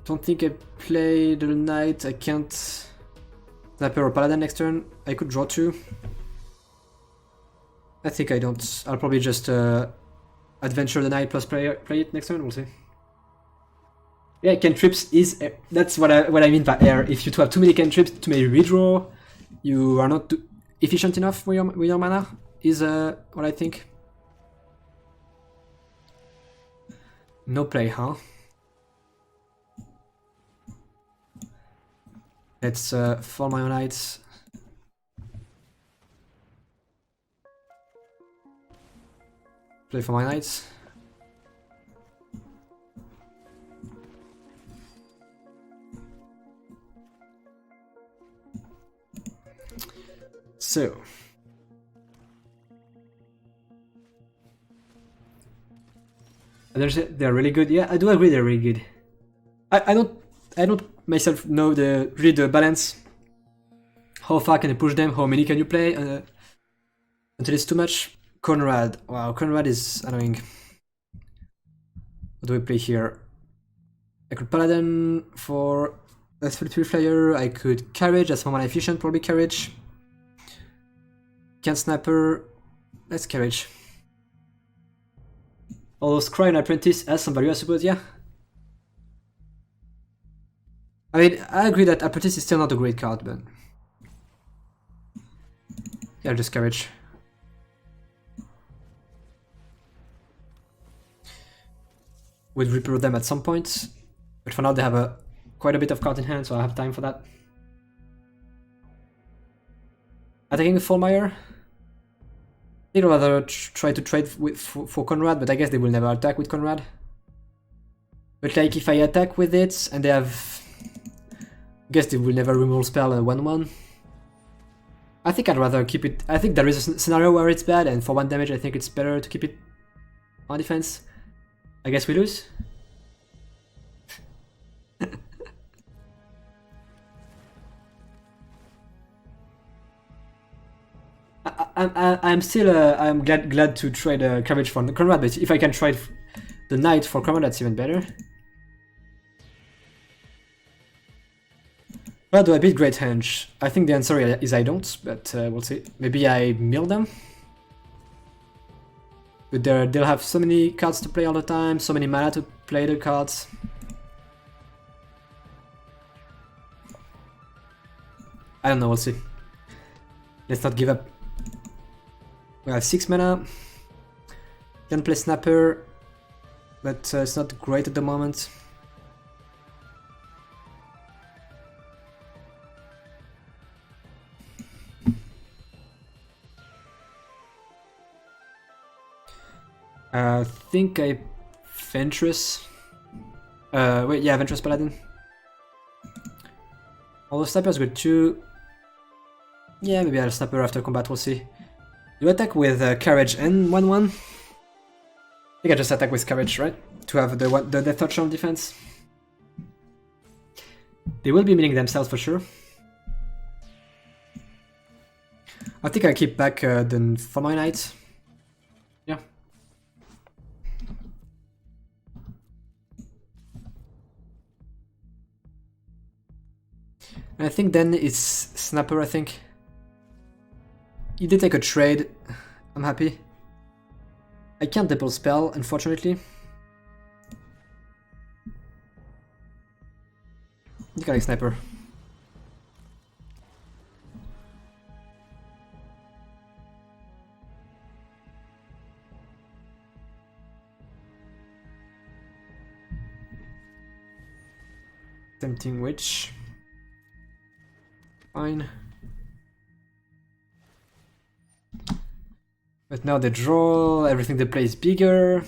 Don't think I play the Knight. I can't Snapper or Paladin next turn. I could draw 2. I think I don't. I'll probably just adventure the Knight plus play it next turn. We'll see. Yeah, cantrips is that's what I mean by air. If you have too many cantrips, too many redraw, you are not efficient enough with your mana. Is what I think. No play, huh? Let's fall my own knights. Play for my knights. So they're really good. Yeah, I do agree they're really good. I don't myself know really the balance. How far can you push them? How many can you play until it's too much? Conrad. Wow, Conrad is annoying. What do we play here? I could Paladin for a 3/3 flyer. I could Carriage, that's more mana efficient, probably Carriage. Can't Snapper. Let's Carriage. Although Scry and Apprentice has some value, I suppose, yeah. I mean, I agree that Apprentice is still not a great card, but... yeah, just Carriage. Would Reaper them at some point, but for now they have quite a bit of cards in hand, so I have time for that. Attacking with Fallmire. I'd rather try to trade for Conrad, but I guess they will never attack with Conrad. But like if I attack with it and they have... I guess they will never removal spell a 1/1. I think I'd rather keep it... I think there is a scenario where it's bad, and for 1 damage I think it's better to keep it on defense. I guess we lose. I'm still I'm glad to trade Carriage for Conrad, but if I can trade the Knight for Conrad, that's even better. Well, do I beat Great Henge? I think the answer is I don't, but we'll see. Maybe I mill them. But they'll have so many cards to play all the time, so many mana to play the cards. I don't know, we'll see. Let's not give up. We have 6 mana. Can play Snapper, but it's not great at the moment. I think I Ventress. Wait, yeah, Ventress Paladin. Although Snapper's good too. Yeah, maybe I'll Snapper after combat, we'll see. Do I attack with Carriage and 1/1? I think I just attack with Carriage, right? To have the Death Touch on defense. They will be milling themselves for sure. I think I keep back the for my Knight. Yeah. And I think then it's Snapper, I think. You did take a trade. I'm happy. I can't double spell, unfortunately. You got a Sniper. Tempting Witch. Fine. But now they draw, everything they play is bigger.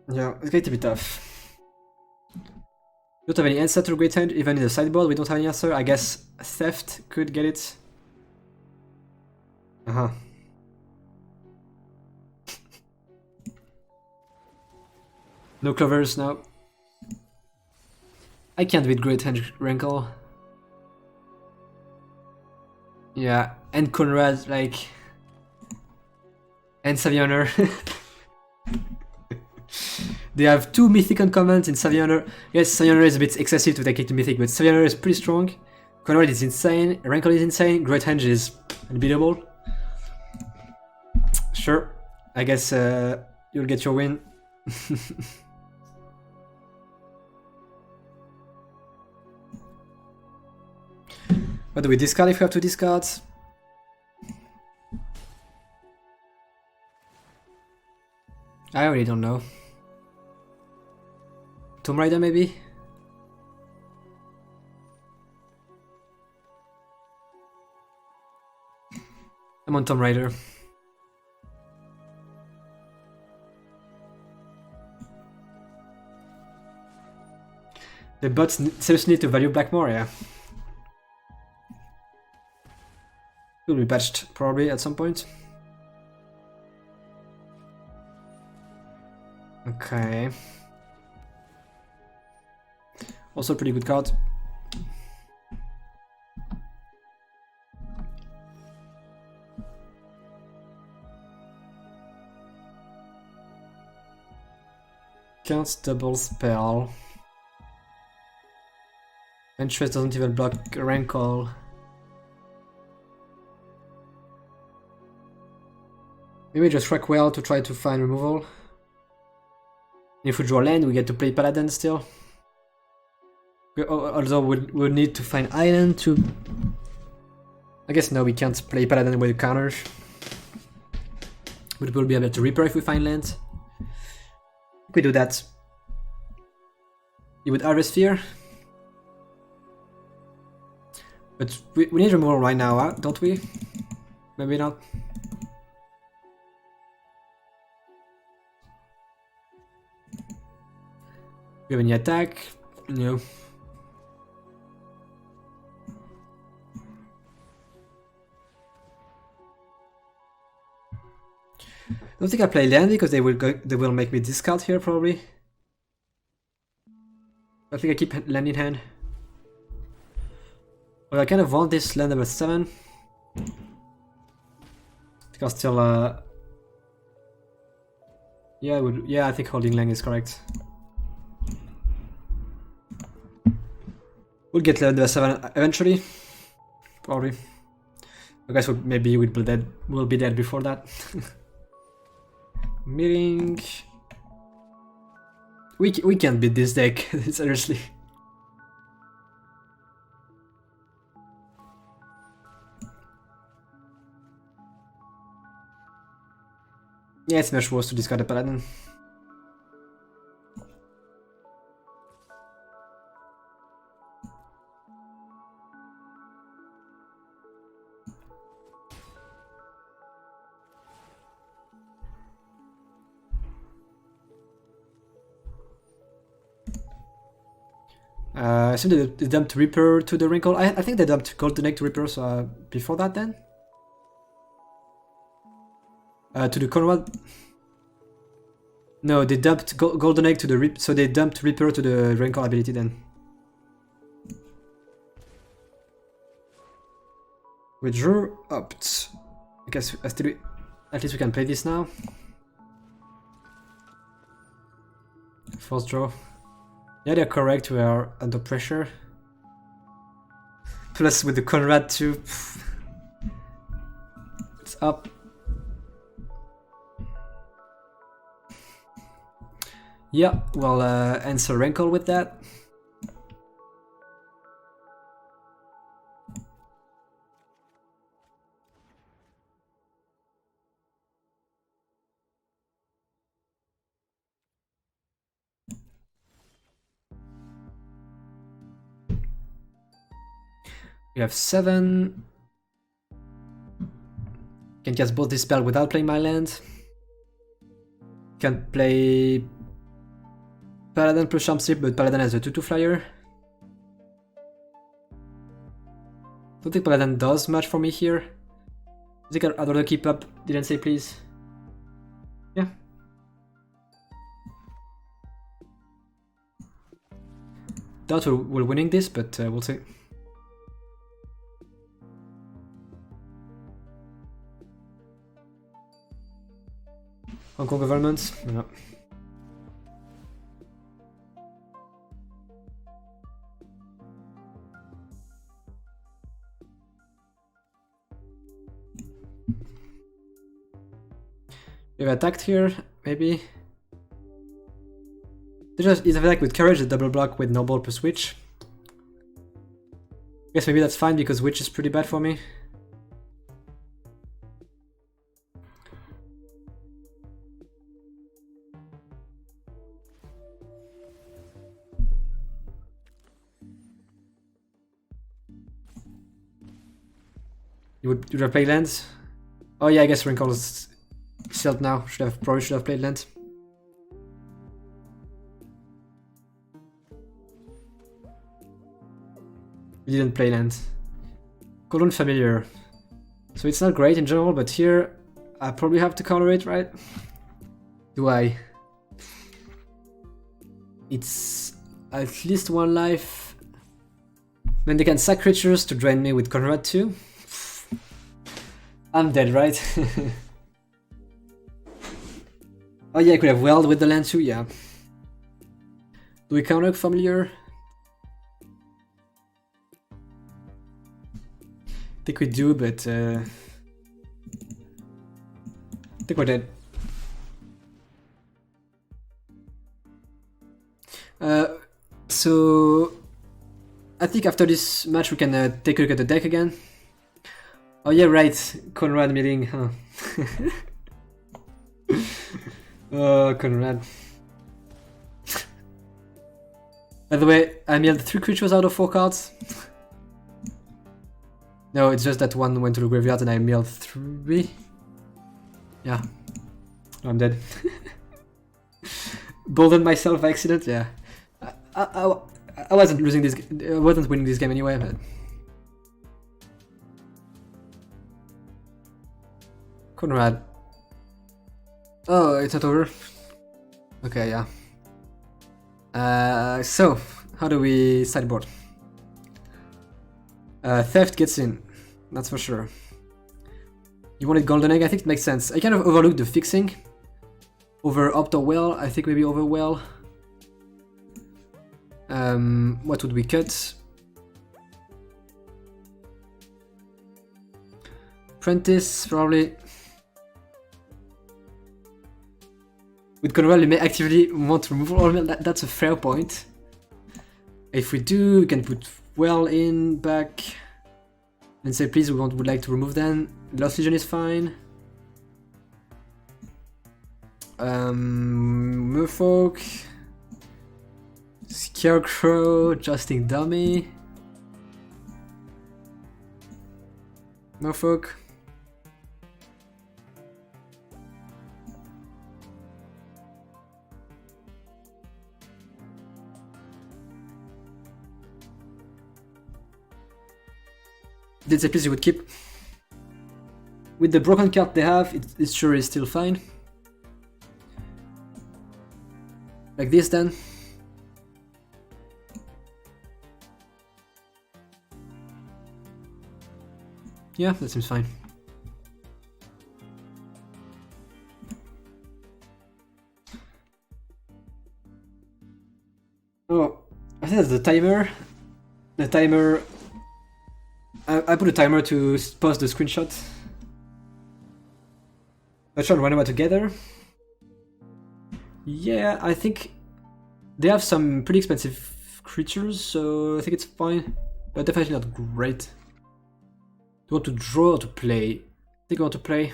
Yeah, it's going to be tough. Don't have any answer to Great Hand, even in the sideboard, we don't have any answer. I guess Theft could get it. Uh-huh. No clovers now. I can't beat Great Hand Rankle. Yeah, and Conrad, like... And Savioner. They have 2 Mythic uncommons in Savioner. Yes, Savioner is a bit excessive to take it to Mythic, but Savioner is pretty strong. Conrad is insane, Rankle is insane, Great Hand is unbeatable. Sure, I guess you'll get your win. What do we discard if we have to discard? I really don't know. Tomb Raider maybe? I'm on Tomb Raider. The bots seriously need to value black more, yeah. Will be patched probably at some point. Okay. Also a pretty good card. Can't double spell. Ventress doesn't even block Rankle. Maybe just track well to try to find removal. If we draw land, we get to play Paladin still. Although we'll need to find island to... I guess no, we can't play Paladin with counters. But we'll be able to Reaper if we find land. If we do that, you would Harvest Sphere. But we need removal right now, huh? Don't we? Maybe not. We have any attack? No. I don't think I play land because they will make me discard here probably. I think I keep land in hand. Well, I kind of want this land number 7. Because still yeah, I think holding land is correct. We'll get land number 7 eventually. Probably. I guess maybe we'll be dead before that. Meeting. We can't beat this deck, seriously. Yeah, it's much worse to discard a Paladin. I assume they dumped Reaper to the Wrinkle. I think they dumped Golden Egg to Reaper, so before that then? To the Conrad? No, they dumped Golden Egg to the so they dumped Reaper to the Wrinkle ability then. We drew opt. I guess at least we can play this now. First draw. Yeah, they're correct, we are under pressure. Plus with the Conrad too. It's up. Yeah, we'll answer Rankle with that. We have 7. Can cast both this spell without playing my land. Can play Paladin plus Charm Sleep, but Paladin has a 2/2 flyer. Don't think Paladin does much for me here. I think I'd rather keep up. Didn't say please. Yeah. Doubt we're winning this, but we'll see. Hong Kong government? No. We've attacked here, maybe. He's attack with courage, a double block with noble plus witch. Guess maybe that's fine because witch is pretty bad for me. Would I play lands? Oh yeah, I guess Wrinkle's sealed now. Probably should have played land. We didn't play land. Colon Familiar. So it's not great in general, but here I probably have to counter it, right? Do I? It's at least 1 life. Then they can sack creatures to drain me with Conrad too. I'm dead, right? Oh yeah, I could have Weld with the land too, yeah. Do we counter Familiar? I think we do, but I think we're dead. So I think after this match we can take a look at the deck again. Oh yeah, right, Conrad meeting, huh? Oh, Conrad. By the way, I milled 3 creatures out of 4 cards. No, it's just that one went to the graveyard and I milled 3. Yeah. I'm dead. Boldened myself by accident, yeah. I wasn't losing this. I wasn't winning this game anyway, but. Conrad. Oh, it's not over. Okay, yeah. So how do we sideboard? Theft gets in, that's for sure. You wanted Golden Egg? I think it makes sense. I kind of overlooked the fixing. Over Opt or Well, I think maybe over Well. What would we cut? Prentice, probably. With Conrad, we may actively want removal, or that's a fair point. If we do, we can put Well in, back, and say please we would like to remove them. Lost Legion is fine. Merfolk, Scarecrow, Justing Dummy, Merfolk. Did say please you would keep. With the broken card they have, it sure is still fine. Like this then. Yeah, that seems fine. Oh, I think that's the timer. The timer. I put a timer to pause the screenshot. Let's try and run them together. Yeah, I think they have some pretty expensive creatures, so I think it's fine, but definitely not great. Do you want to draw or to play? I think I want to play.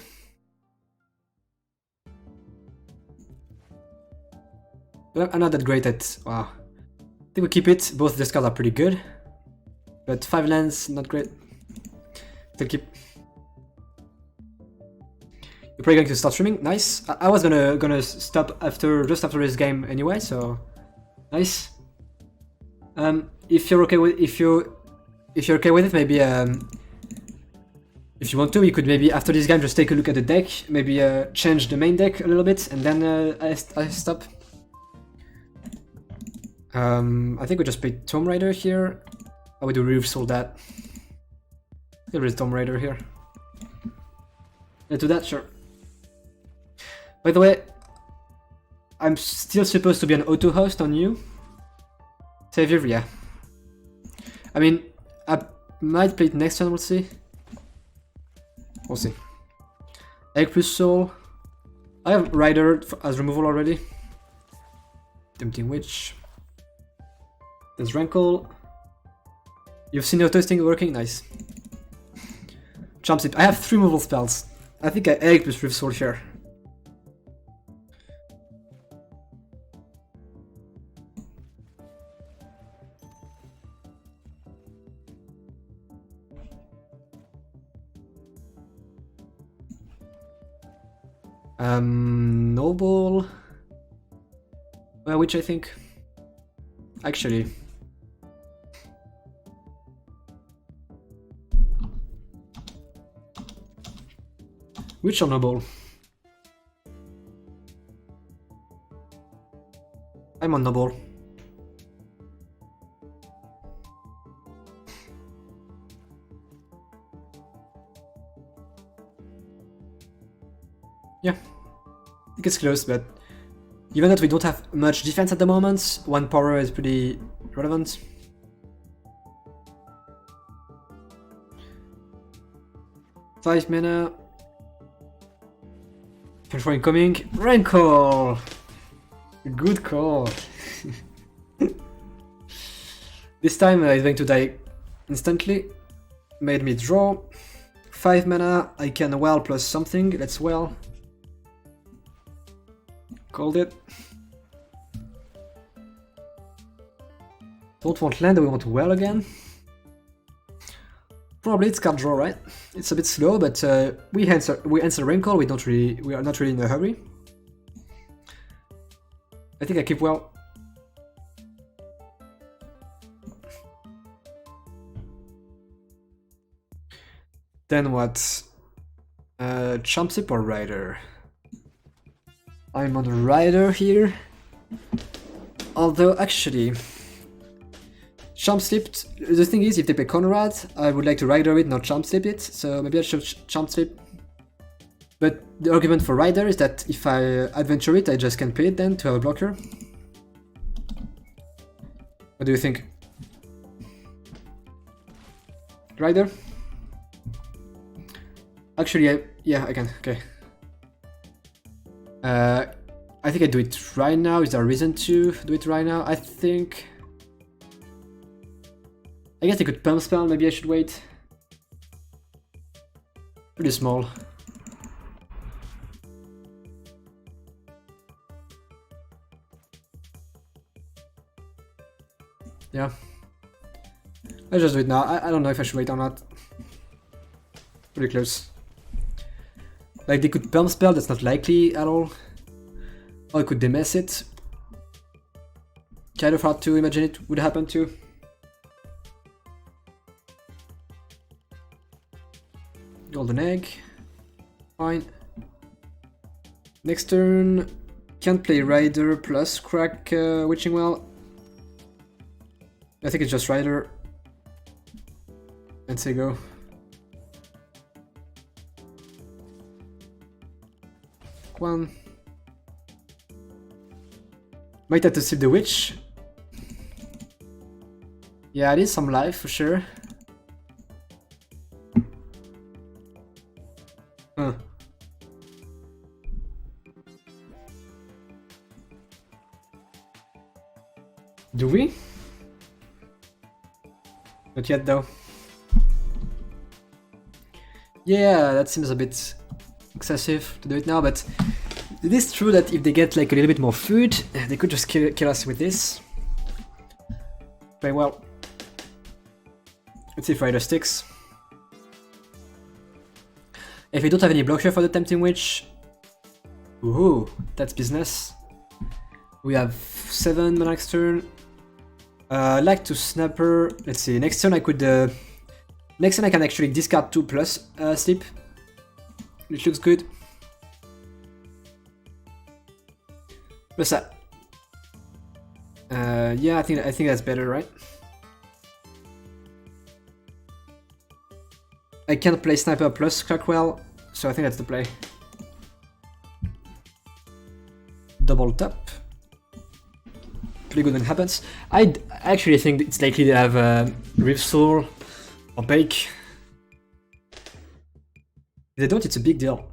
But I'm not that great at. Wow. I think we keep it. Both these cards are pretty good. But 5 lands, not great. Still keep. You're probably going to start streaming. Nice. I was gonna stop just after this game anyway, so nice. If you're okay with if you're okay with it, maybe if you want to, we could maybe after this game just take a look at the deck, maybe change the main deck a little bit, and then I stop. I think we just play Tomb Raider here. Or we do resolve that. There is Tomb Raider here. Let's do that, sure. By the way, I'm still supposed to be an auto host on you. Savior, yeah. I mean, I might play it next turn, we'll see. We'll see. Egg plus Soul. I have Rider as removal already. Tempting Witch. There's Rankle. You've seen your testing working? Nice. Charm Sleep. I have 3 removal spells. I think I Egg plus Rift Soul here. Noble. Well, which I think. Actually. Which or Noble? I'm on Noble. Yeah. I think it's close, but given that we don't have much defense at the moment, 1 power is pretty relevant. Five mana. Control incoming. Rankle! Good call. This time it's going to die instantly. Made me draw. 5 mana. I can well plus something. Let's well. Called it. Don't want land, we want well again. Probably it's card draw, right? It's a bit slow, but we answer Rankle. We are not really in a hurry. I think I keep well. Then what? Champsip or Rider? I'm on the Rider here. Although actually, Champ Slipped. The thing is, if they play Conrad, I would like to Rider it, not Champ Slip it. So maybe I should Champ Slip. But the argument for Rider is that if I adventure it, I just can play it then to have a blocker. What do you think? Rider? Actually, yeah, I can. Okay. I think I do it right now. Is there a reason to do it right now? I think. I guess I could pump spell. Maybe I should wait. Pretty small. Yeah. Let's just do it now. I don't know if I should wait or not. Pretty close. Like they could pump spell, that's not likely at all. Or I could demess it. Kind of hard to imagine it would happen too. Golden Egg. Fine. Next turn. Can't play Rider plus crack Witching Well. I think it's just Rider. And say go. One. Might have to sip the witch. Yeah, it is some life for sure. Huh. Do we? Not yet though. Yeah, that seems a bit excessive to do it now, but it is true that if they get like a little bit more food, they could just kill us with this. Very well. Let's see if Rider sticks. If we don't have any block here for the Tempting Witch, ooh, that's business. We have 7 mana next turn. I'd like to Snapper. Let's see. Next turn I could. Next turn I can actually discard 2 plus sleep, which looks good. Plus that. Yeah, I think that's better, right? I can't play Sniper plus Crackwell, so I think that's the play. Double tap. Pretty good when it happens. I actually think it's likely to have Rift Soul or Bake. If they don't, it's a big deal.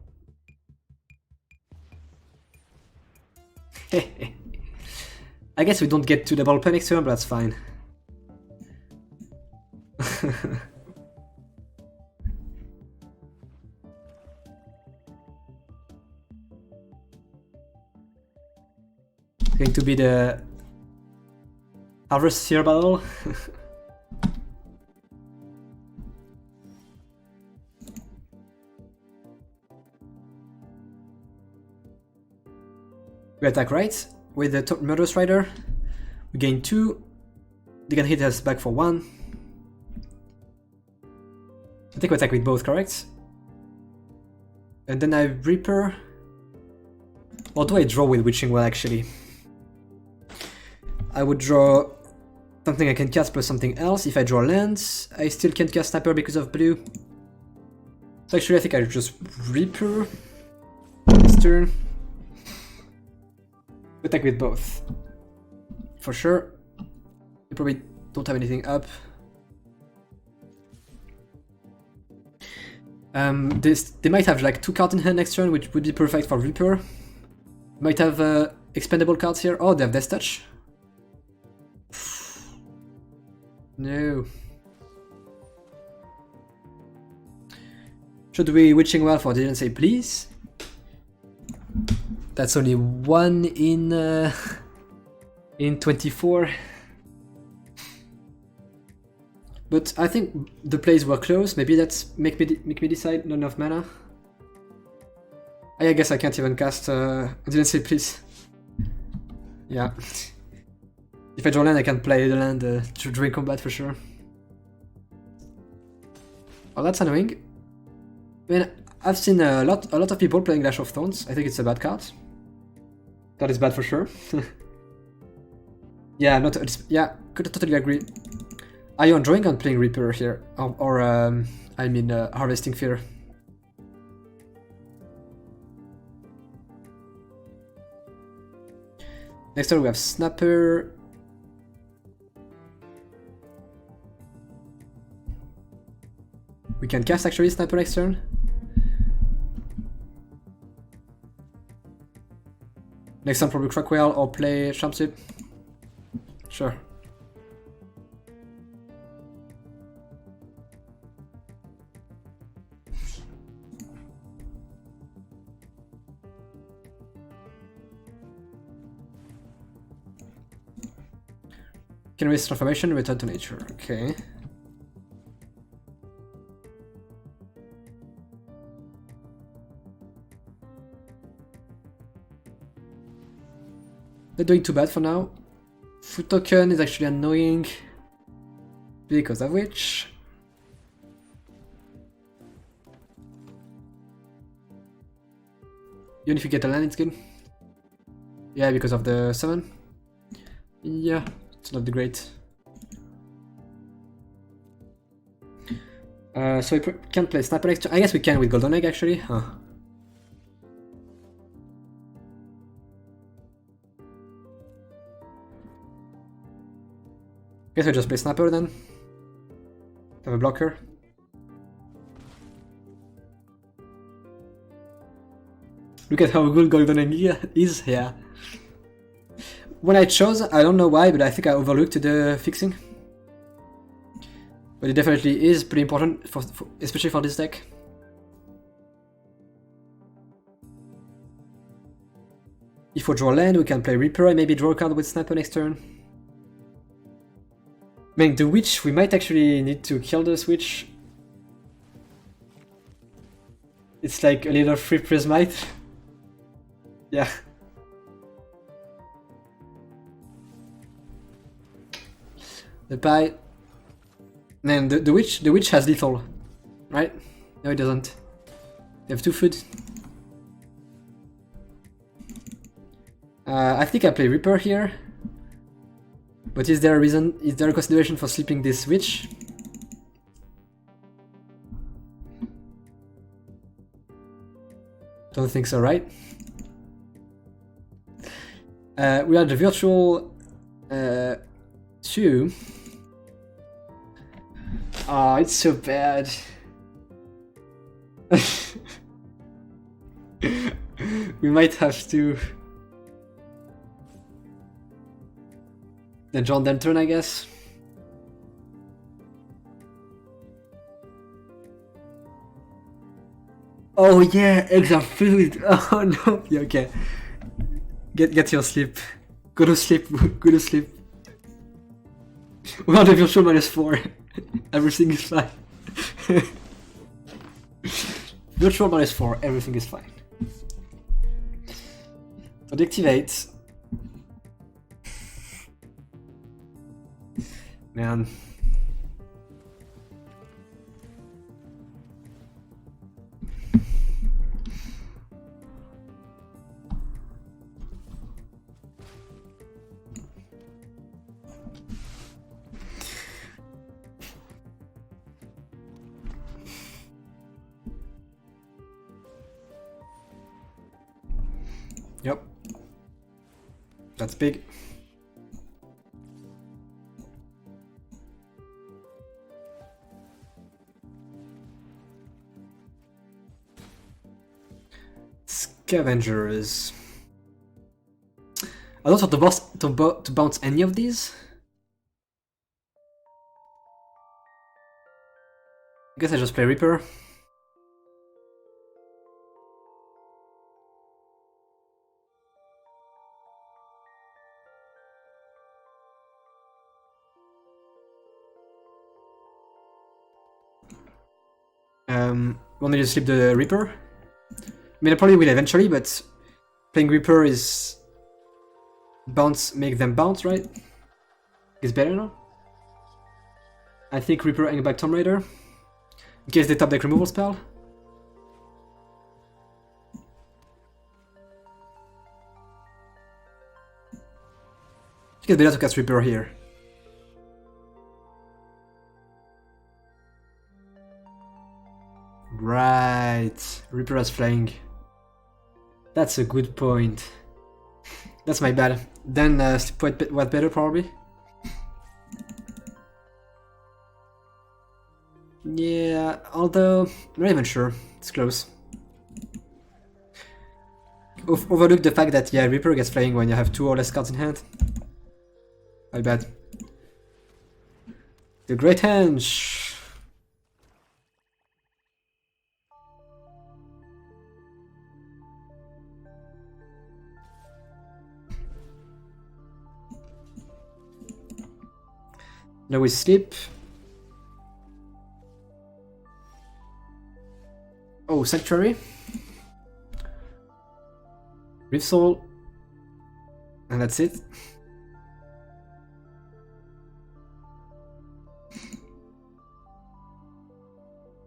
I guess we don't get to double play next turn, but that's fine. Going to be the Harvest Sphere battle. We attack right with the Murderous Rider. We gain 2. They can hit us back for 1. I think we attack with both, correct? And then I Reaper. Or do I draw with Witching Well actually? I would draw something I can cast plus something else. If I draw lands, I still can't cast Sniper because of blue. So actually I think I just Reaper this turn. Attack with both. For sure. You probably don't have anything up. They might have like 2 cards in hand next turn, which would be perfect for Reaper. Might have expendable cards here. Oh, they have Death Touch. No. Should we Witching Well for didn't say please? That's only 1 in 24. But I think the plays were close. Maybe that's make me decide. Not enough mana. I guess I can't even cast. I didn't say please. Yeah. If I draw land, I can play the land during combat for sure. Oh, that's annoying. I mean, I've seen a lot of people playing Lash of Thorns. I think it's a bad card. That is bad for sure. Yeah, yeah, could totally agree. Are you enjoying on playing Reaper here, or I mean Harvesting Fear? Next turn we have Snapper. We can cast actually Sniper next turn. Next turn probably Crackwell or play Champsip. Sure. Can waste transformation, return to nature. Okay. Not doing too bad for now. Food token is actually annoying because of which. Even if you get a land, it's good. Yeah, because of the summon. Yeah, it's not the great. So we can't play Sniper next turn. I guess we can with Golden Egg actually. Huh. Guess I just play Sniper then. Have a blocker. Look at how good Golden Egg is, yeah. When I chose, I don't know why, but I think I overlooked the fixing. But it definitely is pretty important, especially for this deck. If we draw land, we can play Reaper and maybe draw a card with Sniper next turn. Man, the witch, we might actually need to kill the witch. It's like a little free prismite. Yeah. The pie. Man, the witch has lethal, right? No, it doesn't. They have 2 food. I think I play Reaper here. But is there a reason? Is there a consideration for sleeping this witch? Don't think so, right? We are the virtual 2. Oh, it's so bad. We might have to. Then John then turn, I guess. Oh yeah, eggs are food. Oh no. Yeah, okay. Get your sleep. Go to sleep. Go to sleep. We are the virtual -4. Everything is fine. Virtual -4. Everything is fine. So deactivate. Man. Yep. That's big. Scavengers. I don't want to bounce any of these. I guess I just play Reaper. Want me to sleep the Reaper? I mean, I probably will eventually, but playing Reaper is make them bounce, right? It's better now. I think Reaper hang back Tomb Raider in case they top deck removal spell. I think it's better to cast Reaper here. Right, Reaper has flying. That's a good point. That's my bad. Then sleep what better probably. Yeah, although I'm not even sure. It's close. Overlook the fact that yeah, Reaper gets flying when you have 2 or less cards in hand. My bad. The Great Henge. Now we sleep. Oh, Sanctuary. Reef Soul. And that's it.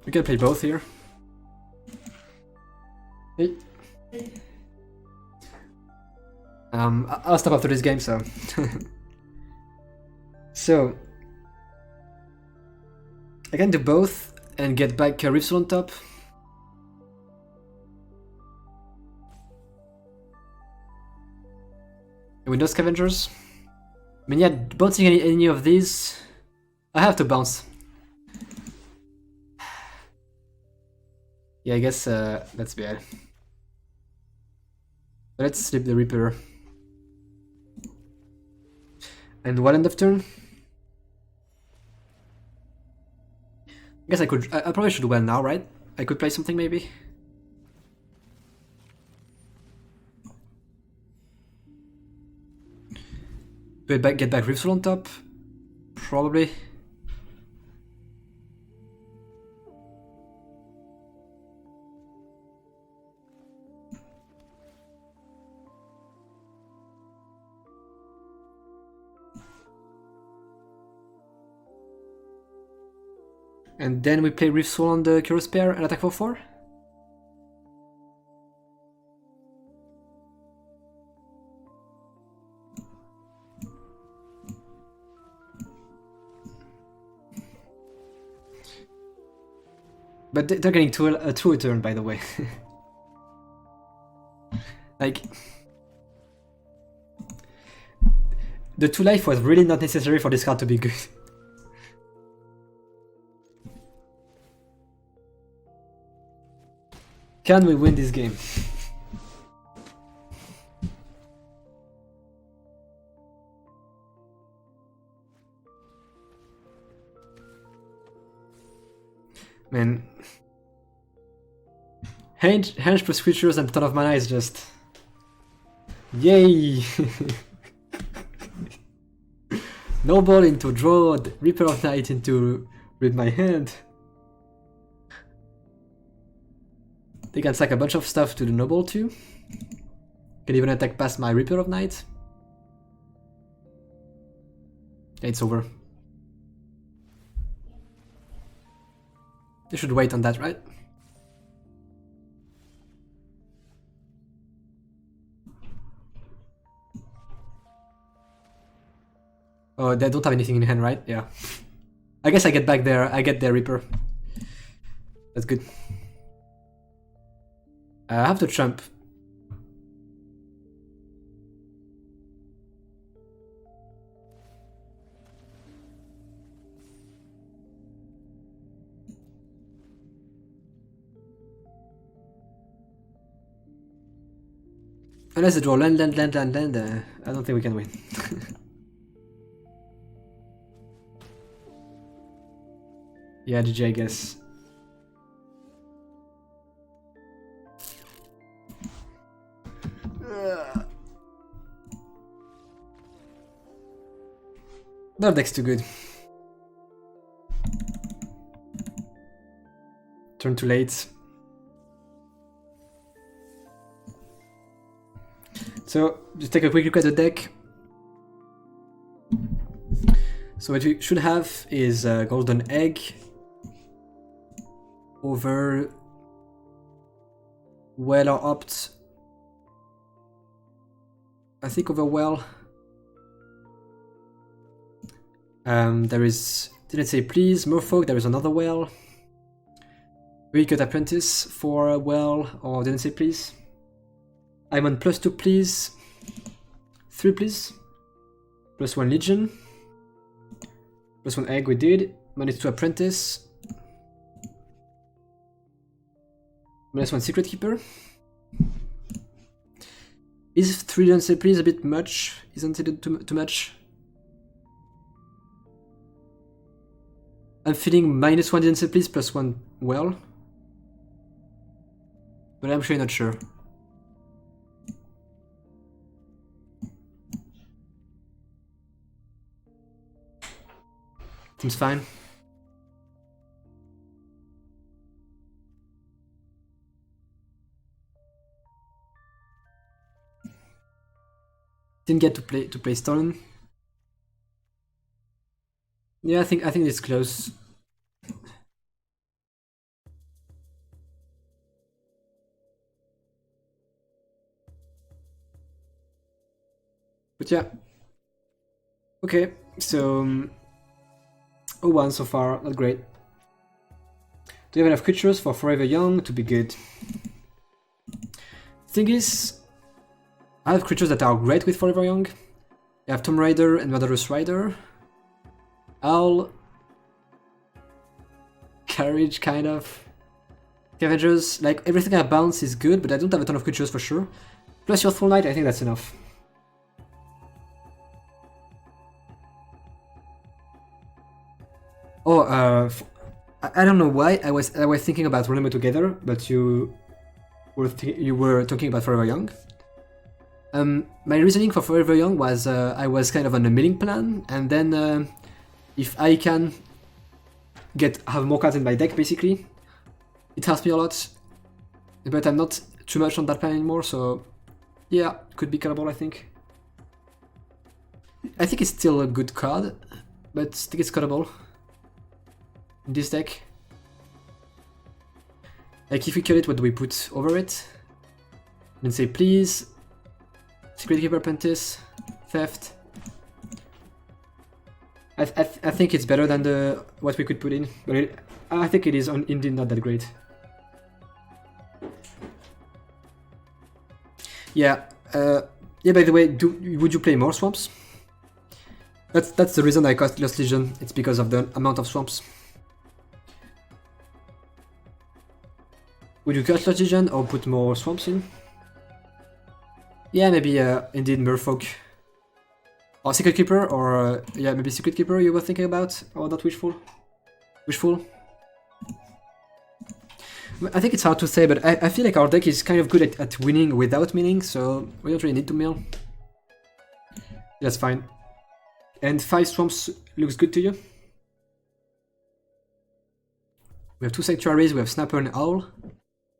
We can play both here. Hey. I'll stop after this game, so. So. I can do both and get back Reef Soul on top. With no scavengers. I mean, yeah, bouncing any of these, I have to bounce. Yeah, I guess that's bad. Let's sleep the Reaper. And what end of turn? I guess I could. I probably should well now, right? I could play something maybe. Get back Reef Soul on top. probably. And then we play Reef Soul on the Curious Pair and attack for 4? But they're getting a 2 turn, by the way. Like... The 2 life was really not necessary for this card to be good. Can we win this game? Man. Henge plus creatures and ton of mana is just... Yay! Noble into draw, Reaper of Night into read my hand. They can sack a bunch of stuff to the Noble too. Can even attack past my Reaper of Night. It's over. You should wait on that, right? Oh, they don't have anything in hand, right? Yeah. I guess I get back there. I get their Reaper. That's good. I have to trump. Unless they draw land, I don't think we can win. Yeah, GG, I guess. Their deck's too good. Turn too late. So, just take a quick look at the deck. So what we should have is a Golden Egg over Well or Opt. I think over Well. There is, didn't say please, Merfolk, there is another Well. Recut Apprentice for a Well, or didn't say please. I'm on +2 please. 3 please. +1 Legion. +1 Egg we did. -2 Apprentice. -1 Secret Keeper. Is 3 didn't say please a bit much? Isn't it too much? I'm feeling -1 didn't say please +1 Well. But I'm actually not sure. Seems fine. Didn't get to play Stolen. Yeah, I think it's close. But yeah. Okay, so 0-1 so far, not great. Do you have enough creatures for Forever Young to be good? Thing is, I have creatures that are great with Forever Young. I have Tomb Raider and Murderous Rider. Owl. Carriage, kind of. Scavengers, like everything I bounce is good, but I don't have a ton of creatures for sure. Plus your Full Knight, I think that's enough. Oh, I don't know why I was thinking about Remember Together, but you were talking about Forever Young. My reasoning for Forever Young was I was kind of on a milling plan, and then if I can have more cards in my deck, basically, it helps me a lot. But I'm not too much on that plan anymore, so yeah, could be callable, I think. I think it's still a good card, but I think it's cuttable in this deck. Like, if we cut it, what do we put over it? And say, please, Secret Keeper Apprentice, Theft. I think it's better than what we could put in, but I think it is indeed not that great. Yeah, yeah. By the way, would you play more swamps? That's the reason I cast Lost Legion. It's because of the amount of swamps. Would you cast Lost Legion or put more swamps in? Yeah, maybe indeed Merfolk. Or Secret Keeper, or yeah, maybe Secret Keeper you were thinking about, or not Wishful? Wishful? I think it's hard to say, but I feel like our deck is kind of good at winning without milling, so we don't really need to mill. That's fine. And 5 swamps looks good to you? We have 2 sanctuaries, we have Snapper and Owl.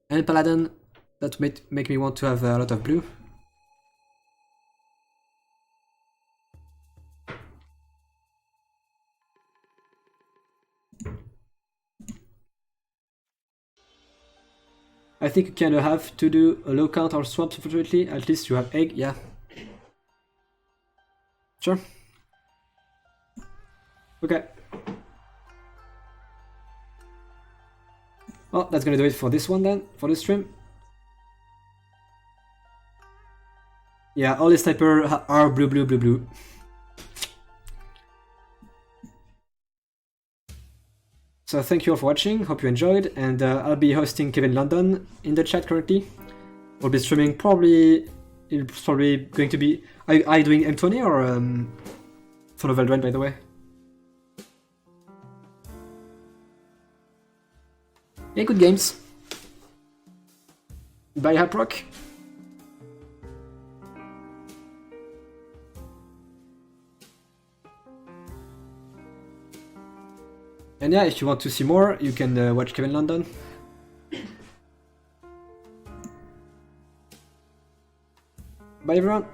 And Paladin, that make me want to have a lot of blue. I think you kind of have to do a low count or swamps, unfortunately. At least you have egg, yeah. Sure. Okay. Well, that's gonna do it for this one then, for this stream. Yeah, all the sniper are blue, blue, blue, blue. So thank you all for watching, hope you enjoyed, and I'll be hosting Kevin London in the chat currently. We'll be streaming it's probably going to be... Are you doing M20 or Son of Eldraine, by the way? Yeah, good games. Bye, Haprock. And yeah, if you want to see more, you can watch Kevin London. Bye everyone!